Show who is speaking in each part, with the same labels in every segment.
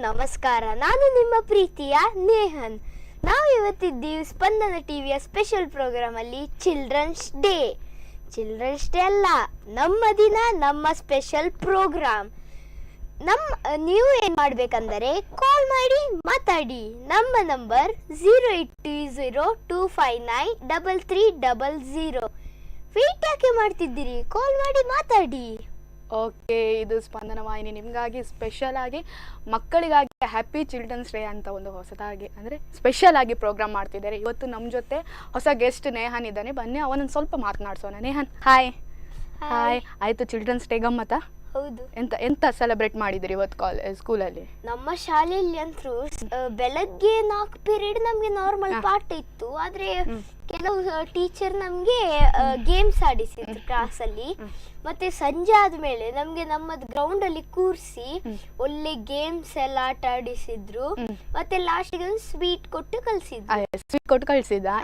Speaker 1: ನಮಸ್ಕಾರ. ನಾನು ನಿಮ್ಮ ಪ್ರೀತಿಯ ನೇಹನ್. ನಾವು ಇವತ್ತಿದ್ದೀವಿ ಸ್ಪಂದನ ಟಿವಿಯ ಸ್ಪೆಷಲ್ ಪ್ರೋಗ್ರಾಮ್ ಅಲ್ಲಿ ಚಿಲ್ಡ್ರನ್ಸ್ ಡೇ ಅಲ್ಲ, ನಮ್ಮ ದಿನ, ನಮ್ಮ ಸ್ಪೆಷಲ್ ಪ್ರೋಗ್ರಾಮ್. ನೀವು ಏನು ಮಾಡಬೇಕಂದರೆ ಕಾಲ್ ಮಾಡಿ ಮಾತಾಡಿ. ನಮ್ಮ ನಂಬರ್ 0820259330. ವೇಟ್ ಯಾಕೆ ಮಾಡ್ತಿದ್ದೀರಿ? ಕಾಲ್ ಮಾಡಿ ಮಾತಾಡಿ.
Speaker 2: ಓಕೆ, ಇದು ಸ್ಪಂದನ ವಾಹಿನಿ ನಿಮಗಾಗಿ ಸ್ಪೆಷಲ್ ಆಗಿ ಮಕ್ಕಳಿಗಾಗಿ ಹ್ಯಾಪಿ ಚಿಲ್ಡ್ರನ್ಸ್ ಡೇ ಅಂತ ಒಂದು ಹೊಸದಾಗಿ ಅಂದರೆ ಸ್ಪೆಷಲ್ ಆಗಿ ಪ್ರೋಗ್ರಾಮ್ ಮಾಡ್ತಿದ್ದಾರೆ. ಇವತ್ತು ನಮ್ಮ ಜೊತೆ ಹೊಸ ಗೆಸ್ಟ್ ನೇಹನ್ ಇದ್ದಾನೆ. ಬನ್ನಿ ಅವನನ್ನು ಸ್ವಲ್ಪ ಮಾತನಾಡ್ಸೋಣ. ನೇಹನ್, ಹಾಯ್. ಆಯಿತು, ಚಿಲ್ಡ್ರನ್ಸ್ ಡೇ ಗಮ್ಮತ್ತಾ?
Speaker 1: ಹೌದು.
Speaker 2: ಎಂತ ಸೆಲೆಬ್ರೇಟ್ ಮಾಡಿದಿರಿ ಇವತ್ತು ಸ್ಕೂಲಲ್ಲಿ?
Speaker 1: ನಮ್ಮ ಶಾಲೆಯಲ್ಲಿ ಅಂತೂ ಬೆಳಗ್ಗೆ 4 ಪೀರಿಯಡ್ ನಮಗೆ ನಾರ್ಮಲ್ ಪಾಠ ಇತ್ತು. ಆದ್ರೆ ಕೆಲವು ಟೀಚರ್ ನಮ್ಗೆ ಗೇಮ್ಸ್ ಆಡಿಸಿದ್ರು ಕ್ಲಾಸಲ್ಲಿ. ಮತ್ತೆ ಸಂಜೆ ಆದ್ಮೇಲೆ ನಮ್ಗೆ ನಮ್ಮದು ಗ್ರೌಂಡ್ ಅಲ್ಲಿ ಕೂರಿಸಿ ಒಳ್ಳೆ ಗೇಮ್ಸ್ ಎಲ್ಲ ಆಟ ಆಡಿಸಿದ್ರು. ಮತ್ತೆ ಲಾಸ್ಟ್ಗೆ ಒಂದು ಸ್ವೀಟ್ ಕೊಟ್ಟು ಕಳ್ಸಿದ್ರು.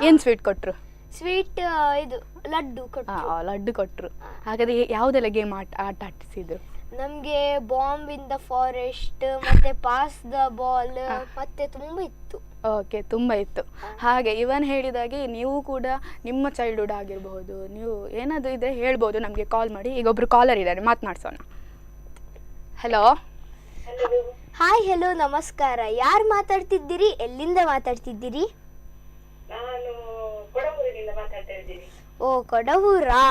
Speaker 2: ಏನ್ ಸ್ವೀಟ್ ಕೊಟ್ರು?
Speaker 1: ಸ್ವೀಟ್ ಇದು ಲಡ್ಡು
Speaker 2: ಕೊಟ್ರು. ಹಾಗಾದ್ರೆ ಯಾವುದೆಲ್ಲ ಗೇಮ್ ಆಟ ಆಡಿಸಿದ್ರು?
Speaker 1: ನಮ್ಗೆ ಬಾಂಬ್ ಇನ್ ದ ಫಾರೆಸ್ಟ್, ಮತ್ತೆ ಪಾಸ್ ದ ಬಾಲ್, ಮತ್ತೆ ತುಂಬಾ ಇತ್ತು.
Speaker 2: ಓಕೆ, ತುಂಬ ಇತ್ತು. ಹಾಗೆ ಇವನ್ ಹೇಳಿದಾಗೆ ನೀವು ಕೂಡ ನಿಮ್ಮ ಚೈಲ್ಡ್ಹುಡ್ ಆಗಿರಬಹುದು, ನೀವು ಏನಾದರೂ ಇದ್ರೆ ಹೇಳ್ಬೋದು, ನಮಗೆ ಕಾಲ್ ಮಾಡಿ. ಈಗ ಒಬ್ರು ಕಾಲರ್ ಇದ್ದಾರೆ, ಮಾತನಾಡ್ಸೋಣ. ಹಲೋ.
Speaker 1: ಹಾಯ್, ಹಲೋ, ನಮಸ್ಕಾರ. ಯಾರು ಮಾತಾಡ್ತಿದ್ದೀರಿ? ಎಲ್ಲಿಂದ ಮಾತಾಡ್ತಿದ್ದೀರಿ?
Speaker 3: ನಾನು ಕೊಡಗೂರಿನಿಂದ ಮಾತಾಡ್ತಾ ಇದ್ದೀನಿ.
Speaker 1: ಓ, ಕೊಡಗೂರಾ?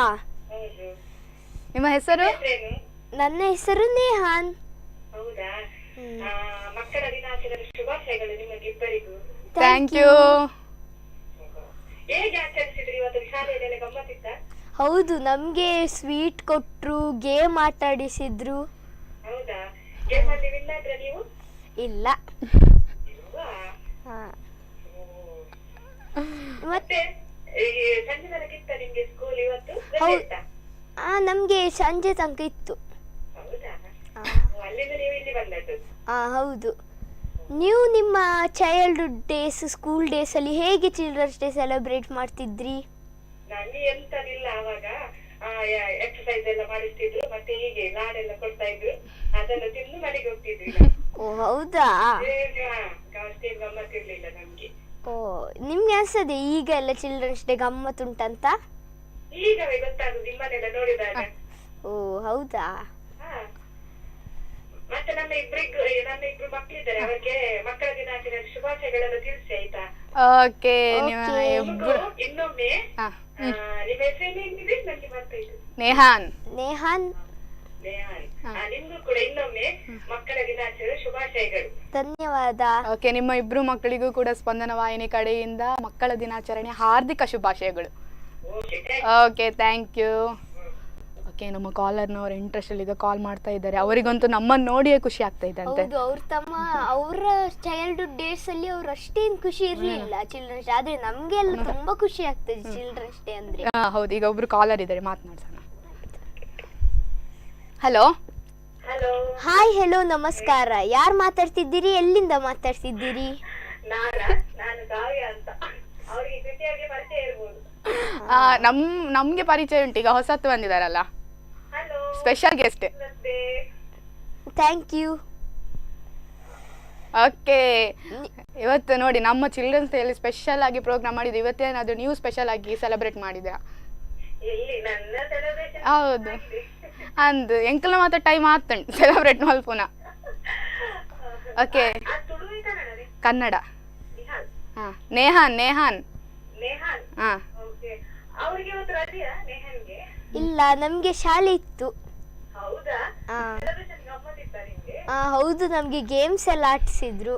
Speaker 2: ನಿಮ್ಮ ಹೆಸರು?
Speaker 1: ನನ್ನ ಹೆಸರು ನೇಹಾನ್.
Speaker 3: ಹೌದಾ? ಮಕ್ಕಳ ದಿನಾಚರಣೆ ಶುಭಾಶಯಗಳು ನಿಮಗಿಬ್ಬರಿಗೂ.
Speaker 2: Thank you.
Speaker 3: ಹೇಗೆ ಆಚರಿಸಿದ್ರಿ ಇವತ್ತು? ಶಾಲೆಯಲ್ಲಿ ಗಮ್ಮತ್ತಿತ್ತ?
Speaker 1: ಹೌದು, ನಮ್ಗೆ ಸ್ವೀಟ್ ಕೊಟ್ರು, ಗೇಮ್ ಆಟ ಆಡಿಸಿದ್ರು.
Speaker 3: ಹೌದಾ? ಗೇಮ್ ಅಲ್ಲಿ ವಿನ್ ಆದ್ರ ನೀವು?
Speaker 1: ಇಲ್ಲ.
Speaker 3: ಮತ್ತೆ ಸಂಜೆ ತನಕ ಇತ್ತ ನಿಮ್ಗೆ ಸ್ಕೂಲ್ ಇವತ್ತು?
Speaker 1: ನಮ್ಗೆ ಸಂಜೆ ತನಕ ಇತ್ತು.
Speaker 3: ಹೌದಾ? ಅಲ್ಲಿಂದ ನೀವು ಇಲ್ಲಿ ಬಂದದ್ದು?
Speaker 1: ಹೌದು. ನೀವು ನಿಮ್ಮ ಚೈಲ್ಡ್ಹುಡ್ ಡೇಸ್, ಸ್ಕೂಲ್ ಡೇಸ್ ಅಲ್ಲಿ ಹೇಗೆ ಚಿಲ್ಡ್ರನ್ಸ್ ಡೇ ಸೆಲೆಬ್ರೇಟ್ ಮಾಡ್ತಿದ್ರಿ?
Speaker 3: ನನಗೆ ಎಂತದಿಲ್ಲ, ಅವಾಗ ಎಕ್ಸರ್ಸೈಸ್ ಎಲ್ಲ ಮಾಡಿಸ್ತಿದ್ರು, ಮತ್ತೆ ಹೀಗೆ ಲಾಡೆಲ್ಲ ಕೊಡ್ತಾ ಇದ್ರು, ಅದೆಲ್ಲ ತಿಂದು ಮನೆಗೆ ಹೋಗ್ತಿದ್ವಿ.
Speaker 1: ಓ, ಹೌದಾ?
Speaker 3: ಅಷ್ಟೇನು ಗಮ್ಮತ್ತಿರ್ಲಿಲ್ಲ ನಮ್ಗೆ.
Speaker 1: ಓ, ನಿಮ್ಗೆ ಅನ್ಸದೆ ಈಗ ಎಲ್ಲ ಚಿಲ್ಡ್ರನ್ಸ್ ಡೇ ಗಮ್ಮತ್ತುಂಟಂತ?
Speaker 3: ಈಗವೇ ಗೊತ್ತಾಗುದು ನಿಮ್ಮನ್ನೆಲ್ಲ ನೋಡಿದಾಗ.
Speaker 1: ಓ, ಹೌದಾ?
Speaker 3: ಮತ್ತೆ ನನ್ನ ಇಬ್ರು ಮಕ್ಕಳಿದ್ದಾರೆ, ಅವರಿಗೆ ಮಕ್ಕಳ ದಿನಾಚರಣೆ ಶುಭಾಶಯಗಳೆಲ್ಲ ತಿಳಿಸಿ, ಆಯ್ತಾ?
Speaker 2: ಓಕೆ.
Speaker 3: ಇನ್ನೊಮ್ಮೆ ನಿಮ್ಮ ಹೆಸರೇನಿದೆ? ನನಗೆ ಬರ್ತಾಯಿತ್ತು.
Speaker 2: ನೇಹಾನ್.
Speaker 3: ನಿಮ್ಗೂ ಕೂಡ ಇನ್ನೊಮ್ಮೆ ಮಕ್ಕಳ ದಿನಾಚರಣೆ ಶುಭಾಶಯಗಳು.
Speaker 1: ಧನ್ಯವಾದ.
Speaker 2: ಓಕೆ, ನಿಮ್ಮ ಇಬ್ರು ಮಕ್ಕಳಿಗೂ ಕೂಡ ಸ್ಪಂದನ ವಾಹಿನಿ ಕಡೆಯಿಂದ ಮಕ್ಕಳ ದಿನಾಚರಣೆ ಹಾರ್ದಿಕ ಶುಭಾಶಯಗಳು. Okay, thank you. ಓಕೆ, ನಮ್ಮ ಕಾಲರ್ನವ್ರ ಇಂಟ್ರೆಸ್ಟ್ ಅಲ್ಲಿ ಈಗ ಕಾಲ್ ಮಾಡ್ತಾ ಇದ್ದಾರೆ. ಅವರಿಗಂತೂ ನಮ್ಮನ್ನು ನೋಡಿಯೇ ಖುಷಿ ಆಗ್ತಾ ಇದೆ ಅಂತೆ.
Speaker 1: ಅವರ ಚೈಲ್ಡ್ಹುಡ್ ಡೇಸ್ ಅಲ್ಲಿ ಅವ್ರು ಅಷ್ಟೇನ್ ಖುಷಿ ಇರ್ಲಿಲ್ಲ ಚಿಲ್ಡ್ರನ್ಸ್ ಡೇ, ಆದ್ರೆ ನಮ್ಗೆಲ್ಲ ತುಂಬಾ ಖುಷಿ ಆಗ್ತದೆ ಚಿಲ್ಡ್ರನ್ಸ್ ಡೇ ಅಂದ್ರೆ.
Speaker 2: ಹೌದು. ಈಗ ಒಬ್ರು ಕಾಲರ್ ಇದ್ದಾರೆ, ಮಾತನಾಡ್ಸೋಣ. ಹಲೋ.
Speaker 1: ಹಾಯ್, ಹಲೋ, ನಮಸ್ಕಾರ. ಯಾರು ಮಾತಾಡ್ತಿದ್ದೀರಿ? ಎಲ್ಲಿಂದ ಮಾತಾಡ್ತಿದ್ದೀರಿ?
Speaker 3: ನಾನು ಕಾವ್ಯ ಅಂತ. ಅವರಿಗೆ ಕೃತಿಯಾಗಿ ಪರಿಚಯ ಇರ್ಬೋದು.
Speaker 2: ನಮ್ಗೆ ಪರಿಚಯ ಉಂಟು, ಈಗ ಹೊಸತ್ತು ಬಂದಿದಾರಲ್ಲ, special guest.
Speaker 1: Thank you.
Speaker 2: Okay, ಇವತ್ತು ನೋಡಿ ನಮ್ಮ ಚಿಲ್ಡ್ರನ್ಸ್ ಡೇ ಅಲ್ಲಿ ಸ್ಪೆಷಲ್ ಆಗಿ ಪ್ರೋಗ್ರಾಮ್ ಮಾಡಿದ್ದು. ಇವತ್ತೇನಾದ್ರು ನೀವು ಸ್ಪೆಷಲ್ ಆಗಿ ಸೆಲೆಬ್ರೇಟ್ ಮಾಡಿದ್ರಾ? ಹೌದು, ಅಂದು ಎಂಕಲ್ನ ಮಾತ್ರ ಟೈಮ್ ಆಗ್ತುಂಟು ಸೆಲೆಬ್ರೇಟ್ ಮಾಡಿ ಪುನಃ. ಓಕೆ, ಕನ್ನಡ. ನೇಹಾನ್.
Speaker 1: ಇಲ್ಲ, ನಮ್ಗೆ ಶಾಲೆ ಇತ್ತು. ಹೌದು, ನಮ್ಗೆ ಗೇಮ್ಸ್ ಎಲ್ಲ ಆಡಿಸಿದ್ರು.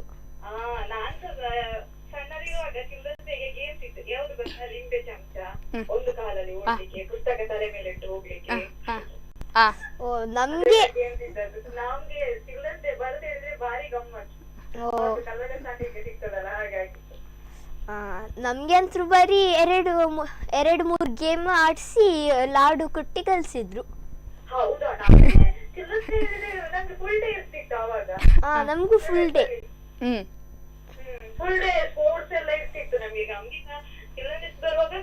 Speaker 3: ಪುಸ್ತಕ ತಲೆ ಮೇಲೆ ಇಟ್ಟು ಹೋಗ್ಲಿಕ್ಕೆ.
Speaker 1: ಓ, ನಮ್ಗೆ
Speaker 3: ಭಾರಿ ಗಮ್ಮತ್ತು.
Speaker 1: ನಮ್ಗೆ ಅಂತೂ ಬರೀ 2-3 ಗೇಮ್ ಆಡಿಸಿ ಲಾಡು ಕೊಟ್ಟಿ ಕಲ್ಸಿದ್ರು. ನಮ್ಗೂ ಫುಲ್ ಡೇ.
Speaker 3: ಸ್ಪೋರ್ಟ್ಸ್ ಎಲ್ಲ ಇರ್ತಿತ್ತು ನಮಗೆ.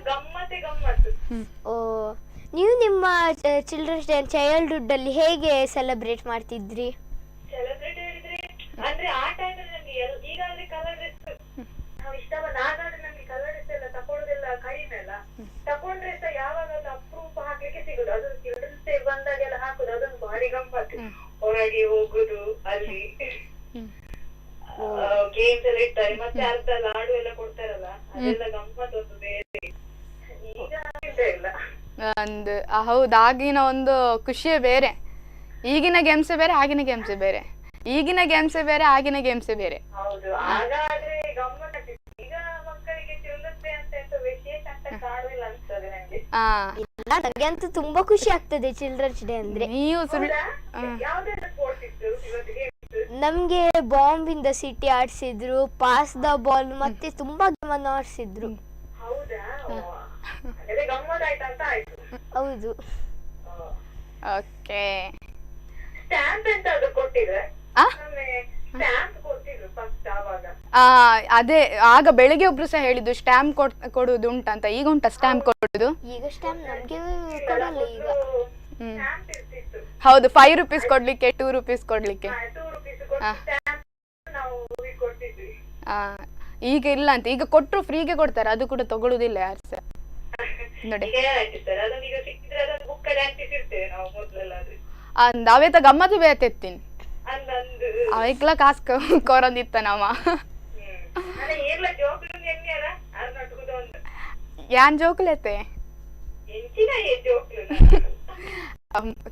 Speaker 3: ಗಮ್ಮತ್ತು.
Speaker 1: ಓ, ನೀವು ನಿಮ್ಮ ಚಿಲ್ಡ್ರನ್ಸ್ ಡೇ ಚೈಲ್ಡ್ಹುಡ್ ಅಲ್ಲಿ ಹೇಗೆ ಸೆಲೆಬ್ರೇಟ್ ಮಾಡ್ತಿದ್ರಿ?
Speaker 3: ಸೆಲೆಬ್ರೇಟ್ ಹೇಳಿದ್ರೆ ಅಂದ್ರೆ ಆ ಟೈಮಲ್ಲಿ ನಮ್ಗೆ ಈಗ ಅಂದ್ರೆ ಕಲರ್ ಡ್ರೆಸ್ ನಾವು ಇಷ್ಟ ಆಗಾದ್ರೆ ನಮ್ಗೆ ಕಲರ್ ಡ್ರೆಸ್ ಎಲ್ಲ ತಕೊಳ್ಳೋದೆಲ್ಲ ಕಡಿಮೆ ಅಲ್ಲ. ತಕೊಂಡ್ರೆ ಸಹ ಯಾವಾಗಲೂ ಅಪರೂಪ ಹಾಕ್ಲಿಕ್ಕೆ ಸಿಗುದು. ಅದು ಚಿಲ್ಡ್ರನ್ಸ್ ಡೇ ಬಂದಾಗೆಲ್ಲ ಹಾಕುದು, ಅದೊಂದು ಭಾರಿ ಗಮ್ಮತ್ತು. ಹೊರಗೆ ಹೋಗುದು, ಅಲ್ಲಿ ಗೇಮ್ಸ್ ಎಲ್ಲ ಇರ್ತಾರೆ, ಮತ್ತೆ ಅರ್ಧ ಲಾಡು ಎಲ್ಲ ಕೊಡ್ತಾರಲ್ಲ, ಅದೆಲ್ಲ ಗಮ್ಮತ್ ಒಂದು ಬೇರೆ. ಈಗ ಇಲ್ಲ.
Speaker 2: ಒಂದು ಹೌದು, ಆಗಿನ ಒಂದು ಖುಷಿಯೇ ಬೇರೆ. ಈಗಿನ ಗೇಮ್ಸೇ ಬೇರೆ, ಆಗಿನ ಗೇಮ್ಸೇ ಬೇರೆ. ಈಗಿನ ಗೇಮ್ಸೇ ಬೇರೆ, ಆಗಿನ ಗೇಮ್ಸೇ ಬೇರೆ.
Speaker 3: ಹೌದು, ಹಾಗಾದ್ರೆ ಗಮ್ಮತ್ ಆಗ್ತಿತ್ತು. ಈಗ ಮಕ್ಕಳಿಗೆ ಚಿಲ್ಡ್ರನ್ಸ್ ಡೇ ಅಂತ ಎಂತ ವಿಶೇಷ ಅಂತ ಕಾಣುದಿಲ್ಲ ಅನ್ಸ್ತದೆ ನಂಗೆ.
Speaker 1: ಇಲ್ಲ, ನಂಗೆ ಅಂತೂ ತುಂಬಾ ಖುಷಿ ಆಗ್ತದೆ ಚಿಲ್ಡ್ರನ್ಸ್ ಡೇ ಅಂದ್ರೆ.
Speaker 2: ನೀವು
Speaker 3: ಯಾವ್ದೆಲ್ಲ ಸ್ಪೋರ್ಟ್ಸ್ ಇತ್ತು ಇವತ್ತಿಗೆ?
Speaker 1: ನಮ್ಗೆ ಬಾಂಬ್ ಇನ್ ದ ಸಿಟಿ ಆಡ್ಸಿದ್ರು, ಪಾಸ್ ದ ಬಾಲ್, ಮತ್ತೆ ತುಂಬಾ ಗೇಮನ್ನು ಆಡ್ಸಿದ್ರು.
Speaker 3: ಹೌದಾ? ಗಮ್ಮತ್ ಆಯ್ತಂತ ಆಯ್ತು.
Speaker 1: ಹೌದು.
Speaker 2: ಓಕೆ.
Speaker 3: ಸ್ಟ್ಯಾಂಪ್ ಎಂತಾದ್ರು ಕೊಟ್ಟಿದ್ರೆ? ಸ್ಟ್ಯಾಂಪ್ ಕೊಟ್ಟಿದ್ರು ಫಸ್ಟ್ ಆವಾಗ.
Speaker 2: ಅದೇ ಆಗ ಬೆಳಿಗ್ಗೆ ಒಬ್ರು ಸಹ ಹೇಳಿದ್ದು ಸ್ಟ್ಯಾಂಪ್ ಕೊಡುದು ಉಂಟಂತ. ಈಗ ಉಂಟಾ ಸ್ಟ್ಯಾಂಪ್ ಕೊಡುದು?
Speaker 1: ಈಗ ಸ್ಟ್ಯಾಂಪ್ ನಮ್ಗೆ ಕೊಡಲ್ಲ ಈಗ.
Speaker 2: ಹೌದು, 5 ರೂಪೀಸ್ ಕೊಡ್ಲಿಕ್ಕೆ, 2 ರೂಪೀಸ್ ಕೊಡ್ಲಿಕ್ಕೆ. ಈಗ ಇಲ್ಲ ಅಂತ. ಈಗ ಕೊಟ್ರು ಫ್ರೀಗೆ ಕೊಡ್ತಾರೆ, ಅದು ಕೂಡ ತಗೊಳುದಿಲ್ಲ ಯಾರು ಸಹ. ನೋಡಿ, ಅವೇತ ಗಮ್ಮತ್ತು ಬೇತಿತ್ತೀನಿ ಅವೆಕ್ಲ ಕಾಸ್ ಕೊರಂದಿತ್ತ ನಾವ. ಯಾನ್ ಜೋಕ್ಲೆತೆ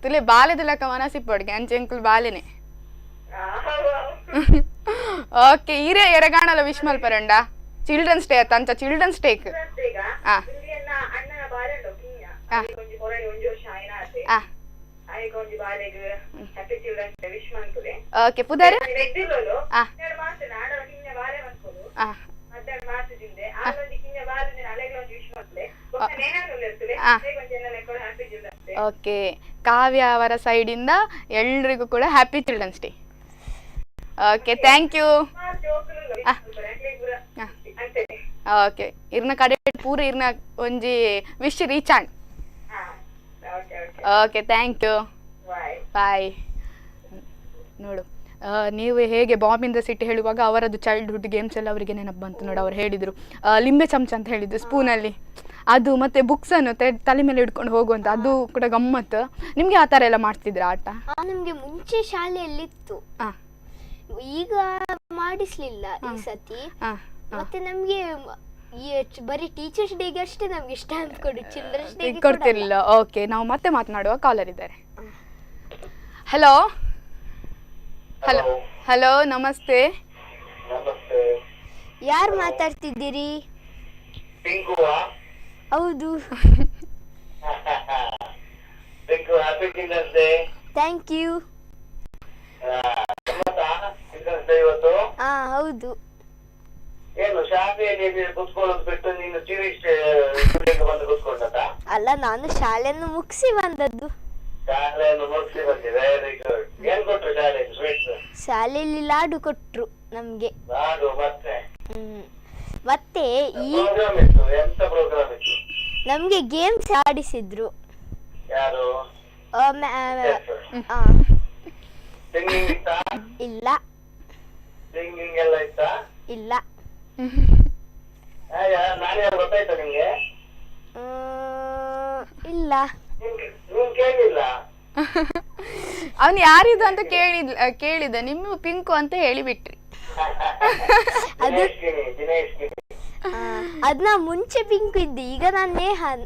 Speaker 2: ತುಲೆ ಬಾಲೆದ ಲೆಕ್ಕ ಮನಸಿಪ್ಪಡ್ಗೆ ಅಂಚೆಂಕುಲ್ ಬಾಲೆನೆ. ಓಕೆ, ಈರೆ ಎರೆಗಾಣಲ್ಲ ವಿಶ್ಮಲ್ ಪರಂಡ ಚಿಲ್ಡ್ರನ್ಸ್ ಡೇ ಅಂತ ಚಿಲ್ಡ್ರನ್ಸ್ ಡೇಕ್. ಓಕೆ ಪುದಾರೆ ಓಕೆ. ಕಾವ್ಯ ಅವರ ಸೈಡ್ ಇಂದ ಎಲ್ರಿಗೂ ಕೂಡ happy children's day. Okay, thank you. Okay, ಇರ್ನ ಕಡೆ ಪೂರ ಇರ್ನ ಒಂಜಿ ವಿಶ್ ರೀಚ್ ಆಂಡ್. Okay, thank you, bye. ನೋಡು, ನೀವು ಹೇಗೆ ಬಾಂಬ್ ಇನ್ ದ ಸಿಟಿ ಹೇಳುವಾಗ ಅವರದ್ದು ಚೈಲ್ಡ್ಹುಡ್ ಗೇಮ್ಸ್ ಎಲ್ಲ ಅವರಿಗೆ ನೆನಪು ಬಂತು. ನೋಡಿ, ಅವ್ರು ಹೇಳಿದರು ಲಿಂಬೆ ಚಮಚ ಅಂತ ಹೇಳಿದ್ರು ಸ್ಪೂನಲ್ಲಿ, ಅದು ಮತ್ತೆ ಬುಕ್ಸ್ ಅನ್ನು ತಲೆ ಮೇಲೆ ಇಟ್ಕೊಂಡು ಹೋಗುವಂತ, ಅದು ಕೂಡ ಗಮ್ಮತ್ತು. ನಿಮ್ಗೆ ಆ ತರ ಎಲ್ಲ ಮಾಡ್ತಿದ್ರ ಆಟ?
Speaker 1: ನಮ್ಗೆ ಮುಂಚೆ ಶಾಲೆಯಲ್ಲಿತ್ತು, ಈಗ ಮಾಡಿಸ್ಲಿಲ್ಲ ಈ ಸತಿ. ಮತ್ತೆ ನಮ್ಗೆ ಬರೀ ಟೀಚರ್ಸ್ ಡೇಗೆ ಅಷ್ಟೇ ನಮ್ಗೆ ಸ್ಟ್ಯಾಂಪ್ ಕೊಡಿ, ಚಿಲ್ಡ್ರನ್ಸ್ ಡೇ
Speaker 2: ಕೊಡ್ತಿರ್ಲಿಲ್ಲ. ಓಕೆ, ನಾವು ಮತ್ತೆ ಮಾತನಾಡುವ. ಕಾಲರ್ ಇದ್ದಾರೆ. ಹಲೋ ಹಲೋ ಹಲೋ, ನಮಸ್ತೆ.
Speaker 1: ಯಾರು ಮಾತಾಡ್ತಿದ್ದೀರಿ? ಹೌದು. Thank you. ಹೌದು.
Speaker 4: ಏನು ಶಾಲೆಯಲ್ಲಿ ಕೂತ್ಕೊಳ್ಳೋದು ಬಿಟ್ಟು ನೀನು ಟಿವಿ ಬಂದು ಕೂತ್ಕೊಂಡದ?
Speaker 1: ಅಲ್ಲ, ನಾನು ಶಾಲೆಯನ್ನು ಮುಗಿಸಿ ಬಂದದ್ದು.
Speaker 4: ಶಾಲೆಯನ್ನು ಮುಗಿಸಿ ಬಂದೆ, ವೆರಿ ಗುಡ್. ಏನ್ ಕೊಟ್ರು ಶಾಲೆಯಲ್ಲಿ ಸ್ವೀಟ್ಸ್?
Speaker 1: ಶಾಲೆಯಲ್ಲಿ ಲಾಡು ಕೊಟ್ರು ನಮ್ಗೆ.
Speaker 4: ಲಾಡು ಮತ್ತೆ
Speaker 1: ಮತ್ತೆ ಈ
Speaker 4: ಪ್ರೋಗ್ರಾಮ್ ಇತ್ತು. ಎಂತ ಪ್ರೋಗ್ರಾಮ್ ಇತ್ತು?
Speaker 1: ನಮ್ಗೆ ಗೇಮ್ಸ್ ಆಡಿಸಿದ್ರು.
Speaker 4: ಯಾರು? ಸಿಂಗಿಂಗ್ ಇತ್ತಾ?
Speaker 1: ಇಲ್ಲ.
Speaker 4: ಸಿಂಗಿಂಗ್ ಎಲ್ಲ ಇತ್ತಾ?
Speaker 1: ಇಲ್ಲ.
Speaker 4: ನಾನೇ ಗೊತ್ತಾಯ್ತಾ ನಿಮ್ಗೆ?
Speaker 1: ಇಲ್ಲ.
Speaker 4: ನೀನ್ ಕೇಳಿಲ್ಲ?
Speaker 2: ಅವನು ಯಾರಿದು ಅಂತ ಕೇಳಿದ, ನಿಮ್ಮ ಪಿಂಕು ಅಂತ ಹೇಳಿಬಿಟ್ರಿ.
Speaker 1: ಅದ್ನ ಮುಂಚೆ ಪಿಂಕು ಇದ್ದೆ, ಈಗ ನಾನು ನೇಹಾನ್.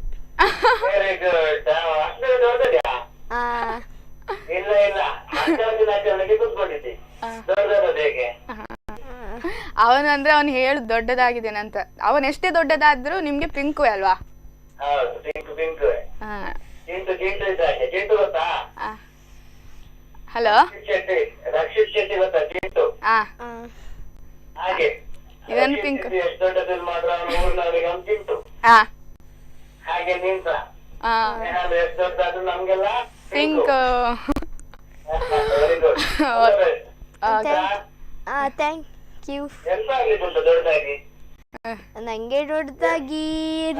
Speaker 4: ಇಲ್ಲ ಇಲ್ಲ, ಕೂತ್ಕೊಂಡಿದ್ದೆ. ಹೇಗೆ
Speaker 2: ಅವನು ಅಂದ್ರೆ ಅವನು ಹೇಳು ದೊಡ್ಡದಾಗಿದ್ದೇನೆ ಅಂತ. ಅವನ್ ಎಷ್ಟೇ ದೊಡ್ಡದಾದ್ರೂ ನಿಮ್ಗೆ ಪಿಂಕು ಅಲ್ವಾ?
Speaker 4: ಹೌದು, ಪಿಂಕು ಪಿಂಕು. ಚಿಂಟು ಗೊತ್ತಾ?
Speaker 2: ಹಲೋ,
Speaker 4: ರಕ್ಷಿತ್ ಶೆಟ್ಟಿ ಗೊತ್ತಾ? ಚಿಂಟು ಹಾಗೆ
Speaker 2: ಇದನ್ನು ಪಿಂಕ್.
Speaker 4: ಎಷ್ಟು ದೊಡ್ಡ ಫಿಲ್ಮ್ ಮಾಡ್ರ ಊರಿನವರಿಗೆ ಅವ್ನು ಚಿಂಟು. ಹಾಗೆ ನಿಂತ ಎಷ್ಟು ದೊಡ್ಡದಾದ್ರೂ ನಮ್ಗೆಲ್ಲ
Speaker 2: pink.
Speaker 4: Very good.
Speaker 1: Thank you.
Speaker 4: ಎಂತ ಆಗ್ಲಿಕ್ಕೆ ಉಂಟು ದೊಡ್ಡದಾಗಿ?
Speaker 1: ನಂಗೆ ದೊಡ್ಡದಾಗಿ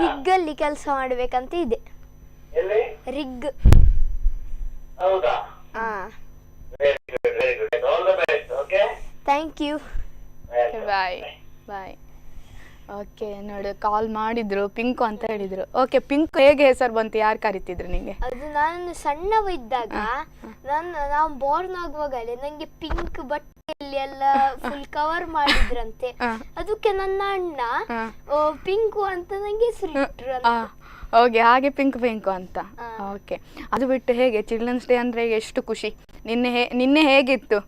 Speaker 1: ರಿಗ್ ಅಲ್ಲಿ ಕೆಲಸ ಮಾಡ್ಬೇಕಂತ ಇದೆ.
Speaker 4: ಎಲ್ಲಿ?
Speaker 1: ರಿಗ್.
Speaker 4: ಹೌದಾ? Very good, very good. All the best. Okay,
Speaker 1: thank you.
Speaker 2: Bye bye. Okay ನೋಡಿ, ಕಾಲ್ ಮಾಡಿದ್ರು, ಪಿಂಕು ಅಂತ ಹೇಳಿದ್ರು. ಓಕೆ, ಪಿಂಕು ಹೇಗೆ ಹೆಸರು ಬಂತು, ಯಾರು ಕರಿತಿದ್ರು ನಿಂಗೆ?
Speaker 1: ಅದು ನಾನು ಸಣ್ಣವ ಇದ್ದಾಗ ನಾವು ಬೋರ್ನ್ ಆಗುವಾಗಲೇ ನಂಗೆ ಪಿಂಕ್ ಬಟ್ಟೆಯಲ್ಲಿ ಎಲ್ಲ ಫುಲ್ ಕವರ್ ಮಾಡಿದ್ರಂತೆ. ಅದಕ್ಕೆ ನನ್ನ ಅಣ್ಣ ಪಿಂಕು ಅಂತ ನಂಗೆ ಹೆಸರು ಇಟ್ರು.
Speaker 2: ಓಕೆ, ಹಾಗೆ ಪಿಂಕು ಅಂತ. ಓಕೆ, ಅದು ಬಿಟ್ಟು ಹೇಗೆ ಚಿಲ್ಡ್ರನ್ಸ್ ಡೇ ಅಂದರೆ ಎಷ್ಟು ಖುಷಿ. ನಿನ್ನೆ ಹೇಗಿತ್ತು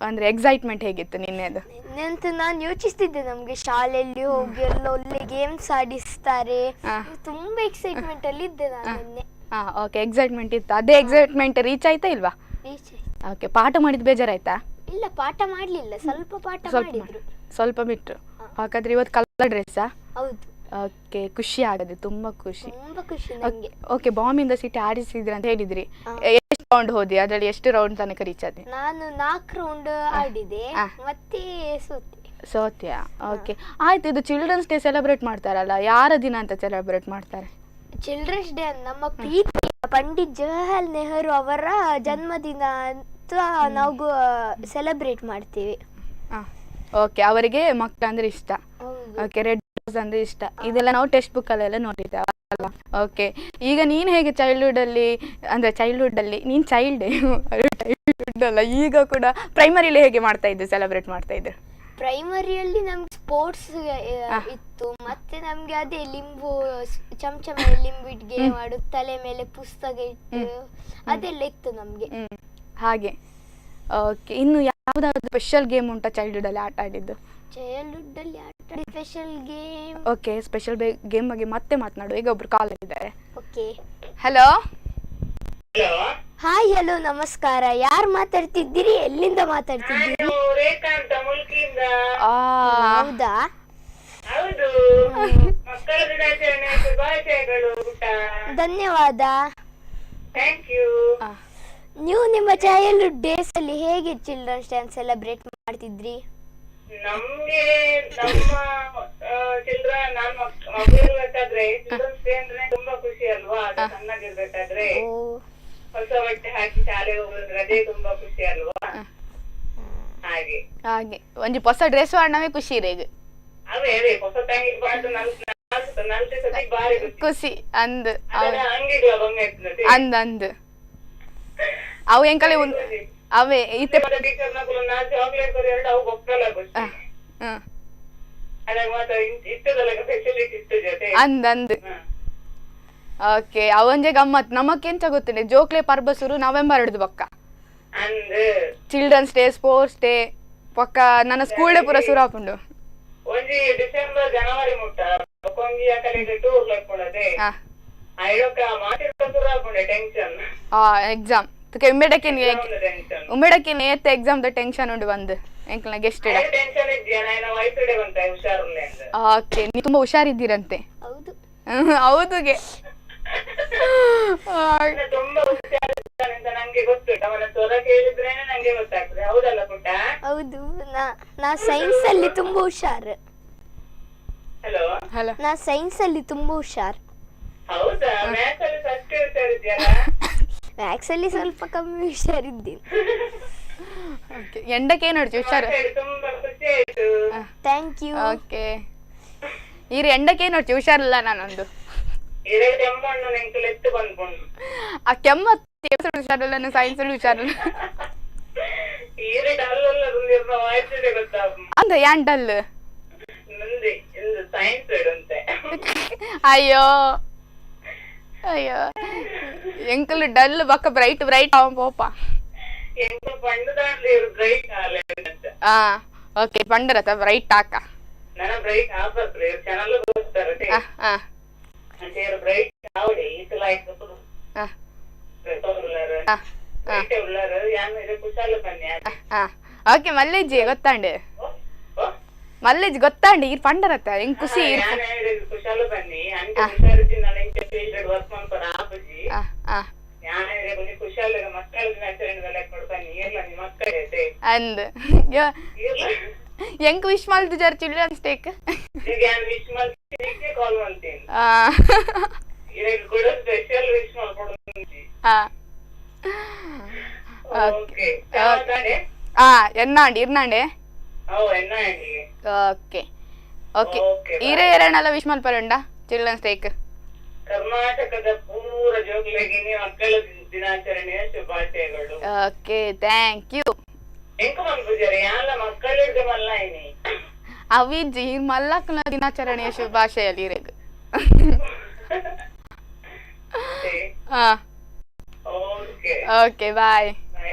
Speaker 2: ಅಂದರೆ ಎಕ್ಸೈಟ್ಮೆಂಟ್ ಹೇಗಿತ್ತು ನಿನ್ನೆದು?
Speaker 1: ಅಂತ ನಾನು ಯೋಚಿಸ್ತಿದ್ದೆ, ನಮ್ಗೆ ಶಾಲೆಯಲ್ಲಿ ಹೋಗಿ ಎಲ್ಲ ಒಳ್ಳೆ ಗೇಮ್ಸ್ ಆಡಿಸ್ತಾರೆ, ತುಂಬಾ ಎಕ್ಸೈಟ್ಮೆಂಟ್ ಅಲ್ಲಿ ಇದ್ದೆ ನಾನು ನಿನ್ನೆ.
Speaker 2: ಓಕೆ, ಎಕ್ಸೈಟ್ಮೆಂಟ್ ಇತ್ತು. ಅದೇ ಎಕ್ಸೈಟ್ಮೆಂಟ್ ರೀಚ್ ಆಯ್ತಾ ಇಲ್ವಾ?
Speaker 1: ರೀಚ್
Speaker 2: ಓಕೆ, ಪಾಠ ಮಾಡಿದ್ದು ಬೇಜಾರಾಯ್ತಾ?
Speaker 1: ಇಲ್ಲ, ಪಾಠ ಮಾಡ್ಲಿಲ್ಲ, ಸ್ವಲ್ಪ ಪಾಠ ಮಾಡಿದ್ರು.
Speaker 2: ಸ್ವಲ್ಪ ಬಿಟ್ರು. ಹಾಗಾದ್ರೆ ಇವತ್ತು ಕಲರ್ ಡ್ರೆಸ್ಸಾ?
Speaker 1: ಹೌದು.
Speaker 2: ಓಕೆ, ಖುಷಿ ಆಗದೆ, ತುಂಬಾ ಖುಷಿ.
Speaker 1: ತುಂಬಾ ಖುಷಿ ನಂಗೆ.
Speaker 2: ಓಕೆ, ಬಾಂಬಿಂದ ಸಿಟಿ ಆಡಿಸಿದ್ರಿ ಅಂತ ಹೇಳಿದ್ರಿ. ಎಷ್ಟು ರೌಂಡ್ ಹೋದಿ? ಅದರಲ್ಲಿ ಎಷ್ಟು ರೌಂಡ್ ತನಕ ರೀಚ್ ಆದೆ?
Speaker 1: ನಾನು 4 ರೌಂಡ್ ಆಡಿದೆ, ಮತ್ತೆ
Speaker 2: ಸೋತ್ಯಾ? ಓಕೆ, ಆಯ್ತು. ಇದು ಚಿಲ್ಡ್ರನ್ಸ್ ಡೇ ಸೆಲೆಬ್ರೇಟ್ ಮಾಡ್ತಾರಲ್ಲ, ಯಾರ ದಿನ ಅಂತ ಸೆಲೆಬ್ರೇಟ್ ಮಾಡ್ತಾರೆ?
Speaker 1: ಚಿಲ್ಡ್ರನ್ಸ್ ಡೇ ನಮ್ಮ ಪ್ರೀತಿ ಪಂಡಿತ್ ಜವಾಹರ್ಲಾಲ್ ನೆಹರು ಅವರ ಜನ್ಮದಿನ ಅಂತ ನಾವು ಸೆಲೆಬ್ರೇಟ್ ಮಾಡ್ತೀವಿ.
Speaker 2: ಓಕೆ, ಅವರಿಗೆ ಮಕ್ಕಳಂದ್ರೆ ಇಷ್ಟ. ಓಕೆ, ರೆಡ್ ರೋಸ್ ಅಂದ್ರೆ ಇಷ್ಟ. ಇದೆಲ್ಲ ನಾವು ಟೆಕ್ಸ್ಟ್ ಬುಕ್ ಅಲ್ಲೆಲ್ಲ ನೋಡಿದ್ದೇವೆ. ಓಕೆ, ಈಗ ನೀನು ಹೇಗೆ ಚೈಲ್ಡ್ಹುಡ್ ಅಲ್ಲಿ ನೀನು ಚೈಲ್ಡ್ ಅಲ್ಲ, ಈಗ ಕೂಡ ಪ್ರೈಮರಿಲಿ ಹೇಗೆ ಮಾಡ್ತಾ ಇದ್ದೆ, ಸೆಲೆಬ್ರೇಟ್ ಮಾಡ್ತಾ ಇದ್ದೆ?
Speaker 1: ಪ್ರೈಮರಿಯಲ್ಲಿ ನಮ್ಗೆ ಸ್ಪೋರ್ಟ್ಸ್ ಇತ್ತು, ಮತ್ತೆ ನಮ್ಗೆ ಅದೇ ಲಿಂಬು ಚಮಚ ಲಿಂಬು ಇಟ್ಗೆ ಮಾಡು, ತಲೆ ಮೇಲೆ ಪುಸ್ತಕ ಇಟ್ಟು ಅದೆಲ್ಲ ಇತ್ತು ನಮ್ಗೆ.
Speaker 2: ಹಾಗೆ. ಓಕೆ, ಇನ್ನು ಯಾವ್ದಾದ್ರು ಸ್ಪೆಷಲ್ ಗೇಮ್ ಉಂಟಾ ಚೈಲ್ಡ್ಹುಡ್ ಅಲ್ಲಿ ಆಟ ಆಡಿದ್ದು?
Speaker 1: ಚೈಲ್ಡ್ಹುಡ್ ಅಲ್ಲಿ special game?
Speaker 2: Okay, special game ಬಗ್ಗೆ ಮತ್ತೆ ಮಾತನಾಡು. ಈಗ ಒಬ್ರು ಕಾಲ್ ಇದ್ದಾರೆ.
Speaker 1: ಓಕೆ.
Speaker 2: ಹಲೋ.
Speaker 1: ಹಾಯ್, ಹಲೋ, ನಮಸ್ಕಾರ. ಯಾರು ಮಾತಾಡ್ತಿದ್ದೀರಿ? ಎಲ್ಲಿಂದ ಮಾತಾಡ್ತಿದ್ದೀರಿ?
Speaker 3: ರೇಖಾ ಅಂತ ಮುಲ್ಕಿಯಿಂದ.
Speaker 1: ಹೌದಾ?
Speaker 3: ಹೌದು. ಮಕ್ಕಳ ದಿನಾಚರಣೆ ಶುಭಾಶಯಗಳು.
Speaker 1: ಧನ್ಯವಾದ.
Speaker 3: Thank you.
Speaker 1: ನೀವು ನಿಮ್ಮ ಚೈಲ್ಡ್ಹುಡ್ ಡೇಸ್ ಅಲ್ಲಿ ಹೇಗೆ ಚಿಲ್ಡ್ರನ್ಸ್ ಡೇ ಸೆಲೆಬ್ರೇಟ್ ಮಾಡ್ತಿದ್ರಿ?
Speaker 3: ನಮ್ಗೆ ನಮ್ಮ ಚಿಲ್ಡ್ರನ್ ನಾನು ಮಗುವಿರ್ಬೇಕಾದ್ರೆ ಚಿಲ್ಡ್ರನ್ಸ್ ಡೇ ಅಂದ್ರೆ ತುಂಬಾ ಖುಷಿ ಅಲ್ವಾ? ಅದು ಸಣ್ಣಗಿರ್ಬೇಕಾದ್ರೆ ಹೊಸ ಬಟ್ಟೆ ಹಾಕಿ ಶಾಲೆ ಹೋಗೋದ್ರೆ ಅದೇ ತುಂಬಾ ಖುಷಿ ಅಲ್ವಾ?
Speaker 2: ಹಾಗೆ ಒಂಜಿ ಹೊಸ ಡ್ರೆಸ್ ಆಡ್ನವೇ ಖುಷಿ ಈಗ.
Speaker 3: ಅವೇ ಹೊಸ ತಂಗಿ ಬಾರ್ದು ನಲ್ತೆ ಸತಿ ಬಾರಿ
Speaker 2: ಖುಷಿ ಅಂದ್
Speaker 3: ಅಂಗಿಗಳ ಬಂಗ ಇರ್ತದೆ
Speaker 2: ಅಂದ್ ಅವು ಎಂಕಲೆ ಅವೇ ಇತ್ತೆ
Speaker 3: ಟೀಚರ್ ನಕುಲು ನಾ ಚಾಕ್ಲೇಟ್ ಬರಿ ಎರಡು ಅವು ಗೊಕ್ಕಲ ಖುಷಿ. ಅದಾಗ ಮಾತ್ರ ಇತ್ತದಲ್ಲ ಫೆಸಿಲಿಟಿ ಇತ್ತು ಜೊತೆ
Speaker 2: ಅಂದ್ ಓಕೆ, ಅವಂಜೆ ಗಮ್ಮತ್. ನಮಕ್ಕೆಂಚ ಗೊತ್ತಿಲ್ಲ, ಜೋಕ್ಲೆ ಪರ್ಬಸುರು ನವೆಂಬರ್ 2 ಬಕ್ಕ ಚಿಲ್ಡ್ರನ್ಸ್ ಡೇ, ಸ್ಪೋರ್ಟ್ಸ್ ಡೇ ಪಕ್ಕ ನನ್ನ ಸ್ಕೂಲ್ ಡೇ ಪೂರ ಸುರು ಹಾಪುಂಡು.
Speaker 3: ಒಂಜಿ ಡಿಸೆಂಬರ್ ಜನವರಿ ಮುಟ್ಟ ಕೊಂಗಿ ಅಕಲಿಗೆ ಟೂರ್ ಲಕ್ಕೊಳದೆ ಐಡಕ ಮಾತಿರ್ಕ ಸುರು ಹಾಪುಂಡೆ ಟೆನ್ಷನ್.
Speaker 2: ಎಕ್ಸಾಮ್ ಉಮ್ಮೆಡಕ್ಕೆ ನೇತ ಎಕ್ಸಾಮ್ ದ ಟೆನ್ಷನ್ ಉಂಡು ಬಂದು ಎಂಕಲ್ನ ಗೆಸ್ಟ್
Speaker 3: ಟೆನ್ಷನ್ ಇದ್ದೀಯ ನಾನು ವಯಸ್ಸಡೆ ಬಂತ ಹುಷಾರಿಲ್ಲ ಅಂತ.
Speaker 2: ಓಕೆ, ನೀವು ತುಂಬಾ ಹುಷಾರಿದ್ದೀರಂತೆ?
Speaker 1: ಹೌದು.
Speaker 2: ಹೌದುಗೆ
Speaker 3: ತುಂಬಾ ಹುಷಾರಿದ್ದಾನೆ ಅಂತ ನಂಗೆ ಗೊತ್ತು. ಅವನ ಸ್ವರ ಕೇಳಿದ್ರೇನೆ ನಂಗೆ ಗೊತ್ತಾಗ್ತದೆ. ಹೌದಲ್ಲ ಪುಟ್ಟ?
Speaker 1: ಹೌದು. ನಾ ಸೈನ್ಸ್ ಅಲ್ಲಿ ತುಂಬಾ ಹುಷಾರ್.
Speaker 3: ಹಲೋ.
Speaker 1: ನಾ ಸೈನ್ಸ್ ಅಲ್ಲಿ ತುಂಬಾ ಹುಷಾರ್.
Speaker 3: ಹೌದಾ? ಮ್ಯಾಥ್ಸ್ ಅಲ್ಲಿ ಫಸ್ಟ್ ಹುಷಾರಿದ್ಯಲ್ಲ?
Speaker 1: ಮ್ಯಾಥ್ಸ್ ಅಲ್ಲಿ ಸ್ವಲ್ಪ ಕಮ್ಮಿ ಹುಷಾರಿದ್ದೀನಿ.
Speaker 2: ಎಂಡಕ್ಕೆ ಏನು ಹೊಡ್ತಿ ಹುಷಾರು?
Speaker 3: ತುಂಬಾ ಖುಷಿ ಆಯ್ತು.
Speaker 1: Thank you.
Speaker 2: ಓಕೆ, ಈ ಎಂಡಕ್ಕೆ ಏನು ಹೊಡ್ತಿ ಹುಷಾರಿಲ್ಲ ನಾನೊಂದು ಆ ಕೆಮ್ಮ ಹುಷಾರಿಲ್ಲ, ಸೈನ್ಸ್ ಅಲ್ಲಿ ಹುಷಾರಿಲ್ಲ ಅಂತ ಯಾಂಡಲ್. ಅಯ್ಯೋ ಅಯ್ಯೋ, ಎಂಕಲ್ ಡಲ್ ಬಕ್ಕ ಬ್ರೈಟ್ ಅವನ್ ಪೋಪ. ಓಕೆ, ಪಂಡರತ ಬ್ರೈಟ್ ಹಾಕ ಓಕೆ. ಮಲ್ಲೇಜಿ ಗೊತ್ತಾಂಡು, ಮಲ್ಲೇಜ್ ಗೊತ್ತಾಂಡು ಈ ಪಂಡರತ ಹೆಂಗ್ ಖುಷಿ
Speaker 3: ಕುಶಾಲ ಬನ್ನಿ ಕುಶಾಲ ಮಕ್ಕಳ ದಿನಾಚರಣೆ ಬನ್ನಿ ಮಕ್ಕಳೈತೆ
Speaker 2: ಅಂದ್ ಹೆಂಗ್ ವಿಶ್ ಮಾಡ್ದು ಜರ್ ಚಿಲ್ಡ್ರನ್ಸ್ ಡೇ
Speaker 3: ವಿಶ್ ಮಾಡ್ತೀನಿ ಕಾಲ್ ಮಾಡ್ತೀನಿ ಕೂಡ ಸ್ಪೆಷಲ್ ವಿಶ್ ಮಾಡ್ಕೊಡ್ತೀನಿ.
Speaker 2: ఎన్నాండి ఇర్నాండే ఓకే ಓಕೆ ಈರೇ ಎರಡನೆಲ್ಲ ವಿಶ್ ಮಲ್ಪರಂಡ ಚಿಲ್ಡ್ರನ್ಸ್ ಡೇಕ್
Speaker 4: ಕರ್ನಾಟಕದ ಪೂರ ಜೋಗ್ಲಗಿನಿ ಮಕ್ಕಳ ದಿನಾಚರಣೆಯ ಶುಭಾಶಯಗಳು.
Speaker 2: Okay thank you.
Speaker 4: ಎಂಕು ಮಲ್ಪುಜಾರೆ ಯಾಲ ಮಕ್ಕಳಿಗೆ ಮಲ್ಲಾಯಿನಿ
Speaker 2: ಅವಿಜ್ಜಿ ಮಲ್ಲಕ್ಕನ ದಿನಾಚರಣೆಯ ಶುಭಾಶಯಲಿ ಇರೇಗ. ಓಕೆ ಬಾಯ್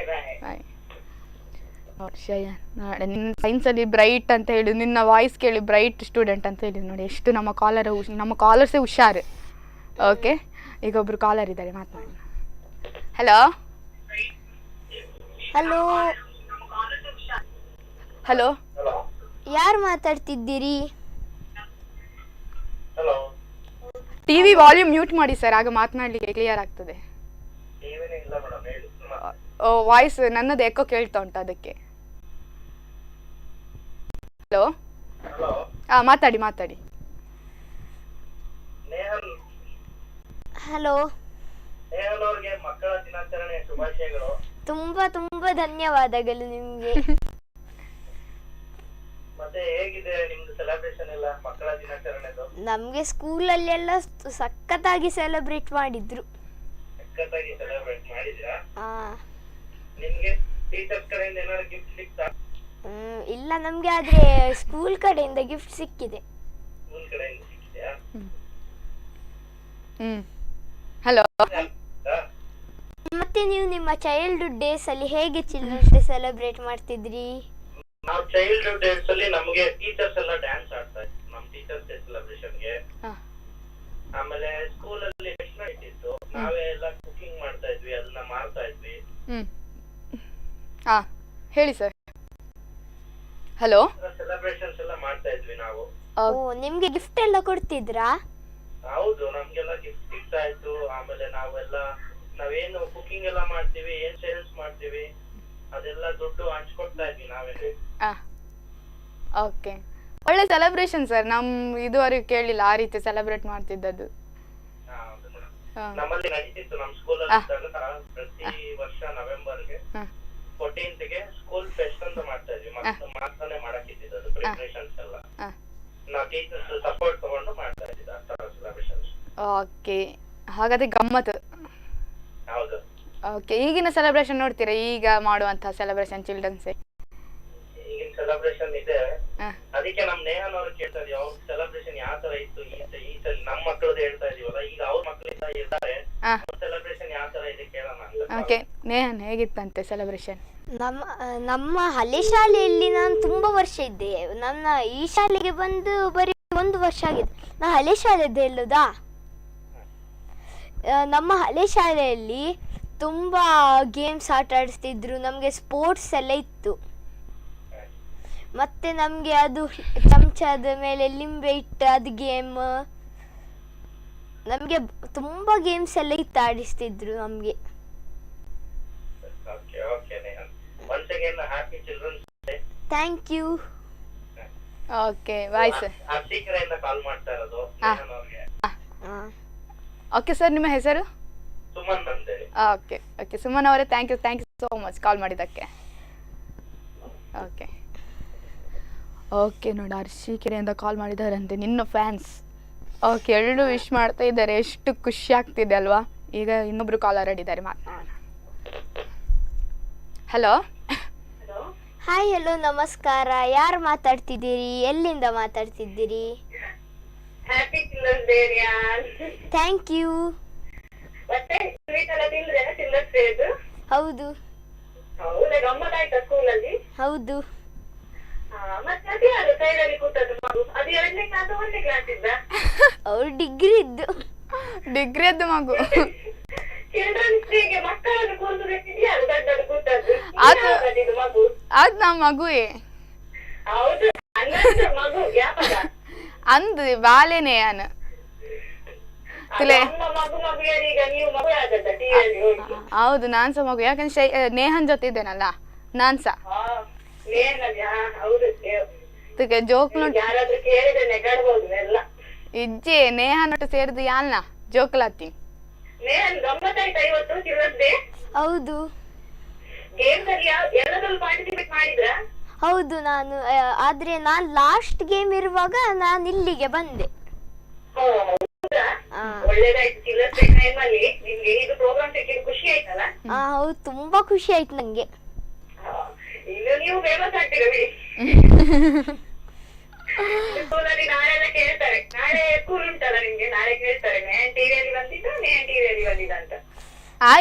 Speaker 2: ಬಾಯ್. ನೋಡಿ ನಿನ್ನ ಸೈನ್ಸಲ್ಲಿ ಬ್ರೈಟ್ ಅಂತ ಹೇಳಿ ನಿನ್ನ ವಾಯ್ಸ್ ಕೇಳಿ ಬ್ರೈಟ್ ಸ್ಟೂಡೆಂಟ್ ಅಂತ ಹೇಳಿ ನೋಡಿ ಎಷ್ಟು ನಮ್ಮ ಕಾಲರ್ಸೇ ಹುಷಾರು. ಓಕೆ ಈಗ ಒಬ್ರು ಕಾಲರ್ ಇದ್ದಾರೆ ಮಾತನಾಡಿ. ಹಲೋ
Speaker 1: ಹಲೋ
Speaker 2: ಹಲೋ
Speaker 1: ಯಾರು ಮಾತಾಡ್ತಿದ್ದೀರಿ?
Speaker 2: ಟಿವಿ ವಾಲ್ಯೂಮ್ ಮ್ಯೂಟ್ ಮಾಡಿ ಸರ್, ಆಗ ಮಾತನಾಡ್ಲಿಕ್ಕೆ ಕ್ಲಿಯರ್ ಆಗ್ತದೆ. ವಾಯ್ಸ್ ನನ್ನದು ಎಕೋ ಕೇಳ್ತಾ ಉಂಟು ಅದಕ್ಕೆ. ಹಲೋ ಮಾತಾಡಿ ಮಾತಾಡಿ.
Speaker 1: ಹಲೋ
Speaker 4: ಮಕ್ಕಳ ದಿನಾಚರಣೆ ಶುಭಾಶಯಗಳು.
Speaker 1: ತುಂಬಾ ತುಂಬಾ ಧನ್ಯವಾದಗಳು ನಿಮ್ಗೆ.
Speaker 4: ಮತ್ತೆ ಹೇಗಿದೆ ನಿಮ್ದು ಸೆಲೆಬ್ರೇಷನ್ ಎಲ್ಲ ಮಕ್ಕಳ ದಿನಾಚರಣೆದು?
Speaker 1: ನಮ್ಗೆ ಸ್ಕೂಲಲ್ಲಿ ಎಲ್ಲ ಸಖತ್ತಾಗಿ ಸೆಲೆಬ್ರೇಟ್ ಮಾಡಿದ್ರು.
Speaker 4: ಸಖತ್ತಾಗಿ ಸೆಲೆಬ್ರೇಟ್ ಮಾಡಿದ್ರಾ?
Speaker 1: ನಿಮ್ಗೆ
Speaker 4: ಟೀಚರ್ಸ್ ಕಡೆಯಿಂದ ಏನಾದ್ರು ಗಿಫ್ಟ್ ಸಿಕ್ತಾ?
Speaker 1: ಇಲ್ಲ ನಮ್ಗೆ ಆದ್ರೆ ಸ್ಕೂಲ್ ಕಡೆಯಿಂದ ಗಿಫ್ಟ್ ಸಿಕ್ಕಿದೆ.
Speaker 4: ಸ್ಕೂಲ್ ಕಡೆಯಿಂದ ಸಿಕ್ಕಿದೆಯಾ?
Speaker 2: ಹಲೋ
Speaker 1: ಮತ್ತೆ ನೀವು ನಿಮ್ಮ ಚೈಲ್ಡ್ಹುಡ್ ಡೇಸ್ ಅಲ್ಲಿ ಹೇಗೆ ಚಿಲ್ಡ್ರನ್ಸ್ ಡೇ ಸೆಲೆಬ್ರೇಟ್ ಮಾಡ್ತಿದ್ರಿ?
Speaker 4: ನಾವು ಚೈಲ್ಡ್ಹುಡ್ ಡೇಸ್ ಅಲ್ಲಿ ನಮಗೆ ಟೀಚರ್ಸ್ ಎಲ್ಲ ಡ್ಯಾನ್ಸ್ ಆಡ್ತಾ ಇದ್ರು ನಮ್ಮ ಟೀಚರ್ಸ್ ಡೇ ಸೆಲೆಬ್ರೇಷನ್ ಗೆ. ಆಮೇಲೆ ಸ್ಕೂಲ್ ಅಲ್ಲಿ ಫೆಸ್ಟ್ ನೈಟ್ ಇತ್ತು, ನಾವೇ ಎಲ್ಲ ಕುಕಿಂಗ್ ಮಾಡ್ತಾ ಇದ್ವಿ, ಅದನ್ನ ಮಾಡ್ತಾ ಇದ್ವಿ.
Speaker 2: ಹೇಳಿ ಸರ್. ಹಲೋ
Speaker 4: ಸೆಲೆಬ್ರೇಷನ್ಸ್ ಎಲ್ಲ ಮಾಡ್ತಾ ಇದ್ವಿ ನಾವು.
Speaker 1: ನಿಮ್ಗೆ ಗಿಫ್ಟ್ ಎಲ್ಲ ಕೊಡ್ತಿದ್ರಾ?
Speaker 4: ಹೌದು, ನಮ್ಗೆಲ್ಲ ಗಿಫ್ಟ್ ಸಿಗ್ತಾ ಇತ್ತು. ಆಮೇಲೆ ನಾವೇನು ಕುಕಿಂಗ್ ಎಲ್ಲ ಮಾಡ್ತೀವಿ, ಏನ್ ಸೇಲ್ಸ್ ಮಾಡ್ತೀವಿ ಅದೆಲ್ಲ ದುಡ್ಡು ಹಂಚ್ಕೊಡ್ತಾ ಇದ್ವಿ ನಾವೇ.
Speaker 2: ಓಕೆ, ಒಳ್ಳೆ ಸೆಲೆಬ್ರೇಷನ್ ಸರ್. ಇದುವರೆಗೂ ಕೇಳಿಲ್ಲ ಆ ರೀತಿ ಸೆಲೆಬ್ರೇಟ್ ಮಾಡ್ತಿದ್ದದ್ದು.
Speaker 4: ನಮ್ಮಲ್ಲಿ ನಡೀತಿತ್ತು ನಮ್ಮ ಸ್ಕೂಲಲ್ಲಿ ಪ್ರತಿ ವರ್ಷ ನವೆಂಬರ್ಗೆ 14th ಗೆ ಸ್ಕೂಲ್ ಫೆಸ್ಟ್ ಅಂತ ಮಾಡ್ತಾ ಇದ್ವಿ. ಮಾತ್ರನೇ ಮಾಡಕ್ಕಿದ್ದು ಪ್ರಿಪರೇಷನ್ಸ್ ಎಲ್ಲ ನಾವು ಟೀಚರ್ಸ್ ಸಪೋರ್ಟ್ ತಗೊಂಡು ಮಾಡ್ತಾ ಇದ್ದಿದ್ದು ಆ ತರ ಸೆಲೆಬ್ರೇಷನ್ಸ್.
Speaker 2: ಓಕೆ, ಹಾಗಾದ್ರೆ ಗಮ್ಮತ್.
Speaker 4: ಹೌದು.
Speaker 2: ಓಕೆ, ಈಗಿನ ಸೆಲೆಬ್ರೇಷನ್ ನೋಡ್ತೀರಾ? ಈಗ ಮಾಡುವಂತಹ ಸೆಲೆಬ್ರೇಷನ್ ಚಿಲ್ಡ್ರನ್ಸ್
Speaker 4: ಈಗಿನ ಸೆಲೆಬ್ರೇಷನ್ ಇದೆ, ಅದಕ್ಕೆ ನಮ್ ನೇಹನವ್ರು ಕೇಳ್ತಾ ಇದೀವಿ ಅವ್ರ ಸೆಲೆಬ್ರೇಷನ್ ಯಾವ ತರ ಇತ್ತು ಈ ಸಲ ನಮ್ಮ ಮಕ್ಕಳದ್ದು ಹೇಳ್ತಾ ಇದೀವಲ್ಲ, ಈಗ ಅವ್ರ ಮಕ್ಕಳಿಂದ ಇರ್ತಾರೆ ಸೆಲೆಬ್ರೇಷನ್ ಯಾವ ತರ ಇದೆ ಕೇಳೋಣ ಅಂತ.
Speaker 2: ಓಕೆ, ನೇಹನ್ ಹೇಗಿತ್ತಂತೆ ಸೆಲೆಬ್ರೇಷನ್?
Speaker 1: ನಮ್ಮ ಹಳೆ ಶಾಲೆಯಲ್ಲಿ ನಾನು ತುಂಬಾ ವರ್ಷ ಇದ್ದೆ. ನನ್ನ ಈ ಶಾಲೆಗೆ ಬಂದು ಬರೀ 1 ವರ್ಷ ಆಗಿದೆ. ನಾ ಹಳೆ ಶಾಲೆದ್ದು ಹೇಳುದಾ? ನಮ್ಮ ಹಳೆ ಶಾಲೆಯಲ್ಲಿ ತುಂಬಾ ಗೇಮ್ಸ್ ಆಟ ಆಡಿಸ್ತಿದ್ರು, ನಮಗೆ ಸ್ಪೋರ್ಟ್ಸ್ ಎಲ್ಲ ಇತ್ತು. ಮತ್ತೆ ನಮಗೆ ಅದು ಚಮಚದ ಮೇಲೆ ಲಿಂಬೆ ಇಟ್ಟು ಅದು ಗೇಮ್, ನಮಗೆ ತುಂಬಾ ಗೇಮ್ಸ್ ಎಲ್ಲ ಇತ್ತು ಆಡಿಸ್ತಿದ್ರು ನಮಗೆ. Thank you.
Speaker 2: Okay, bye sir. Okay sir, ನಿಮ್ಮ ಹೆಸರು?
Speaker 4: ಸುಮನ್ ಅಂತೇಳಿ.
Speaker 2: ಓಕೆ ಓಕೆ, ಸುಮನ್ ಅವರೇ thank you so much call ಮಾಡಿದ್ದಕ್ಕೆ. ಓಕೆ ಓಕೆ, ನೋಡಿ ಅರ್ಶಿಕೆರೆಯಿಂದ ಕಾಲ್ ಮಾಡಿದಾರಂತೆ ನಿನ್ನ ಫ್ಯಾನ್ಸ್. ಓಕೆ, ಎರಡು ವಿಶ್ ಮಾಡ್ತಾ ಇದ್ದಾರೆ, ಎಷ್ಟು ಖುಷಿ ಆಗ್ತಿದೆ ಅಲ್ವಾ? ಈಗ ಇನ್ನೊಬ್ರು ಕಾಲರ್ ಇದ್ದಾರೆ, ಮಾತನಾಡೋಣ. ಹಲೋ
Speaker 1: ಹಾಯ್, ಹಲೋ, ನಮಸ್ಕಾರ. ಯಾರು ಮಾತಾಡ್ತಿದ್ದೀರಿ? ಎಲ್ಲಿಂದ ಮಾತಾಡ್ತಿದ್ದೀರಿ?
Speaker 3: Happy children's day Riyan.
Speaker 1: Thank you.
Speaker 3: ಮತ್ತೆ ಸ್ವೀಟ್ ಎಲ್ಲ ತಿಂದ್ರೆ ಚಿಲ್ಡ್ರನ್ಸ್ ಡೇ ಇದು?
Speaker 1: ಹೌದು.
Speaker 3: ಹೌದಾ, ಗಮ್ಮತ್ತಾಯ್ತಾ ಸ್ಕೂಲಲ್ಲಿ?
Speaker 1: ಹೌದು.
Speaker 3: ಮತ್ತೆ ಅದೇ ಯಾರು ಸೈಡ್ ಅಲ್ಲಿ ಕೂತದ್ದು ಮಗು? ಅದು 2ನೇ ಕ್ಲಾಸ್ 1ನೇ ಕ್ಲಾಸ್ ಇದ್ದ?
Speaker 1: ಅವ್ರು ಡಿಗ್ರಿ
Speaker 2: ಅದ್ದು ಮಗು.
Speaker 3: ಚಿಲ್ಡ್ರನ್ಸ್ ಡೇಗೆ ಮಕ್ಕಳನ್ನು ಕೂರಿಸಬೇಕಿದ್ರೆ ಯಾರು ದೊಡ್ಡದು ಕೂತದ್ದು? ಮಗು
Speaker 2: ಅದು ನಮ್ಮ ಮಗುವೇ.
Speaker 3: ಹೌದು, ಹಂಗಂದ್ರೆ ಮಗು ಯಾಪದ
Speaker 2: ಅಂದ್ ಬಾಲೆನೆ ಅನ್ನ ಹೌದು, ನಾನ್ಸ ಮಗು. ಯಾಕಂದ್ರೆ ನೇಹನ್ ಜೊತೆ ಇದ್ದೇನಲ್ಲ ನಾನ್ಸ ಜೋಕ್ಲು ಇಜ್ಜೆ ನೇಹನ್ ಒಟ್ಟು ಸೇರಿದು ಯಾಲ್ನ ಜೋಕ್ಲಾತಿ.
Speaker 1: ಹೌದು.
Speaker 3: ಗೇಮ್ಸ್ ಅಲ್ಲಿ ಎಲ್ಲದಲ್ಲೂ ಪಾರ್ಟಿಸಿಪೇಟ್ ಮಾಡಿದ್ರಾ?
Speaker 1: ಹೌದು, ನಾನು ಆದ್ರೆ ನಾನು ಲಾಸ್ಟ್ ಗೇಮ್ ಇರುವಾಗ ನಾನು ಇಲ್ಲಿಗೆ ಬಂದೆ.
Speaker 3: ಒಳ್ಳೇದಾಯ್ತು. ಚಿಲ್ಡ್ರನ್ಸ್ ಡೇ ಟೈಮ್ ಅಲ್ಲಿ ನಿಮ್ಗೆ ಇದು ಪ್ರೋಗ್ರಾಮ್ ಸಿಕ್ಕಿದ್ದು ಖುಷಿ ಆಯ್ತಲ್ಲ?
Speaker 1: ಹೌದು, ತುಂಬಾ ಖುಷಿ ಆಯ್ತು ನಂಗೆ.
Speaker 3: ಇನ್ನು ನೀವು ಫೇಮಸ್ ಆಗ್ತೀರಾ ಬಿಡಿ. ಸ್ಕೂಲಲ್ಲಿ ನಾಳೆಲ್ಲ ಕೇಳ್ತಾರೆ, ನಾಳೆ ಸ್ಕೂಲ್ ಉಂಟಲ್ಲ ನಿಮ್ಗೆ, ನಾಳೆ ಕೇಳ್ತಾರೆ ನೇಹನ್ ಟಿವಿಯಲ್ಲಿ ಬಂದಿದ್ದ, ನೇಹನ್ ಟಿವಿಯಲ್ಲಿ ಬಂದಿದ್ದ ಅಂತ.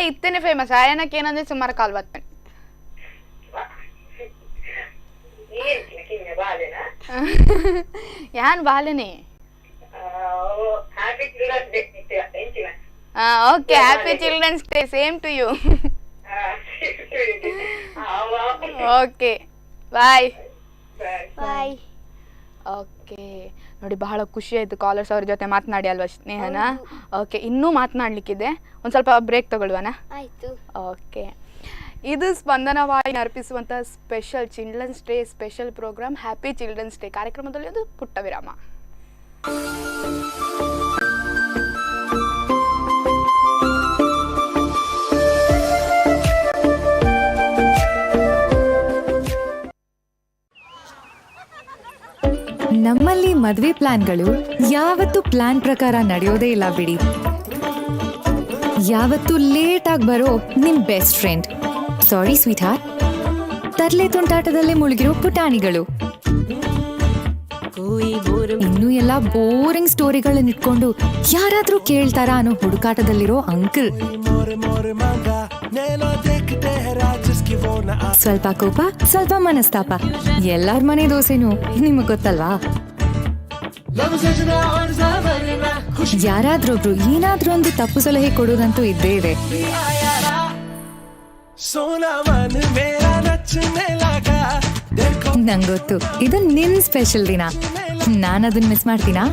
Speaker 2: ಇತ್ತೇನೆ ಫೇಮಸ್ ಆಯನಕ್ಕೆ ಏನಂದ್ರೆ ಸುಮಾರು ಕಾಲ್ ಬರ್ತೇನೆ. ಯಾನ್ ಬಾಲೆನೆ.
Speaker 3: ಹ್ಯಾಪಿ ಚಿಲ್ಡ್ರನ್ಸ್ ಡೇ ಎಂಚಿನ.
Speaker 2: Okay, happy children's day, same to you. Okay, bye
Speaker 1: bye.
Speaker 2: Okay, ನೋಡಿ ಬಹಳ ಖುಷಿ ಆಯಿತು ಕಾಲರ್ಸ್ ಅವ್ರ ಜೊತೆ ಮಾತನಾಡಿ ಅಲ್ವಾ ಸ್ನೇಹನ? ಓಕೆ, ಇನ್ನೂ ಮಾತನಾಡ್ಲಿಕ್ಕಿದೆ, ಒಂದು ಸ್ವಲ್ಪ ಬ್ರೇಕ್ ತಗೊಳ್ವಾನ?
Speaker 1: ಆಯ್ತು.
Speaker 2: ಓಕೆ, ಇದು ಸ್ಪಂದನ ವಾಹಿನಿ ಅರ್ಪಿಸುವಂಥ special children's day special programme happy children's day ಕಾರ್ಯಕ್ರಮದಲ್ಲಿ ಒಂದು ಪುಟ್ಟ ವಿರಾಮ.
Speaker 5: ನಮ್ಮಲ್ಲಿ ಮದುವೆ ಪ್ಲಾನ್ಗಳು ಯಾವತ್ತೂ ಪ್ಲಾನ್ ಪ್ರಕಾರ ನಡೆಯೋದೇ ಇಲ್ಲ ಬಿಡಿ. ಯಾವತ್ತೂ ಲೇಟ್ ಆಗಿ ಬರೋ ನಿಮ್ ಬೆಸ್ಟ್ ಫ್ರೆಂಡ್, ಸಾರಿ ಸ್ವೀಟ್ ಹಾರ್ಟ್, ತರ್ಲೆ ತುಂಟಾಟದಲ್ಲೇ ಮುಳುಗಿರೋ ಪುಟಾಣಿಗಳು, ಇನ್ನೂ ಎಲ್ಲ ಬೋರಿಂಗ್ ಸ್ಟೋರಿಗಳನ್ನ ಇಟ್ಕೊಂಡು ಯಾರಾದ್ರೂ ಕೇಳ್ತಾರಾ ಅನ್ನೋ ಹುಡುಕಾಟದಲ್ಲಿರೋ ಅಂಕಲ್, ಸ್ವಲ್ಪ ಕೋಪ ಸ್ವಲ್ಪ ಮನಸ್ತಾಪ, ಎಲ್ಲಾರ ಮನೆ ದೋಸೆನೂ ನಿಮಗ್ ಗೊತ್ತಲ್ವಾ? ಯಾರಾದ್ರೊಬ್ರು ಏನಾದ್ರೂ ಒಂದು ತಪ್ಪು ಸಲಹೆ ಕೊಡೋದಂತೂ ಇದ್ದೇ ಇದೆ. ನಂಗೊತ್ತು ಇದು ನಿಮ್ ಸ್ಪೆಷಲ್ ದಿನ, ನಾನದನ್ನ ಮಿಸ್ ಮಾಡ್ತೀನಾ?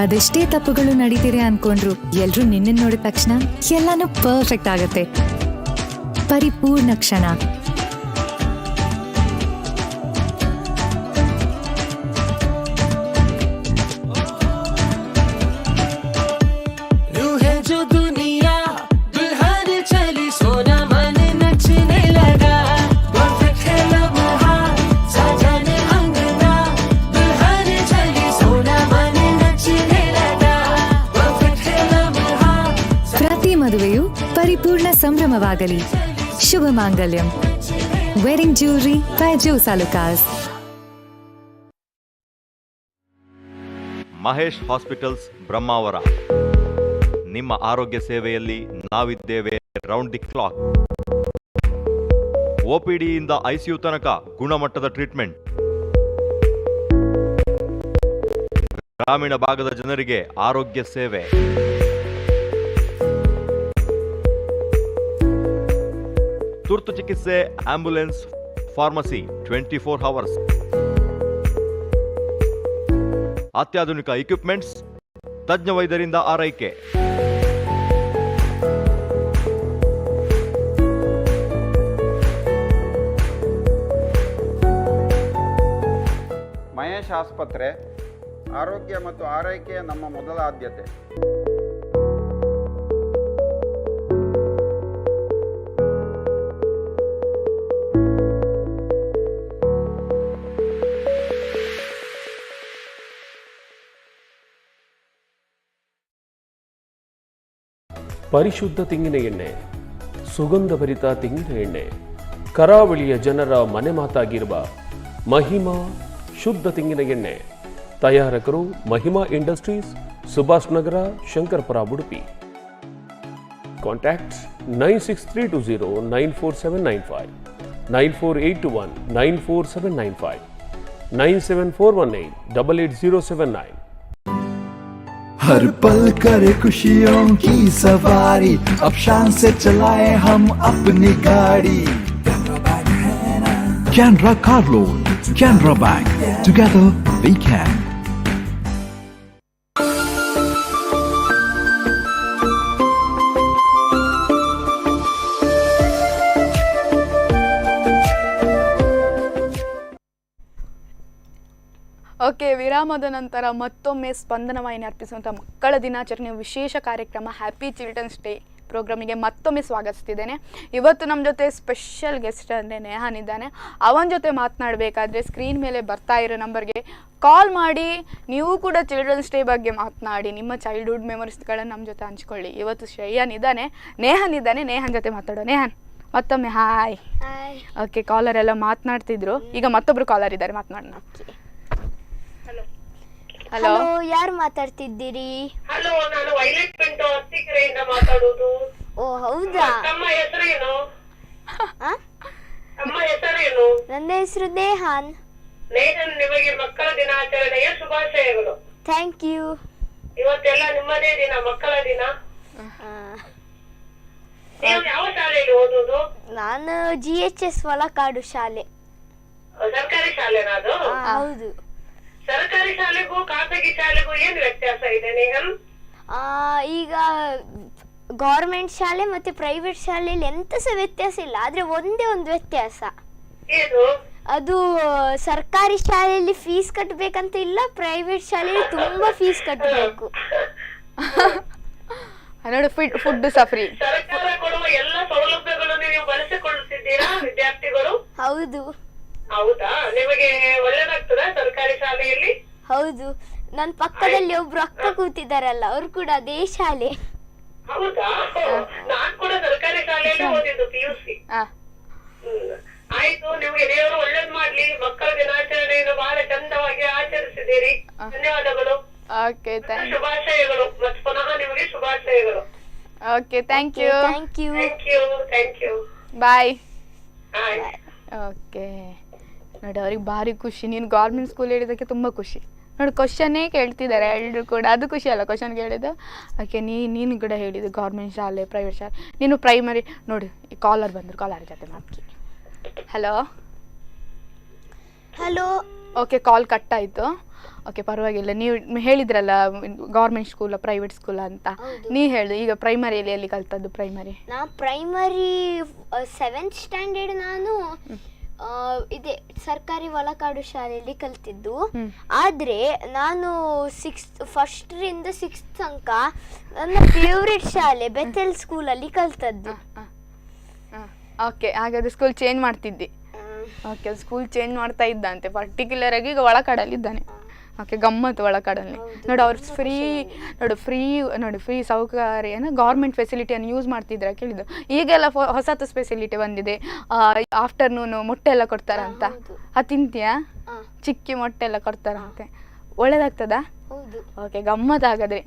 Speaker 5: ಅದೆಷ್ಟೇ ತಪ್ಪುಗಳು ನಡೀತಿದೆ ಅನ್ಕೊಂಡ್ರು ಎಲ್ರು ನಿನ್ನ ನೋಡಿದ ತಕ್ಷಣ ಎಲ್ಲಾನು ಪರ್ಫೆಕ್ಟ್ ಆಗತ್ತೆ. ಪರಿಪೂರ್ಣ ಕ್ಷಣ. ಮದುವೆಯು ಪರಿಪೂರ್ಣ ಸಂಭ್ರಮವಾಗಲಿ. ಶುಭ ಮಾಂಗಲ್ಯಂ. Wedding jewellery by Jos Alukkas.
Speaker 6: Mahesh hospitals Brahmavar. ನಿಮ್ಮ ಆರೋಗ್ಯ ಸೇವೆಯಲ್ಲಿ ನಾವಿದ್ದೇವೆ ರೌಂಡ್ ದಿ ಕ್ಲಾಕ್. ಒಪಿಡಿಯಿಂದ ಐಸಿಯು ತನಕ ಗುಣಮಟ್ಟದ ಟ್ರೀಟ್ಮೆಂಟ್. ಗ್ರಾಮೀಣ ಭಾಗದ ಜನರಿಗೆ ಆರೋಗ್ಯ ಸೇವೆ. ತುರ್ತು ಚಿಕಿತ್ಸೆ, ಆಂಬ್ಯುಲೆನ್ಸ್, ಫಾರ್ಮಸಿ 24 ಅವರ್ಸ್. ಅತ್ಯಾಧುನಿಕ ಇಕ್ವಿಪ್ಮೆಂಟ್ಸ್, ತಜ್ಞ ವೈದ್ಯರಿಂದ ಆರೈಕೆ.
Speaker 7: ಮಹೇಶ್ ಆಸ್ಪತ್ರೆ ಆರೋಗ್ಯ ಮತ್ತು ಆರೈಕೆಯ ನಮ್ಮ ಮೊದಲ ಆದ್ಯತೆ.
Speaker 8: ಪರಿಶುದ್ಧ ತೆಂಗಿನ ಎಣ್ಣೆ, ಸುಗಂಧಭರಿತ ತೆಂಗಿನ ಎಣ್ಣೆ, ಕರಾವಳಿಯ ಜನರ ಮನೆ ಮಾತಾಗಿರುವ ಮಹಿಮಾ ಶುದ್ಧ ತೆಂಗಿನ ಎಣ್ಣೆ. ತಯಾರಕರು ಮಹಿಮಾ ಇಂಡಸ್ಟ್ರೀಸ್, ಸುಭಾಷ್ ನಗರ, ಶಂಕರಪುರ, ಉಡುಪಿ. ಕಾಂಟ್ಯಾಕ್ಟ್ಸ್ 9632094795, 9481944795, 9741888079.
Speaker 9: हर पल करे खुशियों की सवारी, अब शान से चलाए हम अपनी गाड़ी. Canara car loan, Canara Bank, together we can.
Speaker 2: Okay, ವಿರಾಮದ ನಂತರ ಮತ್ತೊಮ್ಮೆ ಸ್ಪಂದನ ವಾಹಿನಿ ಅರ್ಪಿಸುವಂಥ ಮಕ್ಕಳ ದಿನಾಚರಣೆ ವಿಶೇಷ ಕಾರ್ಯಕ್ರಮ ಹ್ಯಾಪಿ ಚಿಲ್ಡ್ರನ್ಸ್ ಡೇ ಪ್ರೋಗ್ರಾಮಿಗೆ ಮತ್ತೊಮ್ಮೆ ಸ್ವಾಗತಿಸ್ತಿದ್ದೇನೆ. ಇವತ್ತು ನಮ್ಮ ಜೊತೆ ಸ್ಪೆಷಲ್ ಗೆಸ್ಟ್ ಅಂದರೆ ನೇಹಾನ್ ಇದ್ದಾನೆ. ಅವನ ಜೊತೆ ಮಾತನಾಡಬೇಕಾದ್ರೆ ಸ್ಕ್ರೀನ್ ಮೇಲೆ ಬರ್ತಾ ಇರೋ ನಂಬರ್ಗೆ ಕಾಲ್ ಮಾಡಿ ನೀವು ಕೂಡ ಚಿಲ್ಡ್ರನ್ಸ್ ಡೇ ಬಗ್ಗೆ ಮಾತನಾಡಿ, ನಿಮ್ಮ ಚೈಲ್ಡ್ಹುಡ್ ಮೆಮೊರೀಸ್ಗಳನ್ನು ನಮ್ಮ ಜೊತೆ ಹಂಚ್ಕೊಳ್ಳಿ. ಇವತ್ತು ಶ್ರೇಯನ್ ಇದ್ದಾನೆ, ನೇಹಾನ್ ಇದ್ದಾನೆ. ನೇಹಾನ್ ಜೊತೆ ಮಾತಾಡೋ. ನೇಹಾನ್ ಮತ್ತೊಮ್ಮೆ ಹಾಯ್. ಓಕೆ, ಕಾಲರ್ ಎಲ್ಲ ಮಾತನಾಡ್ತಿದ್ರು, ಈಗ ಮತ್ತೊಬ್ರು ಕಾಲರ್ ಇದ್ದಾರೆ, ಮಾತನಾಡೋಣ.
Speaker 1: ಹಲೋ, ಯಾರು ಮಾತಾಡ್ತಿದ್ದೀರಿ?
Speaker 3: ಹಲೋ, ನಾನು ವೈಲೆಟ್ ಪಿಂಟು ಅತ್ತಿಕೆರೆಯಿಂದ ಮಾತಾಡುವುದು.
Speaker 1: ಓ ಹೌದಾ?
Speaker 3: ತಮ್ಮ ಹೆಸರೇನು? ತಮ್ಮ ಹೆಸರೇನು?
Speaker 1: ನನ್ನ ಹೆಸರು ನೇಹಾನ್.
Speaker 3: ನೇಹನ್, ನಿಮಗೆ ಮಕ್ಕಳ ದಿನಾಚರಣೆಯ ಶುಭಾಶಯಗಳು.
Speaker 1: Thank you.
Speaker 3: ಇವತ್ತೆಲ್ಲ ನಿಮ್ಮದೇ ದಿನ, ಮಕ್ಕಳ ದಿನ. ನೀವು ಯಾವ ಶಾಲೆಯಲ್ಲಿ ಓದುವುದು?
Speaker 1: ನಾನು GHS ವಲಕಾಡು ಶಾಲೆ.
Speaker 3: ಸರ್ಕಾರಿ ಶಾಲೆನಾ ಅದು?
Speaker 1: ಹೌದು.
Speaker 3: ಸರ್ಕಾರಿ ಶಾಲೆಗೂ ಖಾಸಗಿ ಶಾಲೆಗೂ ಏನು ವ್ಯತ್ಯಾಸ ಇದೆ ನೇಹನ್?
Speaker 1: ಈಗ ಗೌರ್ಮೆಂಟ್ ಶಾಲೆ ಮತ್ತೆ ಪ್ರೈವೇಟ್ ಶಾಲೆಯಲ್ಲಿ ಎಂತ ಸಹ ವ್ಯತ್ಯಾಸ ಇಲ್ಲ, ಆದ್ರೆ ಒಂದೇ ಒಂದು ವ್ಯತ್ಯಾಸ.
Speaker 3: ಏನು?
Speaker 1: ಅದು ಸರ್ಕಾರಿ ಶಾಲೆಯಲ್ಲಿ ಫೀಸ್ ಕಟ್ಟಬೇಕಂತ ಇಲ್ಲ, ಪ್ರೈವೇಟ್ ಶಾಲೆಯಲ್ಲಿ ತುಂಬಾ ಫೀಸ್ ಕಟ್ಟಬೇಕು.
Speaker 2: ನೋಡಿ, ಫುಡ್ ಸಹ ಫ್ರೀ.
Speaker 3: ಸರ್ಕಾರ ಕೊಡುವ ಎಲ್ಲ ಸೌಲಭ್ಯಗಳನ್ನು ನೀವು ಬಳಸಿಕೊಳ್ಳುತ್ತಿದ್ದೀರಾ ವಿದ್ಯಾರ್ಥಿಗಳು?
Speaker 1: ಹೌದು.
Speaker 3: ಹೌದಾ? ನಿಮಗೆ ಒಳ್ಳೆದಾಗ್ತದ ಸರ್ಕಾರಿ ಶಾಲೆಯಲ್ಲಿ?
Speaker 1: ಹೌದು. ನನ್ನ ಪಕ್ಕದಲ್ಲಿ ಒಬ್ರು ಅಕ್ಕ ಕೂತಿದಾರಲ್ಲ, ಅವ್ರು ಕೂಡ ಅದೇ ಶಾಲೆ.
Speaker 3: ಹೌದಾ? ನಾನ್ ಕೂಡ ಸರ್ಕಾರಿ ಶಾಲೆಯಲ್ಲಿ ಓದಿದ್ದು PUC. ಆಯ್ತು, ನಿಮ್ಗೆ ದೇವರು ಒಳ್ಳೇದ್ ಮಾಡ್ಲಿ. ಮಕ್ಕಳ ದಿನಾಚರಣೆಯನ್ನು ಬಹಳ ಚಂದವಾಗಿ ಆಚರಿಸಿದ್ದೀರಿ. ಧನ್ಯವಾದಗಳು.
Speaker 2: ಓಕೆ,
Speaker 3: ಶುಭಾಶಯಗಳು. ಮತ್ತೆ ಪುನಃ ನಿಮಗೆ ಶುಭಾಶಯಗಳು.
Speaker 2: Okay, thank you.
Speaker 1: Thank you.
Speaker 3: Thank you.
Speaker 2: Bye.
Speaker 3: Bye.
Speaker 2: Okay, ನೋಡಿ ಅವ್ರಿಗೆ ಭಾರಿ ಖುಷಿ. ನೀನು ಗೌರ್ಮೆಂಟ್ ಸ್ಕೂಲ್ ಹೇಳಿದ್ದಕ್ಕೆ ತುಂಬ ಖುಷಿ. ನೋಡಿ, ಕ್ವಶನ್ನೇ ಕೇಳ್ತಿದ್ದಾರೆ ಎಲ್ಲರೂ ಕೂಡ. ಅದು ಖುಷಿ ಅಲ್ಲ ಕ್ವಶನ್ ಕೇಳಿದ್ದು? ಓಕೆ, ನೀನು ಕೂಡ ಹೇಳಿದ್ದು ಗೌರ್ಮೆಂಟ್ ಶಾಲೆ, ಪ್ರೈವೇಟ್ ಶಾಲೆ. ನೀನು ಪ್ರೈಮರಿ. ನೋಡಿ, ಕಾಲರ್ ಬಂದರು, ಕಾಲರ್ ಜೊತೆ ಮಾತಾಡಿ. Hello.
Speaker 1: Hello.
Speaker 2: Okay, call cut ಆಯಿತು. ಓಕೆ, ಪರವಾಗಿಲ್ಲ. ನೀವು ಹೇಳಿದ್ರಲ್ಲ ಗೌರ್ಮೆಂಟ್ ಸ್ಕೂಲ ಪ್ರೈವೇಟ್ ಸ್ಕೂಲ ಅಂತ, ನೀ ಹೇಳು. ಈಗ ಪ್ರೈಮರಿಯಲ್ಲಿ ಎಲ್ಲಿ ಕಲ್ತದ್ದು? ಪ್ರೈಮರಿ
Speaker 1: ಪ್ರೈಮರಿ 7th ಸ್ಟ್ಯಾಂಡರ್ಡ್ ನಾನು ಇದೆ ಸರ್ಕಾರಿ ವಲಕಾಡು ಶಾಲೆಯಲ್ಲಿ ಕಲ್ತಿದ್ದು. ಆದ್ರೆ ನಾನು 1st ರಿಂದ 6th ತನಕ ನನ್ನ ಫೇವ್ರೆಟ್ ಶಾಲೆ ಬೆಥೆಲ್ ಸ್ಕೂಲಲ್ಲಿ ಕಲ್ತದ್ದು.
Speaker 2: ಓಕೆ, ಹಾಗಾದ್ರೆ ಸ್ಕೂಲ್ ಚೇಂಜ್ ಮಾಡ್ತಿದ್ದಿ? ಓಕೆ, ಸ್ಕೂಲ್ ಚೇಂಜ್ ಮಾಡ್ತಾ ಇದ್ದಂತೆ. ಪರ್ಟಿಕ್ಯುಲರ್ ಆಗಿ ಈಗ ಒಳಕಾಡಲ್ಲಿ ಇದ್ದಾನೆ. ಓಕೆ, ಗಮ್ಮತ್ತು ಒಳಕಾಡಲ್ಲಿ. ನೋಡಿ, ಅವ್ರು ಫ್ರೀ ಸೌಕರ್ಯನ ಗೌರ್ಮೆಂಟ್ ಫೆಸಿಲಿಟಿಯನ್ನು ಯೂಸ್ ಮಾಡ್ತಿದ್ರ ಕೇಳಿದ್ದು. ಈಗೆಲ್ಲ ಹೊಸತು ಫೆಸಿಲಿಟಿ ಬಂದಿದೆ. ಆಫ್ಟರ್ನೂನ್ ಮೊಟ್ಟೆ ಎಲ್ಲ ಕೊಡ್ತಾರಂತ, ಅದು ತಿಂತೀಯಾ? ಚಿಕ್ಕಿ ಮೊಟ್ಟೆ ಎಲ್ಲ ಕೊಡ್ತಾರಂತೆ. ಒಳ್ಳೇದಾಗ್ತದಾ? ಓಕೆ, ಗಮ್ಮತ್ತಾಗದ್ರೆ.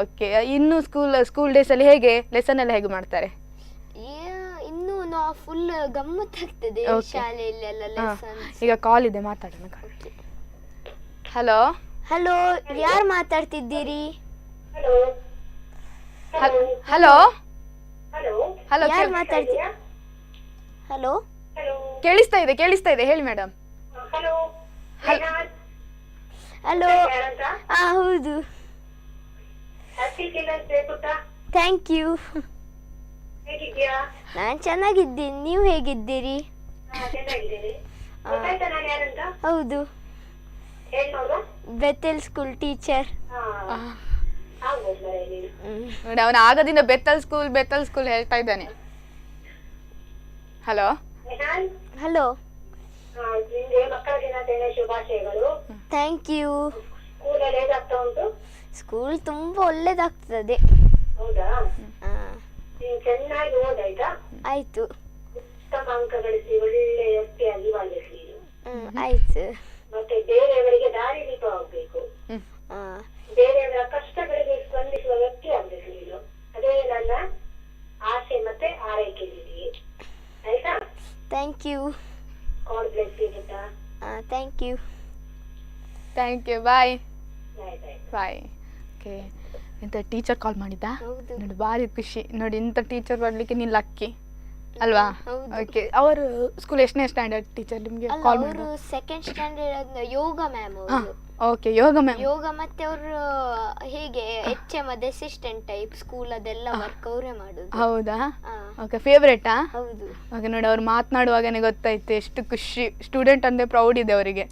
Speaker 2: ಓಕೆ, ಇನ್ನು ಸ್ಕೂಲ್ ಡೇಸಲ್ಲಿ ಹೇಗೆ ಲೆಸನ್ ಎಲ್ಲ ಹೇಗೆ ಮಾಡ್ತಾರೆ?
Speaker 1: ಇನ್ನು ಫುಲ್ ಗಮ್ಮತ್ತಾಗ್ತದೆ ಶಾಲೆಯಲ್ಲಿ.
Speaker 2: ಈಗ ಕಾಲ್ ಇದೆ, ಮಾತಾಡೋಣ. ಹಲೋ.
Speaker 1: ಹಲೋ, ಯಾರು ಮಾತಾಡ್ತಿದ್ದೀರಿ?
Speaker 2: ಹಲೋ.
Speaker 3: ಹಲೋ,
Speaker 1: ಯಾರು ಮಾತಾಡ್ತೀರಾ? ಹಲೋ,
Speaker 2: ಕೇಳಿಸ್ತಾ ಇದೆ, ಹೇಳಿ ಮೇಡಮ್.
Speaker 3: ಹಲೋ.
Speaker 1: ಹಲೋ. ಹೌದು. Thank you.
Speaker 3: ಹೇಗಿದ್ದೀಯಾ?
Speaker 1: ನಾನ್ ಚೆನ್ನಾಗಿದ್ದೀನಿ, ನೀವು ಹೇಗಿದ್ದೀರಿ? ಹೌದು, ಬೆಥೆಲ್ ಸ್ಕೂಲ್ ಟೀಚರ್.
Speaker 2: ನೋಡಿ, ಅವನ ಆಗದಿಂದ ಬೆಥೆಲ್ ಸ್ಕೂಲ್ ಹೇಳ್ತಾ ಇದ್ದಾನೆ. ಹಲೋ.
Speaker 1: ಹಲೋ.
Speaker 3: ಮಕ್ಕಳ ದಿನಾಚರಣೆ ಶುಭಾಶಯಗಳು.
Speaker 1: Thank you.
Speaker 3: ಸ್ಕೂಲಲ್ಲಿ ಹೇಗಾಗ್ತಾ ಉಂಟು?
Speaker 1: ಸ್ಕೂಲ್ ತುಂಬಾ ಒಳ್ಳೇದಾಗ್ತದೆ.
Speaker 3: ಹೌದಾ? ನೀವು ಚೆನ್ನಾಗಿ ಓದಾಯ್ತಾ?
Speaker 1: ಆಯ್ತು.
Speaker 3: ಉತ್ತಮ ಅಂಕ ಗಳಿಸಿ ಒಳ್ಳೆ ವ್ಯಕ್ತಿಯಾಗಿ ಬಾಳ್ಬೇಕು ನೀನು.
Speaker 1: ಆಯ್ತು.
Speaker 3: ಮತ್ತೆ ಬೇರೆಯವರಿಗೆ ದಾರಿ ದೀಪವಾಗಬೇಕು. ಬೇರೆಯವರ ಕಷ್ಟಗಳಿಗೆ ಸ್ಪಂದಿಸುವ ವ್ಯಕ್ತಿ ಆಗ್ಬೇಕು ನೀನು. ಅದೇ ನನ್ನ ಆಸೆ ಮತ್ತೆ ಆರೈಕೆ ನಿನಗೆ. ಆಯ್ತಾ?
Speaker 1: Thank you.
Speaker 3: ಕಾಲ್ ಬ್ಲೆಸ್ ಯು ಪುಟ್ಟ.
Speaker 1: Thank you.
Speaker 2: Bye. Bye. Okay, ಎಂತ ಟೀಚರ್ ಕಾಲ್ ಮಾಡಿದ್ದ? ನೋಡಿ, ಭಾರಿ ಖುಷಿ. ನೋಡಿ, ಇಂಥ ಟೀಚರ್ ಬರ್ಲಿಕ್ಕೆ ನೀನು ಲಕ್ಕಿ ಅಲ್ವಾ? ಓಕೆ, ಅವರು ಸ್ಕೂಲ್ ಎಷ್ಟನೇ ಸ್ಟ್ಯಾಂಡರ್ಡ್ ಟೀಚರ್ ನಿಮಗೆ ಕಾಲ್ ಮಾಡಿದ್ರು?
Speaker 1: 2nd ಸ್ಟ್ಯಾಂಡರ್ಡ್ ಯೋಗ ಮ್ಯಾಮ್.
Speaker 2: ಓಕೆ, ಯೋಗ ಮ್ಯಾಮ್.
Speaker 1: ಯೋಗ ಮತ್ತೆ ಅವರು ಹೇಗೆ HM ಅಸಿಸ್ಟೆಂಟ್ ಟೈಪ್ ಸ್ಕೂಲ್ ಅದೆಲ್ಲ ವರ್ಕ್ ಅವರೇ ಮಾಡೋದು.
Speaker 2: ಹೌದಾ? ಓಕೆ, ಫೇವ್ರೇಟಾ?
Speaker 1: ಹೌದು.
Speaker 2: ಓಕೆ, ನೋಡಿ, ಅವ್ರು ಮಾತನಾಡುವಾಗನೇ ಗೊತ್ತಾಯ್ತು ಎಷ್ಟು ಖುಷಿ. ಸ್ಟೂಡೆಂಟ್ ಅಂದರೆ ಪ್ರೌಡ್ ಇದೆ ಅವರಿಗೆ.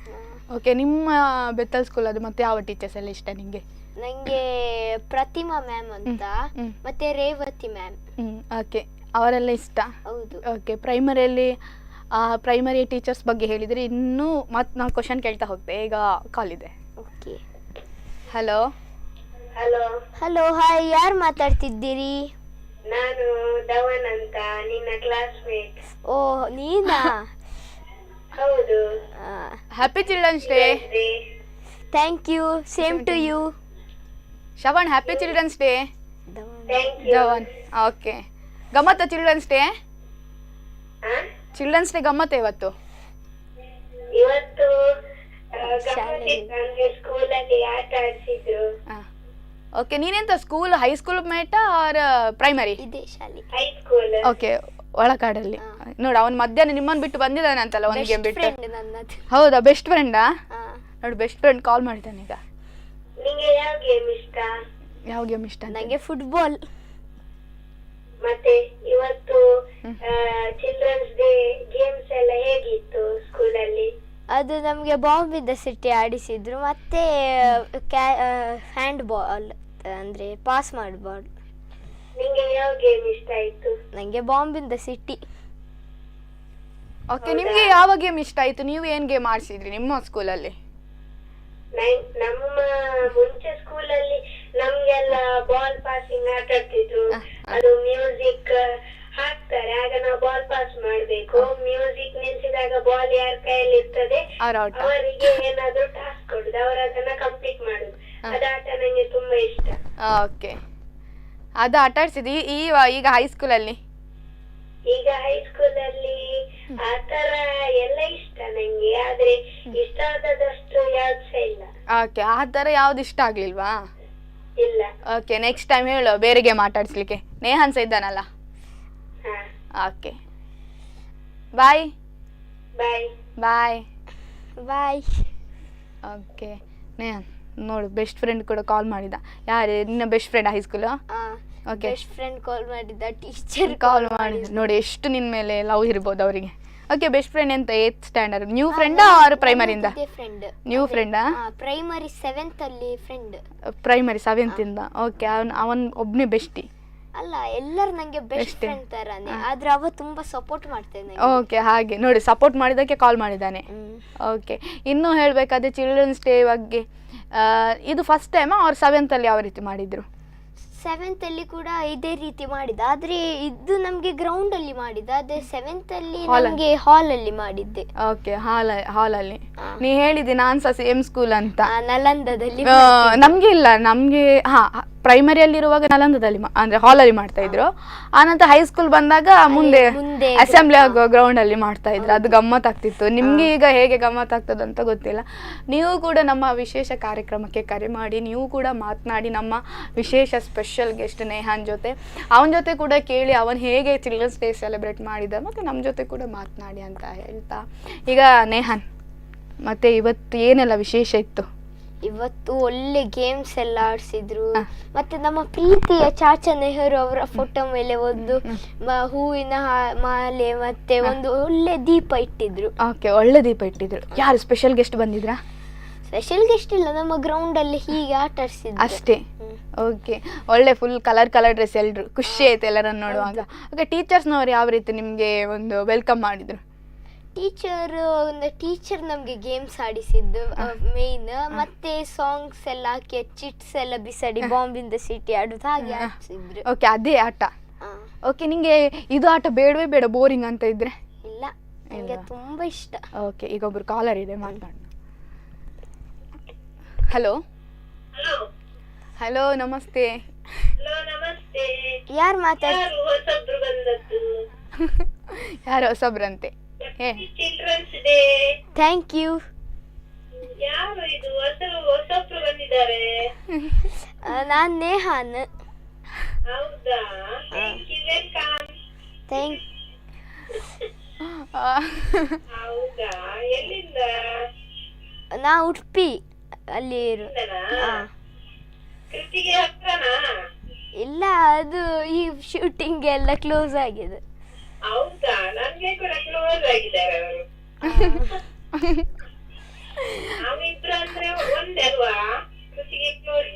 Speaker 2: ಓಕೆ, ನಿಮ್ಮ ಬೆತ್ತಲ್ ಸ್ಕೂಲ್ ಅದು ಮತ್ತೆ ಯಾವ ಟೀಚರ್ಸ್ ಎಲ್ಲ ಇಷ್ಟ ನಿಮಗೆ?
Speaker 1: ನಂಗೆ ಪ್ರತಿಮಾ ಮ್ಯಾಮ್ ಅಂತ ಮತ್ತೆ ರೇವತಿ ಮ್ಯಾಮ್.
Speaker 2: ಓಕೆ, ಅವರೆಲ್ಲ ಇಷ್ಟ.
Speaker 1: ಹೌದು.
Speaker 2: ಓಕೆ, ಪ್ರೈಮರಿ ಟೀಚರ್ಸ್ ಬಗ್ಗೆ ಹೇಳಿದರೆ ಇನ್ನೂ ಮತ್ತೆ ನಾನು ಕ್ವಶನ್ ಕೇಳ್ತಾ ಹೋಗ್ತೆ. ಈಗ ಕಾಲ್ ಇದೆ.
Speaker 1: ಓಕೆ.
Speaker 2: ಹಲೋ
Speaker 1: ಹಲೋ, ಹಾಯ್, ಯಾರು ಮಾತಾಡ್ತಿದ್ದೀರಿ?
Speaker 3: ನಾನು ಧವನ್ ಅಂತ, ನಿನ್ನ ಕ್ಲಾಸ್ಮೇಟ್.
Speaker 1: ಓ, ನೀನಾ?
Speaker 3: ಹೌದು.
Speaker 2: Happy children's day.
Speaker 1: Thank you, same to you.
Speaker 2: Shravan, happy children's day.
Speaker 3: Thank you.
Speaker 2: Dhavan, okay. ಗಮ್ಮತ್ತ ಚಿಲ್ಡ್ರನ್ಸ್ ಡೇ? ಚಿಲ್ಡ್ರನ್ಸ್ ಡೇ ಗಮ್ಮತ್ತ ಇವತ್ತು?
Speaker 3: ಇವತ್ತು ಸ್ಕೂಲಲ್ಲಿ ಆಟ ಆಡಿಸಿದ್ರು.
Speaker 2: ಓಕೆ, ನೀನೆಂತ ಸ್ಕೂಲ್, ಹೈಸ್ಕೂಲ್ ಮೇಟ ಆರ್ ಪ್ರೈಮರಿ?
Speaker 1: ಇದೇ ಶಾಲೆ,
Speaker 3: ಹೈಸ್ಕೂಲ್.
Speaker 2: ಓಕೆ, ಒಳಕಾಡಲ್ಲಿ. ನೋಡು, ಅವನು ಮಧ್ಯಾಹ್ನ ನಿಮ್ಮನ್ನು ಬಿಟ್ಟು ಬಂದಿದ್ದಾನೆ ಅಂತಲ್ಲ, ಒಂದು ಗೇಮ್ ಬಿಟ್ಟು.
Speaker 1: ನನ್ನದು.
Speaker 2: ಹೌದಾ, ಬೆಸ್ಟ್ ಫ್ರೆಂಡಾ? ನೋಡು, ಬೆಸ್ಟ್ ಫ್ರೆಂಡ್ ಕಾಲ್ ಮಾಡಿದ್ದಾನೆ ಈಗ.
Speaker 3: ನಿಂಗೆ ಯಾವ ಗೇಮ್ ಇಷ್ಟ?
Speaker 2: ಯಾವ ಗೇಮ್ ಇಷ್ಟ?
Speaker 1: ನನಗೆ ಫುಟ್ಬಾಲ್.
Speaker 3: ಮತ್ತೆ ಇವತ್ತು ಚಿಲ್ಡ್ರನ್ಸ್ ಡೇ ಗೇಮ್ಸ್ ಎಲ್ಲ ಹೇಗಿತ್ತು ಸ್ಕೂಲಲ್ಲಿ?
Speaker 1: ಅದು ನಮಗೆ ಬಾಂಬಿಂದ ಸಿಟಿ ಆಡಿಸಿದ್ರು, ಮತ್ತೆ ಹ್ಯಾಂಡ್ ಬಾಲ್ ಅಂದ್ರೆ ಪಾಸ್ ಮಾಡಿ ಬಾಲ್.
Speaker 3: ನಿಂಗೆ ಯಾವ ಗೇಮ್ ಇಷ್ಟ ಆಯ್ತು?
Speaker 1: ನಂಗೆ ಬಾಂಬಿಂದ ಸಿಟಿ.
Speaker 2: ಓಕೆ, ನಿಮ್ಗೆ ಯಾವ ಗೇಮ್ ಇಷ್ಟ ಆಯ್ತು? ನೀವು ಏನ್ ಗೇಮ್ ಆಡಿಸಿದ್ರಿ ನಿಮ್ಮ ಸ್ಕೂಲಲ್ಲಿ?
Speaker 3: ನಮ್ಮ ಮುಂಚೆ ಸ್ಕೂಲಲ್ಲಿ ನಮ್ಗೆಲ್ಲ ಬಾಲ್ ಪಾಸಿಂಗ್ ಆಟ ಆಡ್ತಿದ್ರು. ಅದು ಮ್ಯೂಸಿಕ್ ಹಾಕ್ತಾರೆ, ಆಗ ನಾವು ಬಾಲ್ ಪಾಸ್ ಮಾಡ್ಬೇಕು. ಮ್ಯೂಸಿಕ್ ನಿಲ್ಸಿದಾಗ ಬಾಲ್ ಯಾರ ಕೈಯಲ್ಲಿ ಇರ್ತದೆ ಅವರಿಗೆ ಏನಾದ್ರು ಟಾಸ್ಕ್ ಕೊಡುದು, ಅವರು ಅದನ್ನ ಕಂಪ್ಲೀಟ್ ಮಾಡುದು. ಅದ ಆಟ ನಂಗೆ ತುಂಬಾ ಇಷ್ಟ.
Speaker 2: ಓಕೆ, ಅದು ಆಟ ಆಡ್ಸಿದ್ವಿ. ಈಗ ಹೈಸ್ಕೂಲಲ್ಲಿ?
Speaker 3: ಈಗ ಹೈಸ್ಕೂಲಲ್ಲಿ ಆತರ ಎಲ್ಲ ಇಷ್ಟ ನಂಗೆ, ಆದ್ರೆ ಇಷ್ಟ ಆದದಷ್ಟು ಯಾವ್ದು ಸಹ ಇಲ್ಲ.
Speaker 2: ಓಕೆ, ಆ ಥರ ಯಾವ್ದು ಇಷ್ಟ ಆಗ್ಲಿಲ್ವಾ?
Speaker 3: ಇಲ್ಲ.
Speaker 2: ಓಕೆ, ನೆಕ್ಸ್ಟ್ ಟೈಮ್ ಹೇಳು ಬೇರೆ ಗೇಮ್ ಆಟಾಡಿಸ್ಲಿಕ್ಕೆ. ನೇಹನ್ ಸಹ ಇದ್ದಾನಲ್ಲ? ಓಕೆ, ಬಾಯ್
Speaker 3: ಬಾಯ್
Speaker 2: ಬಾಯ್
Speaker 1: ಬಾಯ್.
Speaker 2: ಓಕೆ, ನೇಹನ್ ನೋಡು, ಬೆಸ್ಟ್ ಫ್ರೆಂಡ್ ಕೂಡ ಕಾಲ್ ಮಾಡಿದ. ಯಾರು ನಿನ್ನ best friend high school? Okay,
Speaker 1: best friend call ಮಾಡಿದ, ಟೀಚರ್
Speaker 2: ಕಾಲ್ ಮಾಡಿದ. ನೋಡಿ, ಎಷ್ಟು ನಿನ್ನ ಮೇಲೆ ಲವ್ ಇರ್ಬೋದು ಅವರಿಗೆ. ಓಕೆ, ಬೆಸ್ಟ್ ಫ್ರೆಂಡ್ ಎಂತ 8th ಸ್ಟ್ಯಾಂಡರ್ಡ್? ನ್ಯೂ ಫ್ರೆಂಡಾ ಆರ್ ಪ್ರೈಮರಿಯಿಂದ? ನ್ಯೂ ಫ್ರೆಂಡಾ?
Speaker 1: ಪ್ರೈಮರಿ 7th ಅಲ್ಲಿ ಫ್ರೆಂಡ್.
Speaker 2: ಪ್ರೈಮರಿ 7th ಇಂದ. ಓಕೆ, ಅವನ್ ಒಬ್ನೇ ಬೆಸ್ಟಿ?
Speaker 1: ಅಲ್ಲ, ಎಲ್ಲರೂ ನಂಗೆ ಬೆಸ್ಟ್ ಫ್ರೆಂಡ್ ತರಾನೇ, ಆದ್ರೆ ಅವ ತುಂಬಾ ಸಪೋರ್ಟ್ ಮಾಡ್ತೇನೆ.
Speaker 2: ಓಕೆ, ಹಾಗೆ ನೋಡಿ, ಸಪೋರ್ಟ್ ಮಾಡಿದಕ್ಕೆ ಕಾಲ್ ಮಾಡಿದ್ದಾನೆ. ಓಕೆ, ಇನ್ನು ಹೇಳಬೇಕಾದ್ರೆ ಚಿಲ್ಡ್ರನ್ಸ್ ಡೇ ಬಗ್ಗೆ, ಇದು ಫಸ್ಟ್ ಟೈಮಾ ಅವ್ರು 7th ಅಲ್ಲಿ ಯಾವ ರೀತಿ ಮಾಡಿದ್ರು?
Speaker 1: 7th ಅಲ್ಲಿ ಕೂಡ ಇದೇ ರೀತಿ ಮಾಡಿದ, ಆದ್ರೆ ಇದು ನಮ್ಗೆ ಗ್ರೌಂಡ್ ಅಲ್ಲಿ ಮಾಡಿದ, ಅದೇ 7th ಅಲ್ಲಿ ನಮ್ಗೆ ಹಾಲ್ ಅಲ್ಲಿ ಮಾಡಿದ್ದೆ.
Speaker 2: ಓಕೆ, ಹಾಲಲ್ಲಿ. ನೀ ಹೇಳಿದಿ ನಾನ್ ಸಹ ಸೇಮ್ ಸ್ಕೂಲ್ ಅಂತ.
Speaker 1: ನಲಂದದಲ್ಲಿ.
Speaker 2: ನಮ್ಗೆ ಇಲ್ಲ, ನಮ್ಗೆ ಪ್ರೈಮರಿಯಲ್ಲಿರುವಾಗ ನಲಂದದಲ್ಲಿ ಅಂದ್ರೆ ಹಾಲಲ್ಲಿ ಮಾಡ್ತಾ ಇದ್ರು. ಆನಂತರ ಹೈಸ್ಕೂಲ್ ಬಂದಾಗ ಮುಂದೆ ಅಸೆಂಬ್ಲಿ ಆಗೋ ಗ್ರೌಂಡ್ ಅಲ್ಲಿ ಮಾಡ್ತಾ ಇದ್ರು. ಅದು ಗಮ್ಮತ್ ಆಗ್ತಿತ್ತು. ನಿಮ್ಗೆ ಈಗ ಹೇಗೆ ಗಮ್ಮತ್ ಆಗ್ತದೆ ಅಂತ ಗೊತ್ತಿಲ್ಲ. ನೀವು ಕೂಡ ನಮ್ಮ ವಿಶೇಷ ಕಾರ್ಯಕ್ರಮಕ್ಕೆ ಕರೆ ಮಾಡಿ, ನೀವು ಕೂಡ ಮಾತನಾಡಿ ನಮ್ಮ ವಿಶೇಷ ಸ್ಪೆಷಲ್ ಗೆಸ್ಟ್ ನೇಹಾನ್ ಜೊತೆ, ಅವನ ಜೊತೆ ಕೂಡ ಕೇಳಿ ಅವನು ಹೇಗೆ ಚಿಲ್ಡ್ರನ್ಸ್ ಡೇ ಸೆಲೆಬ್ರೇಟ್ ಮಾಡಿದ, ಮತ್ತು ನಮ್ಮ ಜೊತೆ ಕೂಡ ಮಾತನಾಡಿ ಅಂತ ಹೇಳ್ತಾ, ಈಗ ನೇಹಾನ್ ಮತ್ತೆ ಇವತ್ತು ಏನೆಲ್ಲ ವಿಶೇಷ ಇತ್ತು?
Speaker 1: ಇವತ್ತು ಒಳ್ಳೆ ಗೇಮ್ಸ್ ಎಲ್ಲ ಆಡಿಸಿದ್ರು, ಮತ್ತೆ ನಮ್ಮ ಪ್ರೀತಿಯ ಚಾಚಾ ನೆಹರು ಅವರ ಫೋಟೋ ಮೇಲೆ ಒಂದು ಹೂವಿನ ಮಾಲೆ ಮತ್ತೆ ಒಂದು ಒಳ್ಳೆ ದೀಪ ಇಟ್ಟಿದ್ರು.
Speaker 2: ಓಕೆ, ಒಳ್ಳೆ ದೀಪ ಇಟ್ಟಿದ್ರು. ಯಾರು ಸ್ಪೆಷಲ್ ಗೆಸ್ಟ್ ಬಂದಿದ್ರಾ?
Speaker 1: ಸ್ಪೆಷಲ್ ಗೆಸ್ಟ್ ಇಲ್ಲ, ನಮ್ಮ ಗ್ರೌಂಡ್ ಅಲ್ಲಿ ಹೀಗೆ ಆಟ ಆಡಿಸಿದ್ರು
Speaker 2: ಅಷ್ಟೇ. ಓಕೆ, ಒಳ್ಳೆ ಫುಲ್ ಕಲರ್ ಡ್ರೆಸ್, ಎಲ್ರು ಖುಷಿ ಆಯ್ತು ಎಲ್ಲರನ್ನು ನೋಡುವಾಗ. ಓಕೆ, ಟೀಚರ್ಸ್ನವ್ರು ಯಾವ ರೀತಿ ನಿಮಗೆ ಒಂದು ವೆಲ್ಕಮ್ ಮಾಡಿದ್ರು?
Speaker 1: ಟೀಚರ್ ನಮ್ಗೆ ಗೇಮ್ಸ್ ಆಡಿಸಿದ್ದು ಮೇನ್, ಮತ್ತೆ ಸಾಂಗ್ಸ್ ಎಲ್ಲ ಹಾಕಿ ಚಿಟ್ಸ್ ಎಲ್ಲ ಬಿಸಾಡಿ ಬಾಂಬಿಂದ ಸಿಟಿ ಆಡುದು ಹಾಗೆ ಆಡಿಸಿದ್ರು.
Speaker 2: ಓಕೆ, ಅದೇ ಆಟ. ಓಕೆ, ನಿಂಗೆ ಇದು ಆಟ ಬೇಡವೇ ಬೇಡ, ಬೋರಿಂಗ್ ಅಂತ ಇದ್ರೆ?
Speaker 1: ಇಲ್ಲ, ನಂಗೆ ತುಂಬಾ ಇಷ್ಟ.
Speaker 2: ಓಕೆ, ಈಗ ಒಬ್ರು ಕಾಲರ್ ಇದೆ, ಮಾತಾಡೋಣ. ಹಲೋ ಹಲೋ, ನಮಸ್ತೆ.
Speaker 1: ಯಾರು ಮಾತಾಡ್ತಾರೆ?
Speaker 2: ಯಾರು ಹೊಸಬ್ರಂತೆ?
Speaker 3: Children's day.
Speaker 1: Thank you.
Speaker 3: ಯಾರು ಇದು ಹೊಸಬ್ರು ಬಂದಿದ್ದಾರೆ?
Speaker 1: ನಾನ್ ನೇಹಾನ್.
Speaker 3: ಹೌದಾ? ವೆಲ್ಕಮ್.
Speaker 1: ಥ್ಯಾಂಕ್.
Speaker 3: ಹೌದಾ? ಎಲ್ಲಿಂದ?
Speaker 1: ನಾ ಉಡುಪಿ ಅಲ್ಲಿ
Speaker 3: ಕೃತಿಗೆ ಹತ್ರನಾ?
Speaker 1: ಇಲ್ಲ, ಅದು ಈ ಶೂಟಿಂಗ್ ಎಲ್ಲ ಕ್ಲೋಸ್ ಆಗಿದೆ.
Speaker 3: ಹೌದಾ? ನನ್ಗೆ ಕೂಡ ಕ್ಲೋಸ್ ಆಗಿದ್ದಾರೆ ಅವರು. ನಾವಿಬ್ರು ಅಂದ್ರೆ ಒಂದೇ ಅಲ್ವಾ ಖುಷಿಗೆ ಕ್ಲೋಸ್.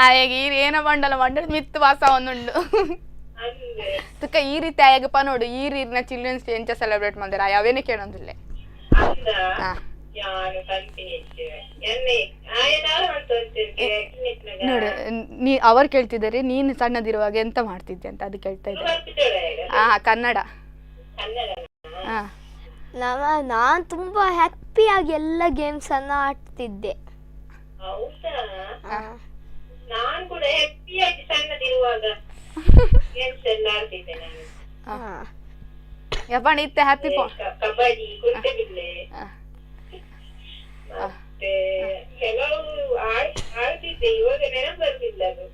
Speaker 2: ಆಯಾಗ ಈ ಏನ ಬಂಡಲ ಮಂಡಳ ಮಿತ್ತು ವಾಸ ಒಂದುಂಡು ತುಕ್ಕ ಈ ರೀತಿ ಆಯಾಗಪ್ಪ ನೋಡು ಈ ರೀತಿನ ಚಿಲ್ಡ್ರನ್ಸ್ ಡೇ ಎಂಚ ಸೆಲೆಬ್ರೇಟ್ ಮಾಡಿದಾರೆ ಯಾವೇನೇ ಕೇಳೋದಿಲ್ಲ ನೋಡು ನೀ ಅವ್ರು ಕೇಳ್ತಿದ್ದಾರೆ ನೀನು ಸಣ್ಣದಿರುವಾಗ ಎಂತ ಮಾಡ್ತಿದ್ದೆ ಅಂತ ಅದು ಕೇಳ್ತಾ ಇದ್ದಾರೆ. ಕನ್ನಡ.
Speaker 1: ನಾನ್ ತುಂಬಾ ಹ್ಯಾಪಿಯಾಗಿ ಎಲ್ಲ ಗೇಮ್ಸ್ ಅನ್ನ ಆಡ್ತಿದ್ದೆ.
Speaker 3: ನಾನು ಕೂಡ ಹ್ಯಾಪಿಯಾಗಿ ಸಣ್ಣದಿರುವಾಗ ಗೇಮ್ಸ್ ಎಲ್ಲ ಆಡ್ತಿದ್ದೆ ನಾನು.
Speaker 2: ಯಪ್ಪ ನಿತ್ಯ ಹ್ಯಾಪಿ
Speaker 3: ಕಬಡ್ಡಿ, ಕುಂಟೆಬಿಲ್ಲೆ ಮತ್ತೆ ಕೆಲವು ಆಡ್ತಿದ್ದೆ. ಇವಾಗ ನೆನಪು ಬರ್ತಿಲ್ಲ ಅದು.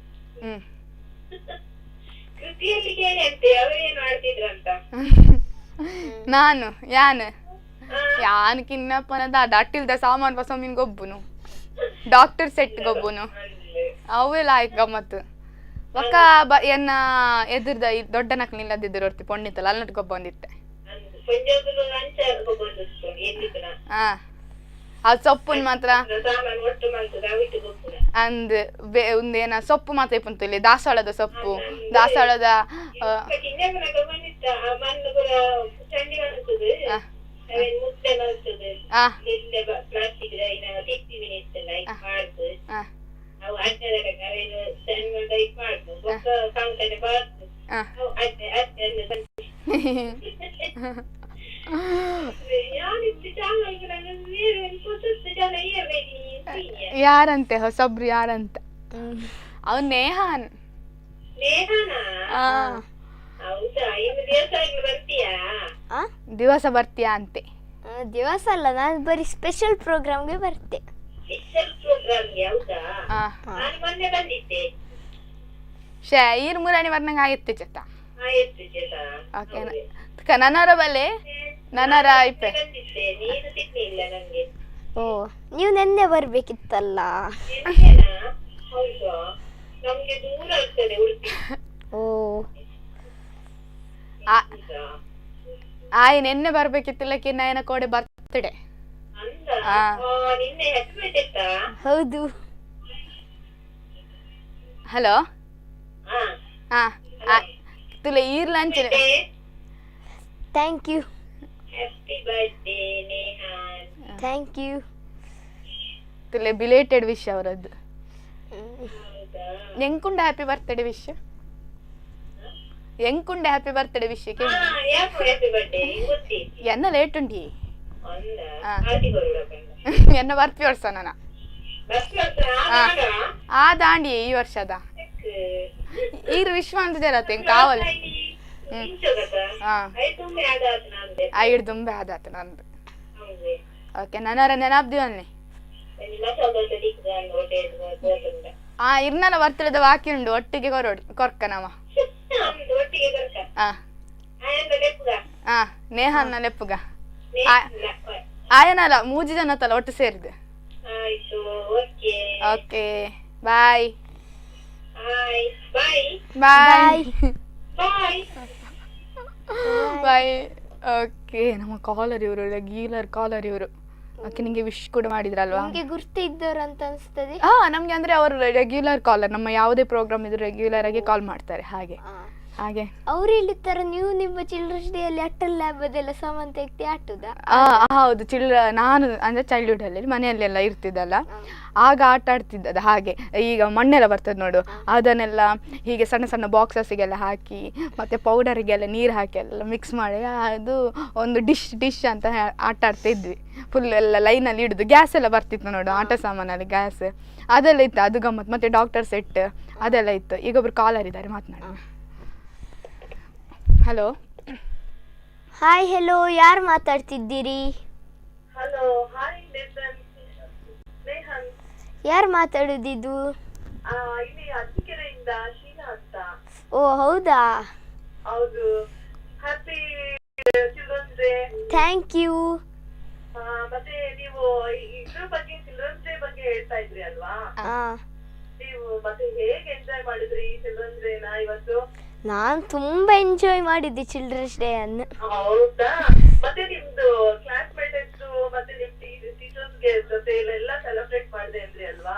Speaker 3: ಕೃತಿಯಲ್ಲಿ ಕೇಳಂತೆ ಅವರೇನು ಆಡ್ತಿದ್ರಂತ.
Speaker 2: ನಾನು ಯಾನ್ ಕಿನ್ನಪ್ಪನದ ಅಟ್ಟಿಲ್ದ ಸಾಮಾನು ಪಸಮಿನ್ ಗೊಬ್ಬುನು ಡಾಕ್ಟರ್ ಸೆಟ್ ಗೊಬ್ಬುನು ಅವೆಲ್ಲ ಆಯ್ತು ಗಮ್ಮತ್ತು. ಒಕ್ಕ ಎನ್ನ ಎದುರ್ದ ದೊಡ್ಡ ನಕ್ಲು ನಿಲ್ಲದಿದ್ರು ಹೊರ್ತಿ ಪೊಣ್ಣಿತ್ತಲ್ಲ ಅಲ್ಲಿ ನಟ್ಕೊಬ್ಬ ಬಂದಿತ್ತೆ. ಅದು ಸೊಪ್ಪುನ್ ಮಾತ್ರ ಅಂದ್ ಒಂದೇನ ಸೊಪ್ಪು ಮಾತ್ರ ಇಪ್ಪಂತು ಇಲ್ಲಿ ದಾಸವಾಳದ ಸೊಪ್ಪು ದಾಸವಾಳದ ಯಾರಂತೆ ಹೊಸಬ್ರು ಯಾರಂತ ಅವ್ ನೇಹಾನ್. ದಿವಸ ಬರ್ತೀಯಾ ಅಂತೆ.
Speaker 1: ದಿವಸ ಅಲ್ಲ, ನಾನು ಬರೀ ಸ್ಪೆಷಲ್ ಪ್ರೋಗ್ರಾಮ್ಗೆ ಬರ್ತೆ.
Speaker 2: ಈರ್ ಮುರಾಣಿ ಬರ್ನಂಗ ಆಯ್ತು ಚತ್ತ. ನನ್ನರ ಬಲೆ ನನ್ನರ ಇಪ್ಪೆ.
Speaker 1: ಓ ನೀವು ನೆನ್ನೆ ಬರ್ಬೇಕಿತ್ತಲ್ಲ. ಓ
Speaker 2: ಆಯ್ ನೆನ್ನೆ ಬರ್ಬೇಕಿತ್ತಿಲ್ಲಕ್ಕೆ ನಯನ ಕೋಡೆ ಬರ್ತಡೆ.
Speaker 1: ಹೌದು.
Speaker 2: ಹಲೋ ತುಲೆ ಈರ್ lunch.
Speaker 1: Thank you thank you.
Speaker 2: ತುಲೆ ಬಿಲೇಟೆಡ್ ವಿಶ್ ಅವರದ್ದು. ಎಂಕುಂಡ ಹ್ಯಾಪಿ ಬರ್ತ್ಡೇ ವಿಶ್. ಎಂಕುಂಡ ಹ್ಯಾಪಿ ಬರ್ತ್ಡೇ ವಿಶ್ ಎನ್ನ ಲೇಟ್ ಉಂಡಿ ಎನ್ನ ಬರ್ಪಿ ವರ್ಷ ನಾನ ಆ ದಾಂಡಿ ಈ ವರ್ಷದ ಈರು ವಿಶ್ವ ಅಂತ ಜರತ್ತೆ ಕಾವಲ್ ಐದು ತುಂಬೆ ಆದಾತ ನಂದು. ಓಕೆ ನನ್ನರ ನೆನಪ್ದಿವನ್ನಿ ಇರ್ನಲ್ಲ ಬರ್ತಡೇದ ಬಾಕಿ ಉಂಡು ಒಟ್ಟಿಗೆ ಕೊರ್ಕ ನವ ನೇಹನ್ನ ಲೆಪ್ಪುಗ ಆಯನಲ್ಲ ಮೂಜಿ ಜನ ತಲ ಒಟ್ಟು ಸೇರಿದೆ. ಓಕೆ ಬಾಯ್ ಬಾಯ್ ಬಾಯ್. ಓಕೆ ನಮ್ಮ ಕಾಲರ್ ಇವರು ರೆಗ್ಯುಲರ್ ಕಾಲರ್ ಇವರು. ಓಕೆ ನಿಂಗೆ ವಿಶ್ ಕೂಡ ಮಾಡಿದ್ರಲ್ವಾ?
Speaker 1: ನಿಮಗೆ ಗುರ್ತಿದ್ದವರು ಅಂತ ಅನಿಸ್ತದೆ.
Speaker 2: ನಮ್ಗೆ ಅಂದ್ರೆ ಅವರು ರೆಗ್ಯುಲರ್ ಕಾಲರ್, ನಮ್ಮ ಯಾವುದೇ ಪ್ರೋಗ್ರಾಮ್ ಇದ್ರು ರೆಗ್ಯುಲರ್ ಆಗಿ ಕಾಲ್ ಮಾಡ್ತಾರೆ. ಹಾಗೆ
Speaker 1: ಅವ್ರು ಹೇಳಿರ್ತಾರ ನೀವು ನಿಮ್ಮ ಚಿಲ್ಡ್ರನ್ಸ್ ಡೇ ಅಲ್ಲಿ ಅಟಲ್ ಲ್ಯಾಬ್ ಅದೆಲ್ಲ ಸಾಮಾನ್ ತೆಗ್ದು ಆಟುದಾ?
Speaker 2: ಹೌದು. ನಾನು ಅಂದ್ರೆ ಚೈಲ್ಡ್ಹುಡ್ ಅಲ್ಲಿ ಮನೆಯಲ್ಲೆಲ್ಲ ಇರ್ತಿದ್ದಲ್ಲ, ಆಗ ಆಟ ಆಡ್ತಿದ್ದದ. ಹಾಗೆ ಈಗ ಮಣ್ಣೆಲ್ಲ ಬರ್ತದೆ ನೋಡು, ಅದನ್ನೆಲ್ಲ ಹೀಗೆ ಸಣ್ಣ ಸಣ್ಣ ಬಾಕ್ಸಸ್ಗೆಲ್ಲ ಹಾಕಿ ಮತ್ತೆ ಪೌಡರಿಗೆಲ್ಲ ನೀರು ಹಾಕಿ ಎಲ್ಲ ಮಿಕ್ಸ್ ಮಾಡಿ ಅದು ಒಂದು ಡಿಶ್ ಅಂತ ಆಟ ಆಡ್ತಾ ಇದ್ವಿ. ಫುಲ್ ಎಲ್ಲ ಲೈನಲ್ಲಿ ಇಡುದು. ಗ್ಯಾಸ್ ಎಲ್ಲ ಬರ್ತಿತ್ತು ನೋಡು ಆಟ ಸಾಮಾನಲ್ಲಿ, ಗ್ಯಾಸ್ ಅದೆಲ್ಲ ಇತ್ತು. ಅದು ಗಮ್ಮತ್. ಮತ್ತೆ ಡಾಕ್ಟರ್ ಸೆಟ್ ಅದೆಲ್ಲ ಇತ್ತು. ಈಗ ಒಬ್ರು ಕಾಲರ್ ಇದ್ದಾರೆ, ಮಾತನಾಡಿ. Hello
Speaker 1: hi. ಹೆಲೋ, ಯಾರು ಮಾತಾಡ್ತಿದ್ದೀರಿ?
Speaker 3: ಹಲೋ ಹಾಯ್
Speaker 1: ಯಾರು ಮಾತಾಡುದಿದ್ದು?
Speaker 3: ಇಲ್ಲಿ ಅಜ್ಜಿಕೆರೆಯಿಂದ ಶೀಲಾ ಅಂತ.
Speaker 1: ಓ ಹೌದಾ?
Speaker 3: ಹೌದು. Happy children's day.
Speaker 1: Thank you.
Speaker 3: ಮತ್ತೆ ನೀವು ಇದ್ರ ಬಗ್ಗೆ ಚಿಲ್ಡ್ರನ್ಸ್ ಡೇ ಬಗ್ಗೆ ಹೇಳ್ತಾ ಇದ್ರಿ ಅಲ್ವಾ? ನೀವು ಮತ್ತೆ ಹೇಗೆ ಎಂಜಾಯ್ ಮಾಡಿದ್ರಿ ಚಿಲ್ಡ್ರನ್ಸ್ ಡೇ ನ ಇವತ್ತು?
Speaker 1: ನಾನು ತುಂಬಾ ಎಂಜಾಯ್ ಮಾಡಿದ್ದೆ ಚಿಲ್ಡ್ರನ್ಸ್ ಡೇ ಅನ್ನು.
Speaker 3: ಹೌದಾ? ಮತ್ತೆ ನಿಮ್ದು ಕ್ಲಾಸ್ಮೇಟ್ ಎಷ್ಟು ಡೇ ಎಲ್ಲ ಸೆಲೆಬ್ರೇಟ್ ಮಾಡಿದೆ ಅಂದ್ರಿ ಅಲ್ವಾ?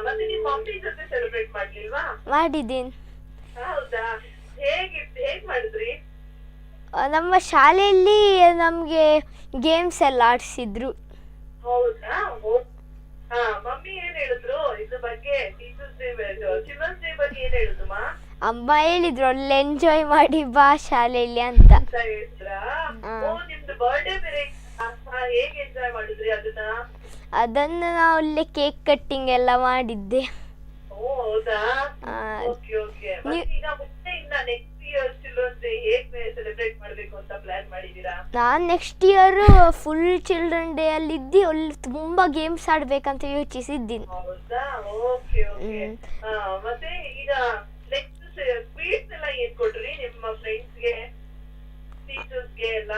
Speaker 3: ಮತ್ತೆ ನಿಮ್ ಮಮ್ಮಿ ಜೊತೆ ಸೆಲೆಬ್ರೇಟ್ ಮಾಡ್ಲಿಲ್ವಾ?
Speaker 1: ಮಾಡಿದ್ದೀನಿ.
Speaker 3: ಹೌದಾ? ಹೇಗ್ ಮಾಡಿದ್ರಿ?
Speaker 1: ನಮ್ಮ ಶಾಲೆಯಲ್ಲಿ ನಮ್ಗೆ ಗೇಮ್ಸ್ ಎಲ್ಲ ಆಡಿಸಿದ್ರು.
Speaker 3: ಹೌದಾ? ಮಮ್ಮಿ ಏನ್ ಹೇಳಿದ್ರು ಇದ್ರ ಬಗ್ಗೆ? ಟೀಚರ್ಸ್ ಡೇ, ಚಿಲ್ಡ್ರನ್ಸ್ ಡೇ ಬಗ್ಗೆ ಏನ್ ಹೇಳಿದ್ರು ಮಾ?
Speaker 1: ಅಮ್ಮ ಹೇಳಿದ್ರು ಒಳ್ಳೆ ಎಂಜಾಯ್ ಮಾಡಿ ಬಾ ಶಾಲೆಯಲ್ಲಿ ಅಂತ.
Speaker 3: ನಿಮ್ದು ಬರ್ಡೇ ಬೇರೆ, ಹೇಗೆ ಎಂಜಾಯ್ ಮಾಡಿದ್ರಿ
Speaker 1: ಅದನ್ನ ನಾವು ಒಳ್ಳೆ ಕೇಕ್ ಕಟ್ಟಿಂಗ್ ಎಲ್ಲ ಮಾಡಿದ್ದೆ.
Speaker 3: ಹೌದಾ? ಈಗ ಮುಂದೆಯಿಂದ ನೆಕ್ಸ್ಟ್ ಇಯರ್ ಚಿಲ್ಡ್ರನ್ಸ್ ಡೇ ಹೇಗೆ ಸೆಲೆಬ್ರೇಟ್ ಮಾಡ್ಬೇಕು ಅಂತ ಪ್ಲಾನ್ ಮಾಡಿದೀರಾ?
Speaker 1: ನಾನ್ next year full children day ಅಲ್ಲಿ ಇದ್ದು ಒಳ್ಳೆ ತುಂಬಾ ಗೇಮ್ಸ್ ಆಡ್ಬೇಕಂತ ಯೋಚಿಸಿದ್ದೀನಿ.
Speaker 3: ಹೌದಾ? Okay okay. ಮತ್ತೆ ಈಗ ನೆಕ್ಸ್ಟ್ ಸ್ವೀಟ್ಸ್ ಎಲ್ಲ ಏನ್ ಕೊಟ್ರಿ ನಿಮ್ಮ ಫ್ರೆಂಡ್ಸ್ಗೆ, ಟೀಚರ್ಸ್ಗೆ ಎಲ್ಲ?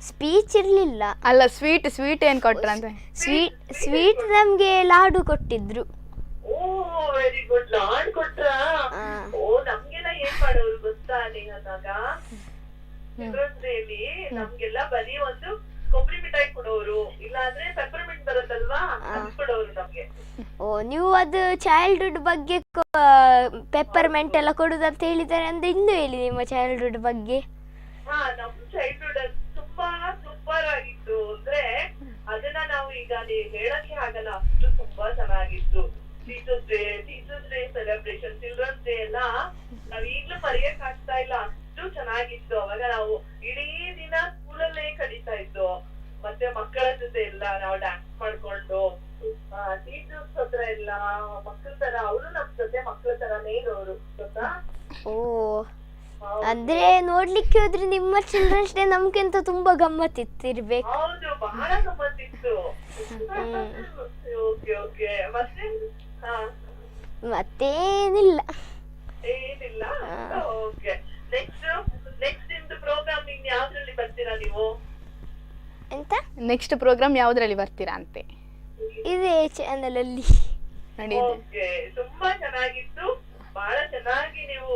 Speaker 1: ಸ್ಪೀಚ್ ಇರ್ಲಿಲ್ಲ.
Speaker 2: ಅಲ್ಲ, ಸ್ವೀಟ್ ಏನ್ ಕೊಟ್ರಂತೆ?
Speaker 1: ಸ್ವೀಟ್ ನಮ್ಗೆ ಲಾಡು ಕೊಟ್ಟಿದ್ರು.
Speaker 3: ಓ ವೆರಿ ಗುಡ್. ಲಾಡ್ ಕೊಟ್ರಾ? ಓ ನಮ್ಗೆಲ್ಲ ಏನ್ ಮಾಡೋರು ಗೊತ್ತಾ ಅಂದಾಗ ಚಿಲ್ಡ್ರನ್ಸ್ ಡೇಲಿ ನಮ್ಗೆಲ್ಲ ಬರೀ ಒಂದು ಕೊಬ್ಬರಿ ಮಿಠಾಯಿ ಕೊಡೋರು, ಇಲ್ಲಾಂದ್ರೆ ಪೆಪ್ಪರ್ಮಿಂಟ್ ಬರುತ್ತಲ್ವಾ ಅದು ಕೊಡೋರು ನಮ್ಗೆ.
Speaker 1: ಓ ನೀವು ಅದು ಚೈಲ್ಡ್ಹುಡ್ ಬಗ್ಗೆ ಪೆಪ್ಪರ್ಮೆಂಟ್ ಎಲ್ಲ ಕೊಡುದಂತ ಹೇಳಿದ್ದಾರೆ ಅಂದ್ರೆ ಇನ್ನೂ ಹೇಳಿ ನಿಮ್ಮ ಚೈಲ್ಡ್ಹುಡ್ ಬಗ್ಗೆ.
Speaker 3: ನಮ್ ಚೈಲ್ಡ್ಹುಡ್ ತುಂಬಾ ಸೂಪರ್ ಆಗಿತ್ತು. ಅಂದ್ರೆ ಅದನ್ನ ನಾವು ಈಗ ಹೇಳಕ್ಕೆ ಆಗಲ್ಲ, ಅಷ್ಟು ತುಂಬಾ ಚೆನ್ನಾಗಿತ್ತು. Teachers day celebration, children's day ಎಲ್ಲ ನಾವ್ ಈಗ್ಲೂ ಮರೆಯಕ್ ಆಗ್ತಾ ಇಲ್ಲ, ಅಷ್ಟು ಚೆನ್ನಾಗಿತ್ತು. ಅವಾಗ ನಾವು ಇಡೀ ದಿನ ಸ್ಕೂಲಲ್ಲೇ ಕಳೀತಾ ಇದ್ದು. ಮತ್ತೆ ಮಕ್ಕಳ ಜೊತೆ ಎಲ್ಲ ನಾವು ಡ್ಯಾನ್ಸ್ ಮಾಡ್ಕೊಂಡು, ಟೀಚರ್ಸ್ ಹತ್ರ ಎಲ್ಲ ಮಕ್ಕಳ ತರ, ಅವರು ನಮ್ ಜೊತೆ ಮಕ್ಕಳ ತರಾನೇ ಇರೋರು ಗೊತ್ತಾ?
Speaker 1: ಓ ಅಂದ್ರೆ ನೋಡ್ಲಿಕ್ಕೆ ಹೋದ್ರೆ ನಿಮ್ಮ ಚಿಲ್ಡ್ರನ್ಸ್ ಡೇ ನಮ್ಗಿಂತ ತುಂಬಾ ಗಮ್ಮತ್ತಿರ್ಬೇಕು.
Speaker 3: ಹೌದು, ಬಹಳ ಗಮ್ಮತ್ತಿತ್ತು. Okay okay.
Speaker 1: ಮತ್ತೇನಿಲ್ಲ.
Speaker 3: ಏನಿಲ್ಲ. ಓಕೆ. ನೆಕ್ಸ್ಟ್ ನಿಮ್ದು ಪ್ರೋಗ್ರಾಮ್ ಇನ್ ಯಾವ್ದ್ರಲ್ಲಿ ಬರ್ತೀರಾ ನೀವು?
Speaker 1: ಎಂತ
Speaker 2: ನೆಕ್ಸ್ಟ್ ಪ್ರೋಗ್ರಾಮ್ ಯಾವ್ದ್ರಲ್ಲಿ ಬರ್ತೀರಾ ಅಂತೆ?
Speaker 1: ಇದೇ ಚಾನಲ್ ಅಲ್ಲಿ.
Speaker 3: ಓಕೆ, ತುಂಬಾ ಚೆನ್ನಾಗಿತ್ತು. ಬಹಳ ಚೆನ್ನಾಗಿ ನೀವು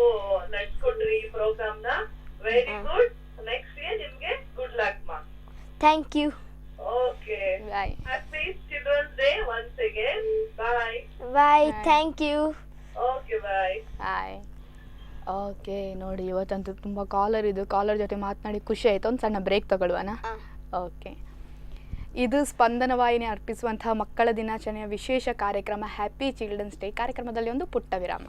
Speaker 3: ನಡ್ಸ್ಕೊಟ್ರಿ ಈ ಪ್ರೋಗ್ರಾಮ್ ನ. Very good. ನೆಕ್ಸ್ಟ್ ಇಯರ್ ನಿಮ್ಗೆ ಗುಡ್ ಲಕ್ ಮಾ.
Speaker 1: Thank you.
Speaker 3: Okay, happy children's day once again. Bye
Speaker 1: bye. Thank you.
Speaker 3: Okay, bye.
Speaker 2: Hi. Okay, ನೋಡಿ ಇವತ್ತಂತೂ ತುಂಬ ಕಾಲರ್ ಜೊತೆ ಮಾತನಾಡಿ ಖುಷಿ ಆಯಿತು. ಒಂದು ಸಣ್ಣ ಬ್ರೇಕ್ ತಗೊಳ್ಳುವನಾ? ಓಕೆ. ಇದು ಸ್ಪಂದನ ವಾಹಿನಿ ಅರ್ಪಿಸುವಂತಹ ಮಕ್ಕಳ ದಿನಾಚರಣೆಯ ವಿಶೇಷ ಕಾರ್ಯಕ್ರಮ ಹ್ಯಾಪಿ ಚಿಲ್ಡ್ರನ್ಸ್ ಡೇ. ಕಾರ್ಯಕ್ರಮದಲ್ಲಿ ಒಂದು ಪುಟ್ಟ ವಿರಾಮ.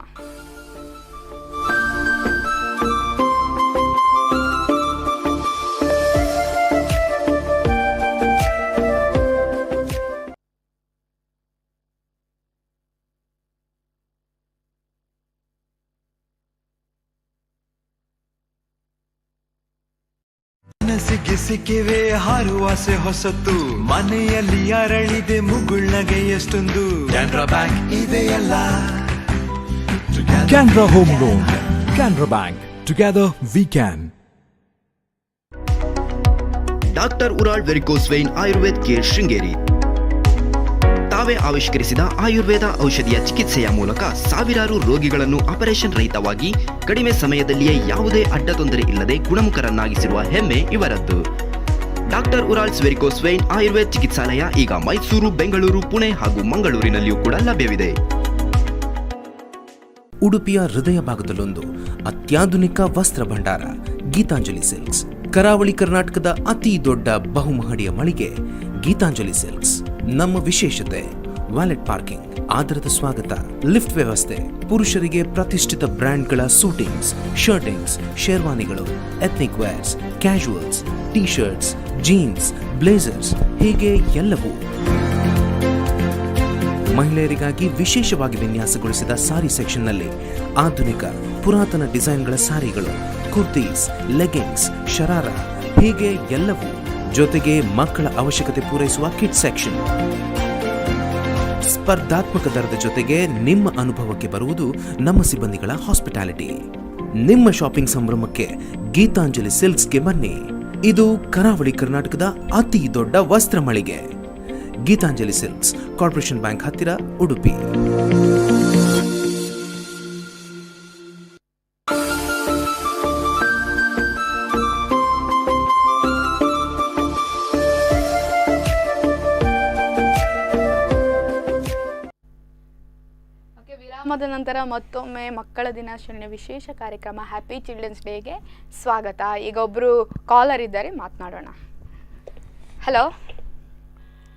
Speaker 9: ಸಿಕ್ಕಿವೆ ಹಾರುವ ಹೊಸತು, ಮನೆಯಲ್ಲಿ ಅರಳಿದೆ ಮುಗುಳ್ನಗೆ ಎಷ್ಟೊಂದು. ಕ್ಯಾನ್ರಾ ಬ್ಯಾಂಕ್ ಇದೆಯಲ್ಲ.
Speaker 10: Canara home loan, Canara bank, together we can.
Speaker 11: Doctor Ural varicose vein Ayurved care Sringeri ತಾವೇ ಆವಿಷ್ಕರಿಸಿದ ಆಯುರ್ವೇದ ಔಷಧಿಯ ಚಿಕಿತ್ಸೆಯ ಮೂಲಕ ಸಾವಿರಾರು ರೋಗಿಗಳನ್ನು ಆಪರೇಷನ್ ರಹಿತವಾಗಿ ಕಡಿಮೆ ಸಮಯದಲ್ಲಿಯೇ ಯಾವುದೇ ಅಡ್ಡ ತೊಂದರೆ ಇಲ್ಲದೆ ಗುಣಮುಖರನ್ನಾಗಿಸಿರುವ ಹೆಮ್ಮೆ ಇವರದ್ದು. ಡಾಕ್ಟರ್ ಉರಾಳ್ಸ್ ವೆರಿಕೋಸ್ ವೇನ್ ಆಯುರ್ವೇದ್ ಚಿಕಿತ್ಸಾಲಯ ಈಗ ಮೈಸೂರು, ಬೆಂಗಳೂರು, ಪುಣೆ ಹಾಗೂ ಮಂಗಳೂರಿನಲ್ಲಿಯೂ ಕೂಡ ಲಭ್ಯವಿದೆ.
Speaker 12: ಉಡುಪಿಯ ಹೃದಯ ಭಾಗದಲ್ಲೊಂದು ಅತ್ಯಾಧುನಿಕ ವಸ್ತ್ರ ಭಂಡಾರ ಗೀತಾಂಜಲಿ ಸಿಲ್ಕ್ಸ್. ಕರಾವಳಿ ಕರ್ನಾಟಕದ ಅತಿ ದೊಡ್ಡ ಬಹುಮಹಡಿಯ ಮಳಿಗೆ ಗೀತಾಂಜಲಿ ಸಿಲ್ಕ್ಸ್. ನಮ್ಮ ವಿಶೇಷತೆ ವ್ಯಾಲೆಟ್ ಪಾರ್ಕಿಂಗ್, ಆದರದ ಸ್ವಾಗತ, ಲಿಫ್ಟ್ ವ್ಯವಸ್ಥೆ, ಪುರುಷರಿಗೆ ಪ್ರತಿಷ್ಠಿತ ಬ್ರ್ಯಾಂಡ್ಗಳ ಸೂಟಿಂಗ್ಸ್, ಶರ್ಟಿಂಗ್ಸ್, ಶೇರ್ವಾನಿಗಳು, ethnic wears, casuals, T shirts, jeans, blazers, ಹೀಗೆ ಎಲ್ಲವೂ. ಮಹಿಳೆಯರಿಗಾಗಿ ವಿಶೇಷವಾಗಿ ವಿನ್ಯಾಸಗೊಳಿಸಿದ ಸಾರಿ ಸೆಕ್ಷನ್ನಲ್ಲಿ ಆಧುನಿಕ ಪುರಾತನ ಡಿಸೈನ್ಗಳ ಸಾರಿಗಳು, ಕುರ್ತೀಸ್, ಲೆಗಿಂಗ್ಸ್, ಶರಾರ, ಹೀಗೆ ಎಲ್ಲವೂ. ಜೊತೆಗೆ ಮಕ್ಕಳ ಅವಶ್ಯಕತೆ ಪೂರೈಸುವ ಕಿಡ್ ಸೆಕ್ಷನ್. ಸ್ಪರ್ಧಾತ್ಮಕ ದರದ ಜೊತೆಗೆ ನಿಮ್ಮ ಅನುಭವಕ್ಕೆ ಬರುವುದು ನಮ್ಮ ಸಿಬ್ಬಂದಿಗಳ ಹಾಸ್ಪಿಟಾಲಿಟಿ. ನಿಮ್ಮ ಶಾಪಿಂಗ್ ಸಂಭ್ರಮಕ್ಕೆ ಗೀತಾಂಜಲಿ ಸಿಲ್ಕ್ಸ್ಗೆ ಬನ್ನಿ. ಇದು ಕರಾವಳಿ ಕರ್ನಾಟಕದ ಅತಿ ದೊಡ್ಡ ವಸ್ತ್ರ ಮಳಿಗೆ ಗೀತಾಂಜಲಿ ಸಿಲ್ಕ್ಸ್, ಕಾರ್ಪೊರೇಷನ್ ಬ್ಯಾಂಕ್ ಹತ್ತಿರ, ಉಡುಪಿ.
Speaker 2: ನಂತರ ಮತ್ತೊಮ್ಮೆ ಮಕ್ಕಳ ದಿನಾಚರಣೆ ವಿಶೇಷ ಕಾರ್ಯಕ್ರಮ ಹ್ಯಾಪಿ ಚಿಲ್ಡ್ರನ್ಸ್ ಡೇಗೆ ಸ್ವಾಗತ. ಈಗ ಒಬ್ರು ಕಾಲರ್ ಇದ್ದಾರೆ, ಮಾತನಾಡೋಣ. ಹಲೋ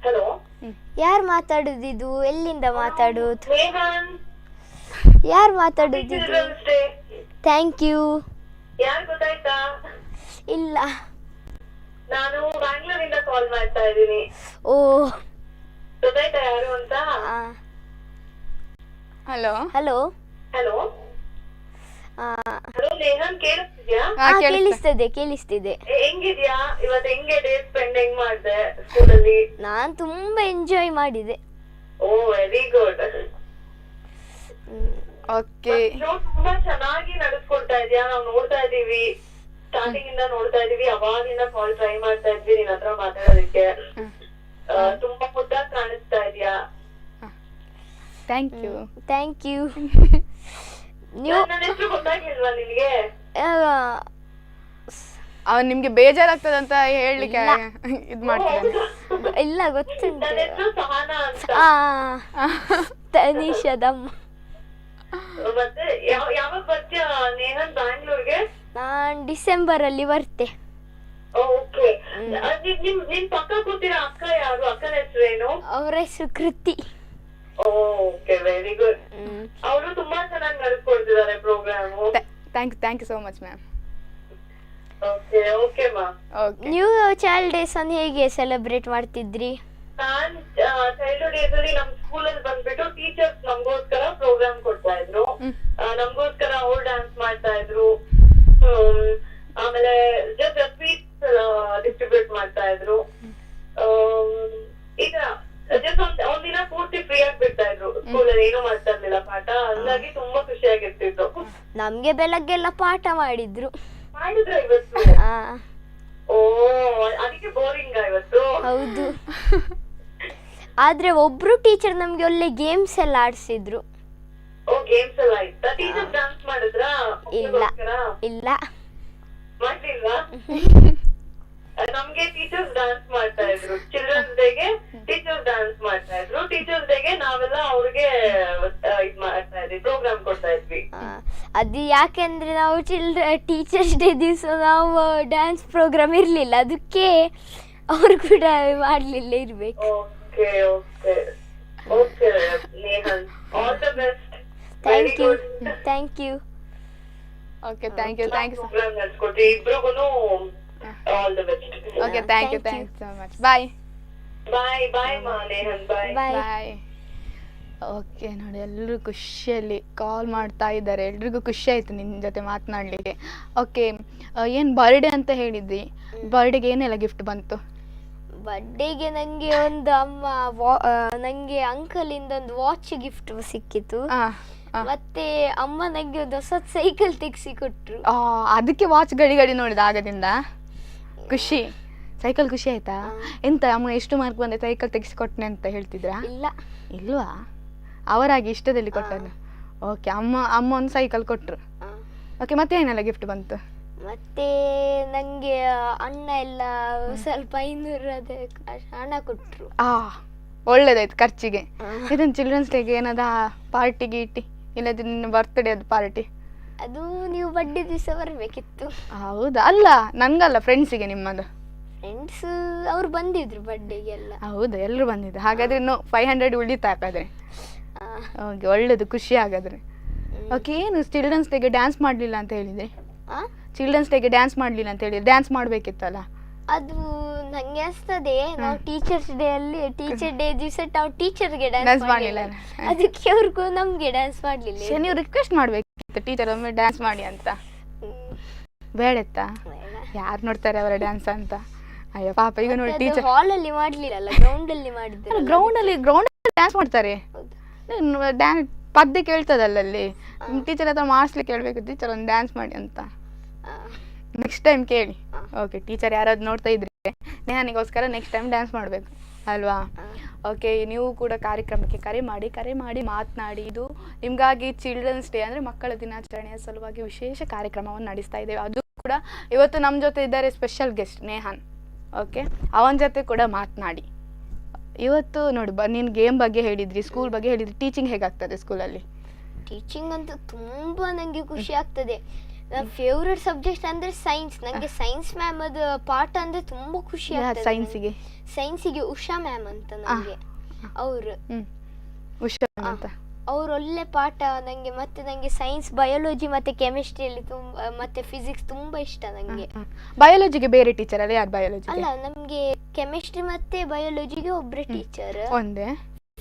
Speaker 3: ಹಲೋ,
Speaker 1: ಯಾರು ಮಾತಾಡುದಿದು? ಎಲ್ಲಿಂದ ಮಾತಾಡುದು? ಯಾರು ಮಾತಾಡುದಿದು? Thank you.
Speaker 3: ಯಾರು ಗೊತ್ತಾಯ್ತಾ?
Speaker 1: ಇಲ್ಲ,
Speaker 3: ನಾನು ಬ್ಯಾಂಗ್ಳೂರಿಂದ ಕಾಲ್ ಮಾಡ್ತಾ ಇದ್ದೀನಿ.
Speaker 1: ಓ
Speaker 3: ಗೊತ್ತಾಯ್ತಾ ಯಾರು ಅಂತ?
Speaker 2: ಹಲೋ
Speaker 1: ಹಲೋ
Speaker 3: ಹಲೋ ಹಲೋ, ನೇಹನ್ ಕೇಳಿಸ್ತಿದ್ಯಾ?
Speaker 1: ಕೇಳಿಸ್ತಿದೆ.
Speaker 3: ಹೆಂಗಿದ್ಯಾ? ಇವತ್ತು ಹೆಂಗೆ ಡೇ ಸ್ಪೆಂಡ್ ಹೆಂಗ್ ಮಾಡ್ದೆ ಸ್ಕೂಲಲ್ಲಿ?
Speaker 1: ನಾನ್ ತುಂಬಾ ಎಂಜಾಯ್ ಮಾಡಿದೆ.
Speaker 3: ಓ, ವೆರಿ ಗುಡ್.
Speaker 2: ಓಕೆ,
Speaker 3: ತುಂಬಾ ಚೆನ್ನಾಗಿ ನಡೆಸ್ಕೊಡ್ತಾ ಇದೀಯಾ, ನಾವು ನೋಡ್ತಾ ಇದೀವಿ, ಸ್ಟಾರ್ಟಿಂಗ್ ಇಂದ ನೋಡ್ತಾ ಇದೀವಿ. ಅವಾಗಿಂದ ಕಾಲ್ ಟ್ರೈ ಮಾಡ್ತಾ ಇದ್ವಿ ನಿನ್ ಹತ್ರ ಮಾತಾಡೋದಕ್ಕೆ. ತುಂಬಾ ಮುದ್ದಾಗಿ ಕಾಣಿಸ್ತಾ ಇದೀಯಾ.
Speaker 2: Thank you.
Speaker 3: ನನ್ನ ಹೆಸರು ಗೊತ್ತಾಗ್ಲಿಲ್ವಾ ನಿನ್ಗೆ?
Speaker 2: ಅವ್ನು ನಿಮ್ಗೆ ಬೇಜಾರಾಗ್ತದಂತ ಹೇಳಲಿಕ್ಕೆ ಇದ್ ಮಾಡ್ತಿದ್ದಾನೆ.
Speaker 1: ಇಲ್ಲ, ಗೊತ್ತುಂಟು.
Speaker 3: ನನ್ನ ಹೆಸರು ಸಹನಾ ಅಂತ.
Speaker 1: ತನಿಷದಮ್ಮ.
Speaker 3: ಮತ್ತೆ ಯಾವಾಗ ಬರ್ತೀಯ ನೇಹನ್ ಬ್ಯಾಂಗ್ಳೂರ್ಗೆ?
Speaker 1: ನಾನ್ ಡಿಸೆಂಬರ್ ಅಲ್ಲಿ ಬರ್ತೆ.
Speaker 3: ಓಕೆ, ನಿನ್ ಪಕ್ಕ ಕೂತಿರೋ ಅಕ್ಕ ಯಾರು? ಅಕ್ಕನ ಹೆಸರೇನು?
Speaker 1: ಅವ್ರ ಹೆಸರು ಕೃತಿ.
Speaker 3: Okay, very good. ಅವರು ತುಂಬಾ ಚೆನ್ನಾಗಿ ನಡೆಸ್ಕೊಡ್ತಿದ್ದಾರೆ programme.
Speaker 2: Thank you so much ma'am.
Speaker 3: Okay okay ಮಾ.
Speaker 1: ನೀವು ಚೈಲ್ಡ್ ಡೇಸ್ ಅನ್ನು ಹೇಗೆ ಸೆಲೆಬ್ರೇಟ್ ಮಾಡ್ತಿದ್ರಿ?
Speaker 3: ನಾನ್ ಚೈಲ್ಡ್ಹುಡ್ ಡೇಸ್ ಅಲ್ಲಿ ನಮ್ ಸ್ಕೂಲ್ ಅಲ್ಲಿ ಬಂದ್ಬಿಟ್ಟು ಟೀಚರ್ಸ್ ನಮ್ಗೋಸ್ಕರ ಪ್ರೋಗ್ರಾಮ್ ಕೊಡ್ತಾ ಇದ್ರು. ನಮ್ಗೋಸ್ಕರ ಅವ್ರು ಡ್ಯಾನ್ಸ್ ಮಾಡ್ತಾ ಇದ್ರು. ಆಮೇಲೆ ಜಸ್ಟ್ ಸ್ವೀಟ್ಸ್ ಡಿಸ್ಟ್ರಿಬ್ಯೂಟ್ ಮಾಡ್ತಾ ಇದ್ರು. ಈಗ ಜಸ್ಟ್ ಒಂದಿನ ಪೂರ್ತಿ ಫ್ರೀ ಆಗಿ ಬಿಡ್ತಾ ಇದ್ರು. ಸ್ಕೂಲ್ ಅಲ್ಲಿ ಏನೂ ಮಾಡ್ತಾ ಇರ್ಲಿಲ್ಲ ಪಾಠ, ಹಂಗಾಗಿ ತುಂಬಾ ಖುಷಿಯಾಗಿರ್ತಿದ್ರು.
Speaker 1: ನಮ್ಗೆ ಬೆಳಗ್ಗೆಲ್ಲ ಪಾಠ ಮಾಡಿದ್ರು.
Speaker 3: ಮಾಡಿದ್ರ ಇವತ್ತು? ಓ, ಅದಕ್ಕೆ ಬೋರಿಂಗ್ ಇವತ್ತು?
Speaker 1: ಹೌದು. ಆದ್ರೆ ಒಬ್ರು ಟೀಚರ್ ನಮ್ಗೆ ಒಳ್ಳೆ ಗೇಮ್ಸ್ ಎಲ್ಲ ಆಡ್ಸಿದ್ರು.
Speaker 3: ಓ, ಗೇಮ್ಸ್ ಎಲ್ಲ ಆಯ್ತಾ? ಟೀಚರ್ ಡಾನ್ಸ್ ಮಾಡಿದ್ರಾ?
Speaker 1: ಇಲ್ಲ
Speaker 3: ಮಾಡ್ಲಿಲ್ವಾ? ನಮ್ಗೆ ಟೀಚರ್ಸ್ ಡಾನ್ಸ್ ಮಾಡ್ತಾ ಇದ್ರು. ಚಿಲ್ಡ್ರನ್ಸ್ ಡೇಗೆ ಟೀಚರ್ಸ್ ಡಾನ್ಸ್ ಮಾಡ್ತಾ ಇದ್ರು. ಟೀಚರ್ಸ್ ಡೇಗೆ ನಾವೆಲ್ಲ ಅವ್ರಿಗೆ ಇದ್ ಮಾಡ್ತಾ ಇದ್ವಿ, ಪ್ರೋಗ್ರಾಮ್ ಕೊಡ್ತಾ ಇದ್ವಿ.
Speaker 1: ಅದು ಯಾಕೆಂದ್ರೆ ನಾವು ಟೀಚರ್ಸ್ ಡೇ ದಿವಸ ನಾವು ಡ್ಯಾನ್ಸ್ ಪ್ರೋಗ್ರಾಮ್ ಇರ್ಲಿಲ್ಲ, ಅದಕ್ಕೆ ಅವ್ರು ಕೂಡ ಮಾಡ್ಲಿಲ್ಲ ಇರ್ಬೇಕು.
Speaker 3: ಓಕೆ ಓಕೆ ಓಕೆ ನೇಹನ್, all the best.
Speaker 1: Thank you.
Speaker 2: Okay, thank you
Speaker 3: programme ನಡೆಸ್ಕೊಟ್ರಿ ಇಬ್ರಿಗೂನು. All the best.
Speaker 2: Okay, thank you so much. Bye
Speaker 3: bye ಮಾ ನೇಹನ್, ಬಾಯ್.
Speaker 2: ಓಕೆ, ನೋಡಿ ಎಲ್ಲರೂ ಖುಷಿಯಲ್ಲಿ ಕಾಲ್ ಮಾಡ್ತಾ ಇದ್ದಾರೆ. ಎಲ್ರಿಗೂ ಖುಷಿ ಆಯಿತು ನಿನ್ನ ಜೊತೆ ಮಾತನಾಡಲಿಕ್ಕೆ. ಓಕೆ, ಏನು ಬರ್ಡೇ ಅಂತ ಹೇಳಿದ್ರಿ, ಬರ್ಡೇಗೆ ಏನೆಲ್ಲ ಗಿಫ್ಟ್ ಬಂತು?
Speaker 1: ಬರ್ಡೇಗೆ ನನಗೆ ಒಂದು ನನಗೆ ಅಂಕಲಿಂದ ಒಂದು ವಾಚ್ ಗಿಫ್ಟ್ ಸಿಕ್ಕಿತು. ಮತ್ತೆ ಅಮ್ಮ ನನಗೆ ಒಂದು ಹೊಸ ಸೈಕಲ್ ತೆಗ್ಸಿ ಕೊಟ್ರು.
Speaker 2: ಅದಕ್ಕೆ ವಾಚ್ ಗಡಿ ನೋಡಿದ ಆಗದಿಂದ ಖುಷಿ. ಸೈಕಲ್ ಖುಷಿ ಆಯ್ತಾ? ಎಂತ ಅಮ್ಮ ಎಷ್ಟು ಮಾರ್ಕ್ ಬಂದೆ ಸೈಕಲ್ ತೆಗಿಸಿಕೊಟ್ನೆ ಅಂತ ಹೇಳ್ತಿದ್ರಾ? ಇಲ್ವಾ? ಅವರಾಗಿ ಇಷ್ಟದಲ್ಲಿ ಕೊಟ್ಟದ್ದು. ಓಕೆ, ಅಮ್ಮ ಒಂದು ಸೈಕಲ್ ಕೊಟ್ರು. ಓಕೆ, ಮತ್ತೆ ಏನೆಲ್ಲ ಗಿಫ್ಟ್ ಬಂತು?
Speaker 1: ಮತ್ತೆ ನಂಗೆ ಅಣ್ಣ ಎಲ್ಲ ಸ್ವಲ್ಪ 500 ಹಣ ಕೊಟ್ರು.
Speaker 2: ಒಳ್ಳೇದಾಯ್ತು ಖರ್ಚಿಗೆ. ಇದನ್ನು ಚಿಲ್ಡ್ರನ್ಸ್ ಡೇಗೆ ಏನಾದ ಪಾರ್ಟಿ ಗೀಟಿ ಇಲ್ಲದ ನಿನ್ನ ಬರ್ತ್ಡೇ ಅದು ಪಾರ್ಟಿ?
Speaker 1: ಅದು ನೀವು ಬರ್ಡೇ ದಿವಸ ಬರ್ಬೇಕಿತ್ತು.
Speaker 2: ಹೌದಾ? ಅಲ್ಲ ನನ್ಗಲ್ಲ, ಫ್ರೆಂಡ್ಸಿಗೆ. ನಿಮ್ಮದು
Speaker 1: ಫ್ರೆಂಡ್ಸ್ ಅವ್ರು ಬಂದಿದ್ರು ಬರ್ಡೇಗೆಲ್ಲ.
Speaker 2: ಹೌದಾ? ಎಲ್ಲರೂ ಬಂದಿದ್ರು. ಹಾಗಾದ್ರೆ ಇನ್ನು 500 ಉಳಿತಾ ಹಾಗಾದ್ರೆ. ಓಕೆ, ಒಳ್ಳೇದು, ಖುಷಿ ಹಾಗಾದ್ರೆ. ಓಕೆ, ಏನು ಚಿಲ್ಡ್ರನ್ಸ್ ಡೇಗೆ ಡ್ಯಾನ್ಸ್ ಮಾಡಲಿಲ್ಲ ಅಂತ ಹೇಳಿದ್ರೆ? ಚಿಲ್ಡ್ರನ್ಸ್ ಡೇಗೆ ಡ್ಯಾನ್ಸ್ ಮಾಡಲಿಲ್ಲ ಅಂತ ಹೇಳಿದ್ರೆ ಡ್ಯಾನ್ಸ್ ಮಾಡಬೇಕಿತ್ತಲ್ಲ?
Speaker 1: ಅದು ನಂಗೆ ಅನಿಸ್ತದೆ, ನಾವು ಟೀಚರ್ಸ್ ಡೇ ದಿವಸ ನಾವು ಟೀಚರ್ಗೆ ಡ್ಯಾನ್ಸ್ ಮಾಡಲಿಲ್ಲ, ಅದಕ್ಕೆ ಅವ್ರಿಗೂ ನಮ್ಗೆ ಡ್ಯಾನ್ಸ್ ಮಾಡಲಿಲ್ಲ.
Speaker 2: ನೀವು ರಿಕ್ವೆಸ್ಟ್ ಮಾಡಬೇಕಿತ್ತು ಟೀಚರ್ ಒಮ್ಮೆ ಡ್ಯಾನ್ಸ್ ಮಾಡಿ ಅಂತ. ಬೇಡತ್ತ? ಯಾರು ನೋಡ್ತಾರೆ ಅವರ ಡ್ಯಾನ್ಸ್ ಅಂತ? ಅಯ್ಯೋ ಪಾಪ. ಈಗ ನೋಡಿ ಟೀಚರ್
Speaker 1: ಹಾಲಲ್ಲಿ ಮಾಡಲಿಲ್ಲ, ಗ್ರೌಂಡಲ್ಲಿ ಮಾಡಿದ್ರು.
Speaker 2: ಗ್ರೌಂಡಲ್ಲಿ ಡ್ಯಾನ್ಸ್ ಮಾಡ್ತಾರೆ. ಡ್ಯಾನ್ಸ್ ಪದ್ಯ ಕೇಳ್ತದಲ್ಲ ಅಲ್ಲಿ. ಟೀಚರ್ ಹತ್ರ ಮಾಡಿಸ್ಲಿಕ್ಕೆ ಹೇಳ್ಬೇಕು, ಟೀಚರ್ ಒಂದು ಡ್ಯಾನ್ಸ್ ಮಾಡಿ ಅಂತ. ನೆಕ್ಸ್ಟ್ ಟೈಮ್ ಕೇಳಿ. ಓಕೆ, ಟೀಚರ್ ಯಾರಾದ್ರು ನೋಡ್ತಾ ಇದ್ರೆ ನೇಹನಿಗೋಸ್ಕರ ನೆಕ್ಸ್ಟ್ ಟೈಮ್ ಡ್ಯಾನ್ಸ್ ಮಾಡಬೇಕು ಅಲ್ವಾ? ಓಕೆ, ನೀವು ಕೂಡ ಕಾರ್ಯಕ್ರಮಕ್ಕೆ ಕರೆ ಮಾಡಿ ಮಾತನಾಡಿ. ಇದು ನಿಮಗಾಗಿ ಚಿಲ್ಡ್ರನ್ಸ್ ಡೇ ಅಂದರೆ ಮಕ್ಕಳ ದಿನಾಚರಣೆಯ ಸಲುವಾಗಿ ವಿಶೇಷ ಕಾರ್ಯಕ್ರಮವನ್ನು ನಡೆಸ್ತಾ ಇದ್ದೇವೆ. ಅದು ಕೂಡ ಇವತ್ತು ನಮ್ಮ ಜೊತೆ ಇದ್ದಾರೆ ಸ್ಪೆಷಲ್ ಗೆಸ್ಟ್ ನೇಹನ್. ಓಕೆ, ಅವನ ಜೊತೆ ಕೂಡ ಮಾತನಾಡಿ. ಇವತ್ತು ನೋಡಿ ನೀನು ಗೇಮ್ ಬಗ್ಗೆ ಹೇಳಿದ್ರಿ, ಸ್ಕೂಲ್ ಬಗ್ಗೆ ಹೇಳಿದ್ರಿ. ಟೀಚಿಂಗ್ ಹೇಗಾಗ್ತದೆ ಸ್ಕೂಲಲ್ಲಿ?
Speaker 1: ಟೀಚಿಂಗ್ ಅಂತ ತುಂಬಾ ನಂಗೆ ಖುಷಿ ಆಗ್ತದೆ. ನನ್ನ ಫೇವ್ರೆಟ್ ಸಬ್ಜೆಕ್ಟ್ ಅಂದ್ರೆ ಸೈನ್ಸ್. ನಂಗೆ ಸೈನ್ಸ್ ಮ್ಯಾಮ್ ಅದು ಪಾಠ ಅಂದ್ರೆ ತುಂಬಾ ಖುಷಿ ಆಗ್ತದೆ. ಸೈನ್ಸಿಗೆ ಉಷಾ ಮ್ಯಾಮ್ ಅಂತ ನಂಗೆ ಅವರು
Speaker 2: ಉಷಾ ಅಂತ
Speaker 1: ಅವ್ರು ಒಳ್ಳೆ ಪಾಠ ನಂಗೆ. ಮತ್ತೆ ನಂಗೆ ಸೈನ್ಸ್, ಬಯಾಲಜಿ ಮತ್ತೆ ಕೆಮಿಸ್ಟ್ರಿಯಲ್ಲಿ ಮತ್ತೆ ಫಿಸಿಕ್ಸ್ ತುಂಬಾ ಇಷ್ಟ ನಂಗೆ.
Speaker 2: ಬಯಾಲಜಿಗೆ ಬೇರೆ ಟೀಚರ್ ಅಲ್ಲ? ಯಾರು ಬಯಾಲಜಿ?
Speaker 1: ಅಲ್ಲ, ನಮ್ಗೆ ಕೆಮಿಸ್ಟ್ರಿ ಮತ್ತೆ ಬಯಾಲಜಿಗೆ ಒಬ್ರೆ ಟೀಚರ್,
Speaker 2: ಒಂದೇ.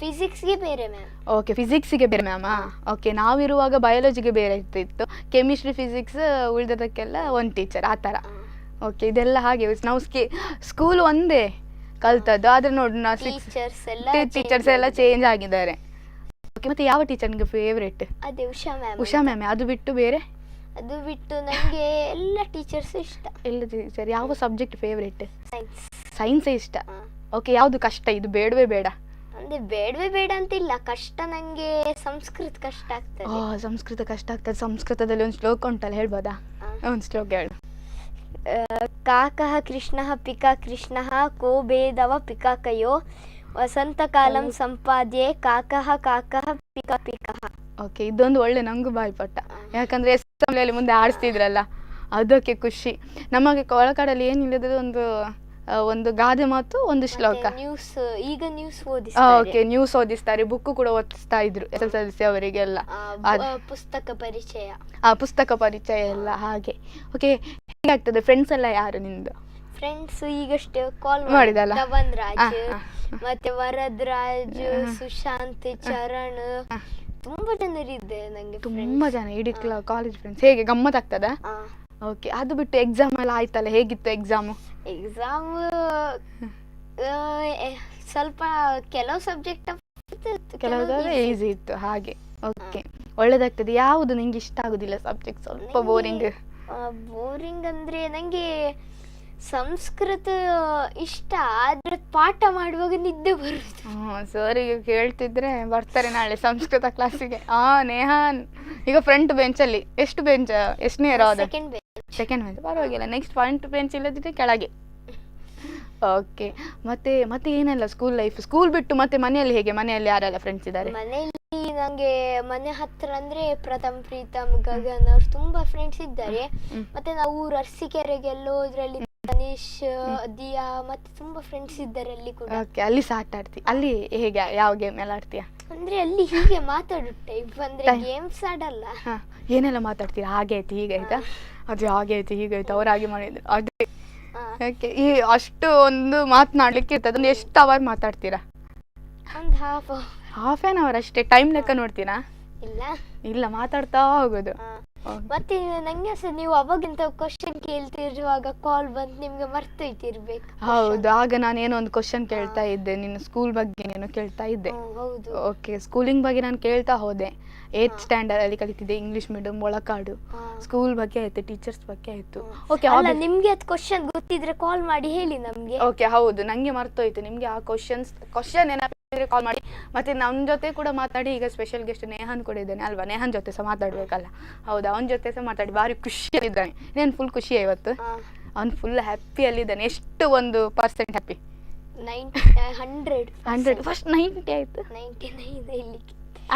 Speaker 1: ಫಿಸಿಕ್ಸ್ಗೆ ಬೇರೆ ಮ್ಯಾಮ್.
Speaker 2: ಓಕೆ, ಫಿಸಿಕ್ಸ್ಗೆ ಬೇರೆ ಮ್ಯಾಮಾ? ಓಕೆ, ನಾವಿರುವಾಗ ಬಯಾಲಜಿಗೆ ಬೇರೆ ಇರ್ತಿತ್ತು, ಕೆಮಿಸ್ಟ್ರಿ ಫಿಸಿಕ್ಸ್ ಉಳಿದದಕ್ಕೆಲ್ಲ ಒಂದು ಟೀಚರ್ ಆ ಥರ. ಓಕೆ, ಇದೆಲ್ಲ ಹಾಗೆ ನಾವು ಸ್ಕೂಲ್ ಒಂದೇ ಕಲ್ತದ್ದು, ಆದ್ರೆ ನೋಡಿ ನಾವು ಟೀಚರ್ಸ್ ಎಲ್ಲ ಚೇಂಜ್ ಆಗಿದ್ದಾರೆ. ಓಕೆ, ಮತ್ತೆ ಯಾವ ಟೀಚರ್ ನಿಮಗೆ ಫೇವ್ರೇಟ್?
Speaker 1: ಅದೇ ಉಷಾ ಮ್ಯಾಮ್.
Speaker 2: ಉಷಾ ಮ್ಯಾಮ್. ಅದು ಬಿಟ್ಟು ಬೇರೆ?
Speaker 1: ಅದು ಬಿಟ್ಟು ನನಗೆ ಎಲ್ಲ ಟೀಚರ್ಸ್ ಇಷ್ಟ.
Speaker 2: ಎಲ್ಲ ಟೀಚರ್. ಯಾವ ಸಬ್ಜೆಕ್ಟ್ ಫೇವ್ರೇಟ್?
Speaker 1: ಸೈನ್ಸ್.
Speaker 2: ಸೈನ್ಸೇ ಇಷ್ಟ. ಓಕೆ, ಯಾವುದು ಕಷ್ಟ? ಇದು ಬೇಡವೇ ಬೇಡ
Speaker 1: ಅಂದ್ರೆ ಬೇಡವೇ ಬೇಡ ಅಂತಿಲ್ಲ, ಕಷ್ಟ ನಂಗೆ ಸಂಸ್ಕೃತ ಕಷ್ಟ ಆಗ್ತದೆ.
Speaker 2: ಸಂಸ್ಕೃತ ಕಷ್ಟ ಆಗ್ತದೆ. ಸಂಸ್ಕೃತದಲ್ಲಿ ಒಂದು ಶ್ಲೋಕ ಉಂಟಲ್ಲ, ಹೇಳ್ಬೋದಾ? ಒಂದು ಶ್ಲೋಕ ಹೇಳು.
Speaker 1: ಕಾಕಃ ಕೃಷ್ಣಃ ಪಿಕಾ ಕೃಷ್ಣಃ ಕೋ ಭೇದವ ಪಿಕಾಕಯೋ ವಸಂತ ಕಾಲಂ ಸಂಪಾದ್ಯೆ ಕಾಕಃ ಕಾಕಃ ಪಿಕಾ ಪಿಕಃ.
Speaker 2: ಓಕೆ, ಇದೊಂದು ಒಳ್ಳೆ ನಂಗೂ ಬಾಯ್ಪಟ್ಟ. ಯಾಕಂದ್ರೆ ಅಸೆಂಬ್ಲಿಯಲ್ಲಿ ಮುಂದೆ ಆಡಿಸ್ತಿದ್ರಲ್ಲ, ಅದಕ್ಕೆ ಖುಷಿ. ನಮಗೆ ಕೊಳಕಾಡಲ್ಲಿ ಏನಿಲ್ಲದ ಒಂದು ಗಾದೆ ಮಾತು, ಒಂದು ಶ್ಲೋಕ.
Speaker 1: ಈಗ ನ್ಯೂಸ್ ಓದಿಸ್ತಾರೆ.
Speaker 2: ಓಕೆ, ನ್ಯೂಸ್ ಓದಿಸ್ತಾರೆ, ಬುಕ್ ಕೂಡ ಓದಿಸ್ತಾ ಇದ್ರು SSLC ಅವರಿಗೆಲ್ಲ.
Speaker 1: ಪುಸ್ತಕ ಪರಿಚಯ.
Speaker 2: ಪುಸ್ತಕ ಪರಿಚಯ ಎಲ್ಲ ಹಾಗೆ. ಓಕೆ, ಹೇಗಾಗ್ತದೆ? ಫ್ರೆಂಡ್ಸ್ ಎಲ್ಲ ಯಾರು ನಿಂದು?
Speaker 1: ಫ್ರೆಂಡ್ಸ್ ಈಗಷ್ಟೇ ಕಾಲ್
Speaker 2: ಮಾಡಿದಲ್ಲ,
Speaker 1: ಧವನ್ ರಾಜ್ ಮತ್ತೆ ವರದ್ ರಾಜ್, ಸುಶಾಂತ್, ಚರಣ್, ತುಂಬಾ ಜನರಿದ್ದೆ ನಂಗೆ.
Speaker 2: ತುಂಬಾ ಜನ, ಇಡೀ ಕಾಲೇಜ್ ಫ್ರೆಂಡ್ಸ್. ಹೇಗೆ ಗಮ್ಮತ್ ಆಗ್ತದ? ಓಕೆ, ಅದು ಬಿಟ್ಟು ಎಕ್ಸಾಮ್ ಎಲ್ಲ ಆಯ್ತಲ್ಲ, ಹೇಗಿತ್ತು ಎಕ್ಸಾಮ್?
Speaker 1: ಎಕ್ಸಾಮ್ ಸ್ವಲ್ಪ ಕೆಲವು ಸಬ್ಜೆಕ್ಟ್
Speaker 2: ಕೆಲವು ಈಸಿ ಇತ್ತು ಹಾಗೆ. ಓಕೆ, ಒಳ್ಳೇದಾಗ್ತದೆ. ಯಾವುದು ನಿಂಗೆ ಇಷ್ಟ ಆಗುದಿಲ್ಲ ಸಬ್ಜೆಕ್ಟ್? ಸ್ವಲ್ಪ ಬೋರಿಂಗ್.
Speaker 1: ಬೋರಿಂಗ್ ಅಂದ್ರೆ ನಂಗೆ ಸಂಸ್ಕೃತ ಇಷ್ಟ, ಆದ್ರೆ ಪಾಠ ಮಾಡುವಾಗ ನಿದ್ದೆ ಬರುದು.
Speaker 2: ಸರಿಗೆ ಕೇಳ್ತಿದ್ರೆ ಬರ್ತಾರೆ ನಾಳೆ ಸಂಸ್ಕೃತ ಕ್ಲಾಸಿಗೆ. ನೇಹಾನ್ ಈಗ ಫ್ರಂಟ್ ಬೆಂಚಲ್ಲಿ. ಎಷ್ಟು ಬೆಂಚ್? ಎಷ್ಟನೇ ಇರೋದು? Second bench. ಪರವಾಗಿಲ್ಲ, ನೆಕ್ಸ್ಟ್ ಫ್ರಂಟ್ ಬೆಂಚ್ ಇಲ್ಲದಿದ್ರೆ ಕೆಳಗೆ. ಓಕೆ, ಮತ್ತೆ ಏನೆಲ್ಲ ಸ್ಕೂಲ್ ಲೈಫ್? ಸ್ಕೂಲ್ ಬಿಟ್ಟು ಮತ್ತೆ ಮನೆಯಲ್ಲಿ ಹೇಗೆ? ಮನೆಯಲ್ಲಿ ಯಾರೆಲ್ಲ ಫ್ರೆಂಡ್ಸ್ ಇದ್ದಾರೆ?
Speaker 1: ಮನೆಯಲ್ಲಿ ನಂಗೆ ಮನೆ ಹತ್ರ ಅಂದ್ರೆ ಪ್ರಥಮ್, ಪ್ರೀತಮ್, ಗಗನ್ ಅವ್ರು ತುಂಬಾ ಫ್ರೆಂಡ್ಸ್ ಇದ್ದಾರೆ. ಮತ್ತೆ ನಾವು ಅರಸೀಕೆರೆಗೆಲ್ಲ ಹೋದ್ರಲ್ಲಿ ತನೀಶ್, ದಿಯಾ ಮತ್ತೆ ತುಂಬಾ ಫ್ರೆಂಡ್ಸ್ ಇದ್ದಾರೆ ಅಲ್ಲಿ ಕೂಡ.
Speaker 2: ಓಕೆ, ಅಲ್ಲಿ ಸಹ ಆಟ ಆಡ್ತಿ? ಅಲ್ಲಿ ಹೇಗೆ, ಯಾವ ಗೇಮ್ ಎಲ್ಲ ಆಡ್ತೀಯ?
Speaker 1: ಅಂದ್ರೆ ಅಲ್ಲಿ ಹೀಗೆ ಮಾತಾಡೋ ಟೈಪ್, ಅಂದ್ರೆ ಗೇಮ್ಸ್ ಆಡಲ್ಲ.
Speaker 2: ಏನೆಲ್ಲ ಮಾತಾಡ್ತೀರಾ? ಹಾಗೆ ಆಯ್ತು, ಹೀಗಾಯ್ತಾ? ಅದು ಹಾಗೆ ಆಯ್ತು, ಹೀಗಾಯ್ತು, ಅವ್ರು ಹಾಗೆ ಮಾಡಿದ್ರು ಅದೇ. ಓಕೆ, ಈ ಅಷ್ಟು ಒಂದು ಮಾತನಾಡ್ಲಿಕ್ಕೆ ಇರ್ತದೆ. ಅದೊಂದು ಎಷ್ಟು ಅವರ್ ಮಾತಾಡ್ತೀರಾ?
Speaker 1: ಒಂದು ಹಾಫ್ ಆನ್ ಅವರ್ ಅಷ್ಟೇ. ಟೈಮ್ ಲೆಕ್ಕ ನೋಡ್ತೀರಾ? ಇಲ್ಲ, ಮಾತಾಡ್ತಾ ಹೋಗೋದು. ಮತ್ತೆ ನಂಗೆ ನೀವು ಅವಾಗಿಂತ ಕ್ವಶನ್ ಕೇಳ್ತಿರುವಾಗ ಕಾಲ್ ಬಂದು ನಿಮ್ಗೆ ಮರ್ತೋಯ್ತಿರ್ಬೇಕು.
Speaker 2: ಹೌದು, ಆಗ ನಾನು ಏನೋ ಒಂದು ಕ್ವಶನ್ ಕೇಳ್ತಾ ಇದ್ದೆ, ನಿನ್ನ ಸ್ಕೂಲ್ ಬಗ್ಗೆ ಏನೋ ಕೇಳ್ತಾ ಇದ್ದೆ. ಓಕೆ, ಸ್ಕೂಲಿಂಗ್ ಬಗ್ಗೆ ನಾನು ಕೇಳ್ತಾ ಹೋದೆ. 8th ಸ್ಟ್ಯಾಂಡರ್ಡ್ ಅಲ್ಲಿ ಕಲಿತಿದ್ದೆ, ಇಂಗ್ಲಿಷ್ ಮೀಡಿಯಂ, ಮೊಳಕಾಡು. ಸ್ಕೂಲ್ ಬಗ್ಗೆ ಆಯ್ತು, ಟೀಚರ್ಸ್ ಬಗ್ಗೆ ಆಯ್ತು. ಓಕೆ,
Speaker 1: ನಿಮ್ಗೆ ಅದು ಕ್ವಶನ್ ಗೊತ್ತಿದ್ರೆ ಕಾಲ್ ಮಾಡಿ ಹೇಳಿ ನಮ್ಗೆ.
Speaker 2: ಓಕೆ, ಹೌದು, ನಂಗೆ ಮರ್ತೋಯ್ತು. ನಿಮ್ಗೆ ಆ ಕ್ವಶನ್ ಏನಾದ್ರು ಕಾಲ್ ಮಾಡಿ. ಮತ್ತೆ ನನ್ನ ಜೊತೆ ಕೂಡ ಮಾತಾಡಿ. ಈಗ ಸ್ಪೆಷಲ್ ಗೆಸ್ಟ್ ನೇಹಾನ್ ಕೂಡ ಇದ್ದಾನೆ ಅಲ್ವಾ? ನೇಹಾನ್ ಜೊತೆ ಸಹ ಮಾತಾಡ್ಬೇಕಲ್ಲ? ಹೌದು, ಅವನ ಜೊತೆ ಸಹ ಮಾತಾಡಿ. ಭಾರಿ ಖುಷಿಯಲ್ಲಿದ್ದಾನೆ. ನಾನು ಫುಲ್ ಖುಷಿ ಇವತ್ತು. ಅವ್ನು ಫುಲ್ ಹ್ಯಾಪಿಯಲ್ಲಿದ್ದಾನೆ. ಎಷ್ಟು ಒಂದು % ಹ್ಯಾಪಿ? 100. ಫಸ್ಟ್ 90 ಆಯ್ತು.
Speaker 1: 99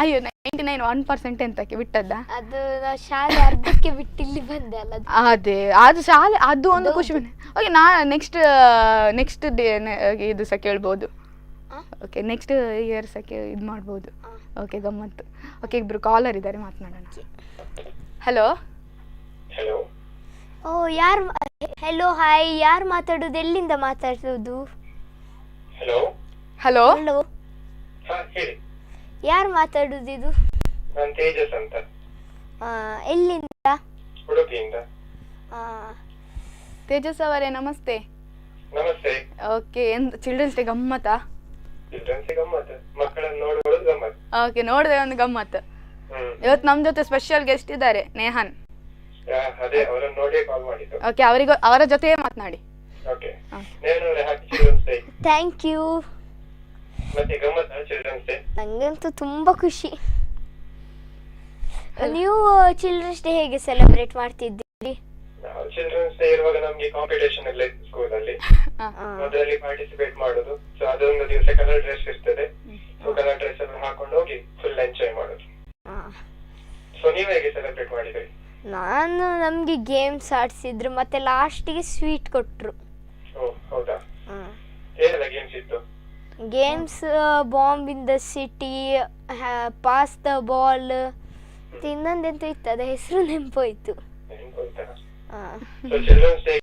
Speaker 2: ಅಯ್ಯೋ, 99 1% ಎಂತಕ್ಕೆ ಬಿಟ್ಟದ್ದ?
Speaker 1: ಅದು ಶಾಲೆ ಅರ್ಧಕ್ಕೆ ಬಿಟ್ಟು ಇಲ್ಲಿ ಬಂದೆ ಅಲ್ಲ.
Speaker 2: ಅದೇ, ಅದು ಶಾಲೆ, ಅದು ಒಂದು ಖುಷಿ. ಓಕೆ, ನಾ ನೆಕ್ಸ್ಟ್ ಇದು ಸಹ ಕೇಳ್ಬೋದು. ಓಕೆ, ನೆಕ್ಸ್ಟ್ ಇಯರ್ ಸಹ ಇದು ಮಾಡ್ಬೋದು. ಓಕೆ, ಗಮ್ಮತ್ತು. ಓಕೆ, ಇಬ್ರು ಕಾಲರ್ ಇದ್ದಾರೆ, ಮಾತನಾಡೋಣ. ಹಲೋ.
Speaker 1: ಯಾರು? Hello, hi. ಯಾರು ಮಾತಾಡೋದು? ಎಲ್ಲಿಂದ ಮಾತಾಡೋದು?
Speaker 2: ಹಲೋ.
Speaker 1: ಯಾರು ಮಾತಾಡುದು ಇದು?
Speaker 4: ನಾನು ತೇಜಸ್ ಅಂತ.
Speaker 1: ಎಲ್ಲಿಂದ?
Speaker 4: ಉಡುಪಿಯಿಂದ.
Speaker 2: ತೇಜಸ್ ಅವರೇ, ನಮಸ್ತೆ.
Speaker 4: ನಮಸ್ತೆ.
Speaker 2: ಓಕೆ, ಚಿಲ್ಡ್ರನ್ಸ್ ಡೇ ಗಮ್ಮತ್ತಾ?
Speaker 4: ಚಿಲ್ಡ್ರನ್ಸ್ ಡೇ ಗಮ್ಮತ್, ಮಕ್ಕಳನ್ನು ನೋಡುವುದು ಗಮ್ಮತ್.
Speaker 2: ಓಕೆ, ನೋಡಿದೆ ಒಂದು ಗಮ್ಮತ್. ಇವತ್ತು ನಮ್ ಜೊತೆ ಸ್ಪೆಷಲ್ ಗೆಸ್ಟ್ ಇದ್ದಾರೆ, ನೇಹಾನ್.
Speaker 4: ಅದೇ, ಅವರನ್ನು ನೋಡಿಯೇ ಕಾಲ್ ಮಾಡಿದ್ದು.
Speaker 2: ಓಕೆ, ಅವರ ಜೊತೆ ಮಾತನಾಡಿ.
Speaker 4: ಓಕೆ, ನೇಹಾನ್, happy children's day.
Speaker 1: Thank you.
Speaker 4: ಮತ್ತೆ ಗಮ್ಮತ್ ಚಿಲ್ಡ್ರನ್ಸ್ ಡೇ?
Speaker 1: ನಂಗಂತೂ ತುಂಬಾ ಖುಷಿ. ನೀವು ಚಿಲ್ಡ್ರನ್ಸ್ ಡೇ ಹೇಗೆ ಸೆಲೆಬ್ರೇಟ್ ಮಾಡ್ತಿದ್ದೀರಿ?
Speaker 4: ನಾವು ಚಿಲ್ಡ್ರನ್ಸ್ ಡೇ ಇರುವಾಗ ನಮ್ಗೆ ಕಾಂಪಿಟೇಷನ್ ಎಲ್ಲ ಇತ್ತು ಸ್ಕೂಲ್ ಅಲ್ಲಿ. ಅದರಲ್ಲಿ ಪಾರ್ಟಿಸಿಪೇಟ್ ಮಾಡೋದು. ಸೊ ಅದೊಂದು ದಿವಸ ಕಲರ್ ಡ್ರೆಸ್ ಇರ್ತದೆ. ಸೊ ಕಲರ್ ಡ್ರೆಸ್ ಎಲ್ಲ ಹಾಕೊಂಡು ಹೋಗಿ ಫುಲ್ ಎಂಜಾಯ್ ಮಾಡೋದು. ಸೊ ನೀವು ಹೇಗೆ ಸೆಲೆಬ್ರೇಟ್ ಮಾಡಿದ್ರಿ?
Speaker 1: ನಮಗೆ ಗೇಮ್ಸ್ ಆಡಿಸಿದ್ರು ಮತ್ತೆ ಲಾಸ್ಟಿಗೆ ಸ್ವೀಟ್ ಕೊಟ್ರು.
Speaker 4: ಓ ಹೌದಾ? ಏನೆಲ್ಲ ಗೇಮ್ಸ್ ಇತ್ತು?
Speaker 1: Games bomb in the city, pass the ball, ಇನ್ನೊಂದೆಂತ ಇತ್ತು, ಅದ ಹೆಸರು ನೆನಪೋಯ್ತು.
Speaker 4: ಚಿಲ್ಡ್ರನ್ಸ್ ಡೇ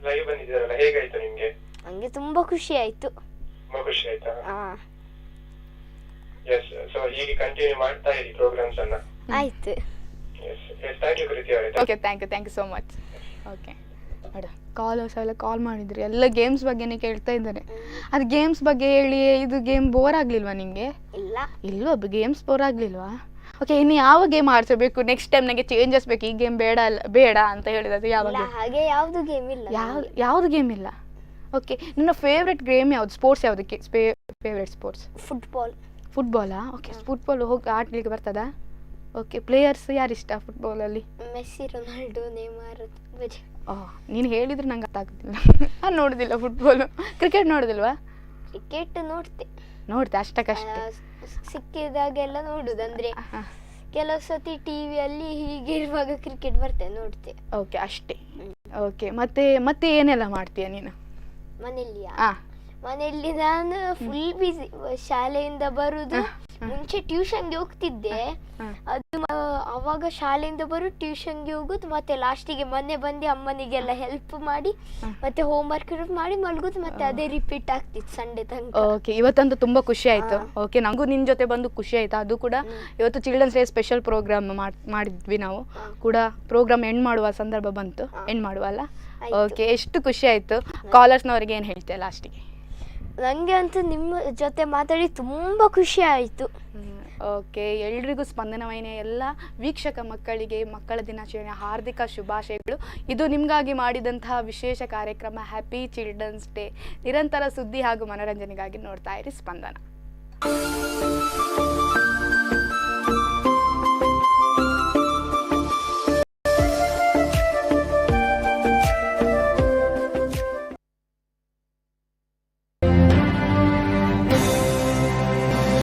Speaker 4: ಲೈವ್ ಬಂದಿದ್ದೀರಲ್ಲ, ಹೇಗಾಯ್ತು ನಿಮ್ಗೆ?
Speaker 1: ನಂಗೆ ತುಂಬಾ ಖುಷಿ ಆಯ್ತು.
Speaker 4: ತುಂಬಾ ಖುಷಿ ಆಯ್ತಾ? ಎಸ್. ಸೊ ಹೀಗೆ ಕಂಟಿನ್ಯೂ ಮಾಡ್ತಾ ಇರಿ ಪ್ರೋಗ್ರಾಮ್ಸ್ ಅನ್ನ.
Speaker 1: ಆಯ್ತು.
Speaker 4: S S, thank you Kriti ಅವರೇ.
Speaker 2: Okay, thank you so much. Okay madam, callers ಎಲ್ಲ ಕಾಲ್ ಮಾಡಿದ್ರಿ, ಎಲ್ಲ ಗೇಮ್ಸ್ ಬಗ್ಗೆನೇ ಕೇಳ್ತಾ ಇದ್ದಾರೆ. ಅದು ಗೇಮ್ಸ್ ಬಗ್ಗೆ ಹೇಳಿ, ಇದು ಗೇಮ್ ಬೋರ್ ಆಗಲಿಲ್ವಾ ನಿಮಗೆ? ಇಲ್ವಾ, ಗೇಮ್ಸ್ ಬೋರ್ ಆಗಲಿಲ್ವಾ? ಓಕೆ, ಇನ್ನು ಯಾವ ಗೇಮ್ ಆಡಿಸಬೇಕು ನೆಕ್ಸ್ಟ್ ಟೈಮ್? ನನಗೆ ಚೇಂಜಸ್ ಬೇಕು, ಈ ಗೇಮ್ ಬೇಡ ಅಂತ ಹೇಳಿರೋದು ಯಾವಾಗ?
Speaker 1: ಹಾಗೆ ಯಾವುದು ಗೇಮ್ ಇಲ್ಲ.
Speaker 2: ಯಾವುದು ಗೇಮ್ ಇಲ್ಲ? ಓಕೆ, ನಿನ್ನ ಫೇವ್ರೆಟ್ ಗೇಮ್ ಯಾವುದು? ಸ್ಪೋರ್ಟ್ಸ್ ಯಾವುದಕ್ಕೆ ಫೇವ್ರೆಟ್ ಸ್ಪೋರ್ಟ್ಸ್? ಫುಟ್ಬಾಲಾ? ಓಕೆ, ಫುಟ್ಬಾಲ್ ಹೋಗಿ ಆಡ್ಲಿಕ್ಕೆ ಬರ್ತದಾ? ಓಕೆ, ಪ್ಲೇಯರ್ಸ್ ಯಾರಿಷ್ಟ ಫುಟ್ಬಾಲಲ್ಲಿ?
Speaker 1: Messi, Ronaldo, Neymar.
Speaker 2: ನೀನು ಹೇಳಿದ್ರೆ ನಂಗೆ ಅರ್ಥ ಆಗೋದಿಲ್ಲ. ನಾನು ನೋಡೋದಿಲ್ಲ ಫುಟ್ಬಾಲು. ಕ್ರಿಕೆಟ್ ನೋಡೋದಿಲ್ವಾ?
Speaker 1: ಕ್ರಿಕೆಟ್
Speaker 2: ನೋಡ್ತೆ ಅಷ್ಟಕ್ಕಷ್ಟೇ,
Speaker 1: ಸಿಕ್ಕಿದಾಗೆಲ್ಲ ನೋಡುದು. ಅಂದ್ರೆ ಕೆಲವು ಸತಿ ಟಿವಿಯಲ್ಲಿ ಹೀಗೆ ಇರುವಾಗ ಕ್ರಿಕೆಟ್ ಬರ್ತೇನೆ, ನೋಡ್ತೆ.
Speaker 2: ಓಕೆ, ಅಷ್ಟೇ. ಓಕೆ, ಮತ್ತೆ ಏನೆಲ್ಲ ಮಾಡ್ತೀಯ ನೀನು
Speaker 1: ಮನೆಯಲ್ಲಿ? ನಾನು ಫುಲ್ ಬಿಸಿ. ಶಾಲೆಯಿಂದ ಬರುದು, ಮುಂಚೆ ಟ್ಯೂಷನ್ಗೆ ಹೋಗ್ತಿದ್ದೆ. ಅದು ಅವಾಗ ಶಾಲೆಯಿಂದ ಬರುದು, ಟ್ಯೂಷನ್ಗೆ ಹೋಗುದು, ಮತ್ತೆ ಲಾಸ್ಟಿಗೆ ಮನೆ ಬಂದು ಅಮ್ಮನಿಗೆಲ್ಲ ಹೆಲ್ಪ್ ಮಾಡಿ ಮತ್ತೆ ಹೋಮ್ ವರ್ಕ್ ಮಾಡಿ ಮಲಗುದು, ಮತ್ತೆ ಅದೇ ರಿಪೀಟ್ ಆಗ್ತಿತ್ತು ಸಂಡೇ ತನಕ.
Speaker 2: ಓಕೆ, ಇವತ್ತಂತೂ ತುಂಬಾ ಖುಷಿ ಆಯ್ತು. ಓಕೆ, ನಂಗೂ ನಿನ್ ಜೊತೆ ಬಂದು ಖುಷಿ ಆಯ್ತು. ಅದು ಕೂಡ ಇವತ್ತು ಚಿಲ್ಡ್ರನ್ಸ್ ಡೇ ಸ್ಪೆಷಲ್ ಪ್ರೋಗ್ರಾಮ್ ಮಾಡಿದ್ವಿ ನಾವು ಕೂಡ. ಪ್ರೋಗ್ರಾಮ್ ಎಂಡ್ ಮಾಡುವ ಸಂದರ್ಭ ಬಂತು, ಎಂಡ್ ಮಾಡುವ ಅಲ್ಲ? ಓಕೆ, ಎಷ್ಟು ಖುಷಿ ಆಯ್ತು. ಕಾಲರ್ಸ್ನವರಿಗೆ ಏನು ಹೇಳ್ತೀಯ ಲಾಸ್ಟಿಗೆ?
Speaker 1: ನನಗೆ ಅಂತೂ ನಿಮ್ಮ ಜೊತೆ ಮಾತಾಡಿ ತುಂಬ ಖುಷಿ ಆಯಿತು.
Speaker 2: ಓಕೆ, ಎಲ್ರಿಗೂ ಸ್ಪಂದನ ವಾಹಿನಿಯ ಎಲ್ಲ ವೀಕ್ಷಕ ಮಕ್ಕಳಿಗೆ ಮಕ್ಕಳ ದಿನಾಚರಣೆಯ ಹಾರ್ದಿಕ ಶುಭಾಶಯಗಳು. ಇದು ನಿಮಗಾಗಿ ಮಾಡಿದಂತಹ ವಿಶೇಷ ಕಾರ್ಯಕ್ರಮ ಹ್ಯಾಪಿ ಚಿಲ್ಡ್ರನ್ಸ್ ಡೇ. ನಿರಂತರ ಸುದ್ದಿ ಹಾಗೂ ಮನೋರಂಜನೆಗಾಗಿ ನೋಡ್ತಾ ಇರಿ ಸ್ಪಂದನ.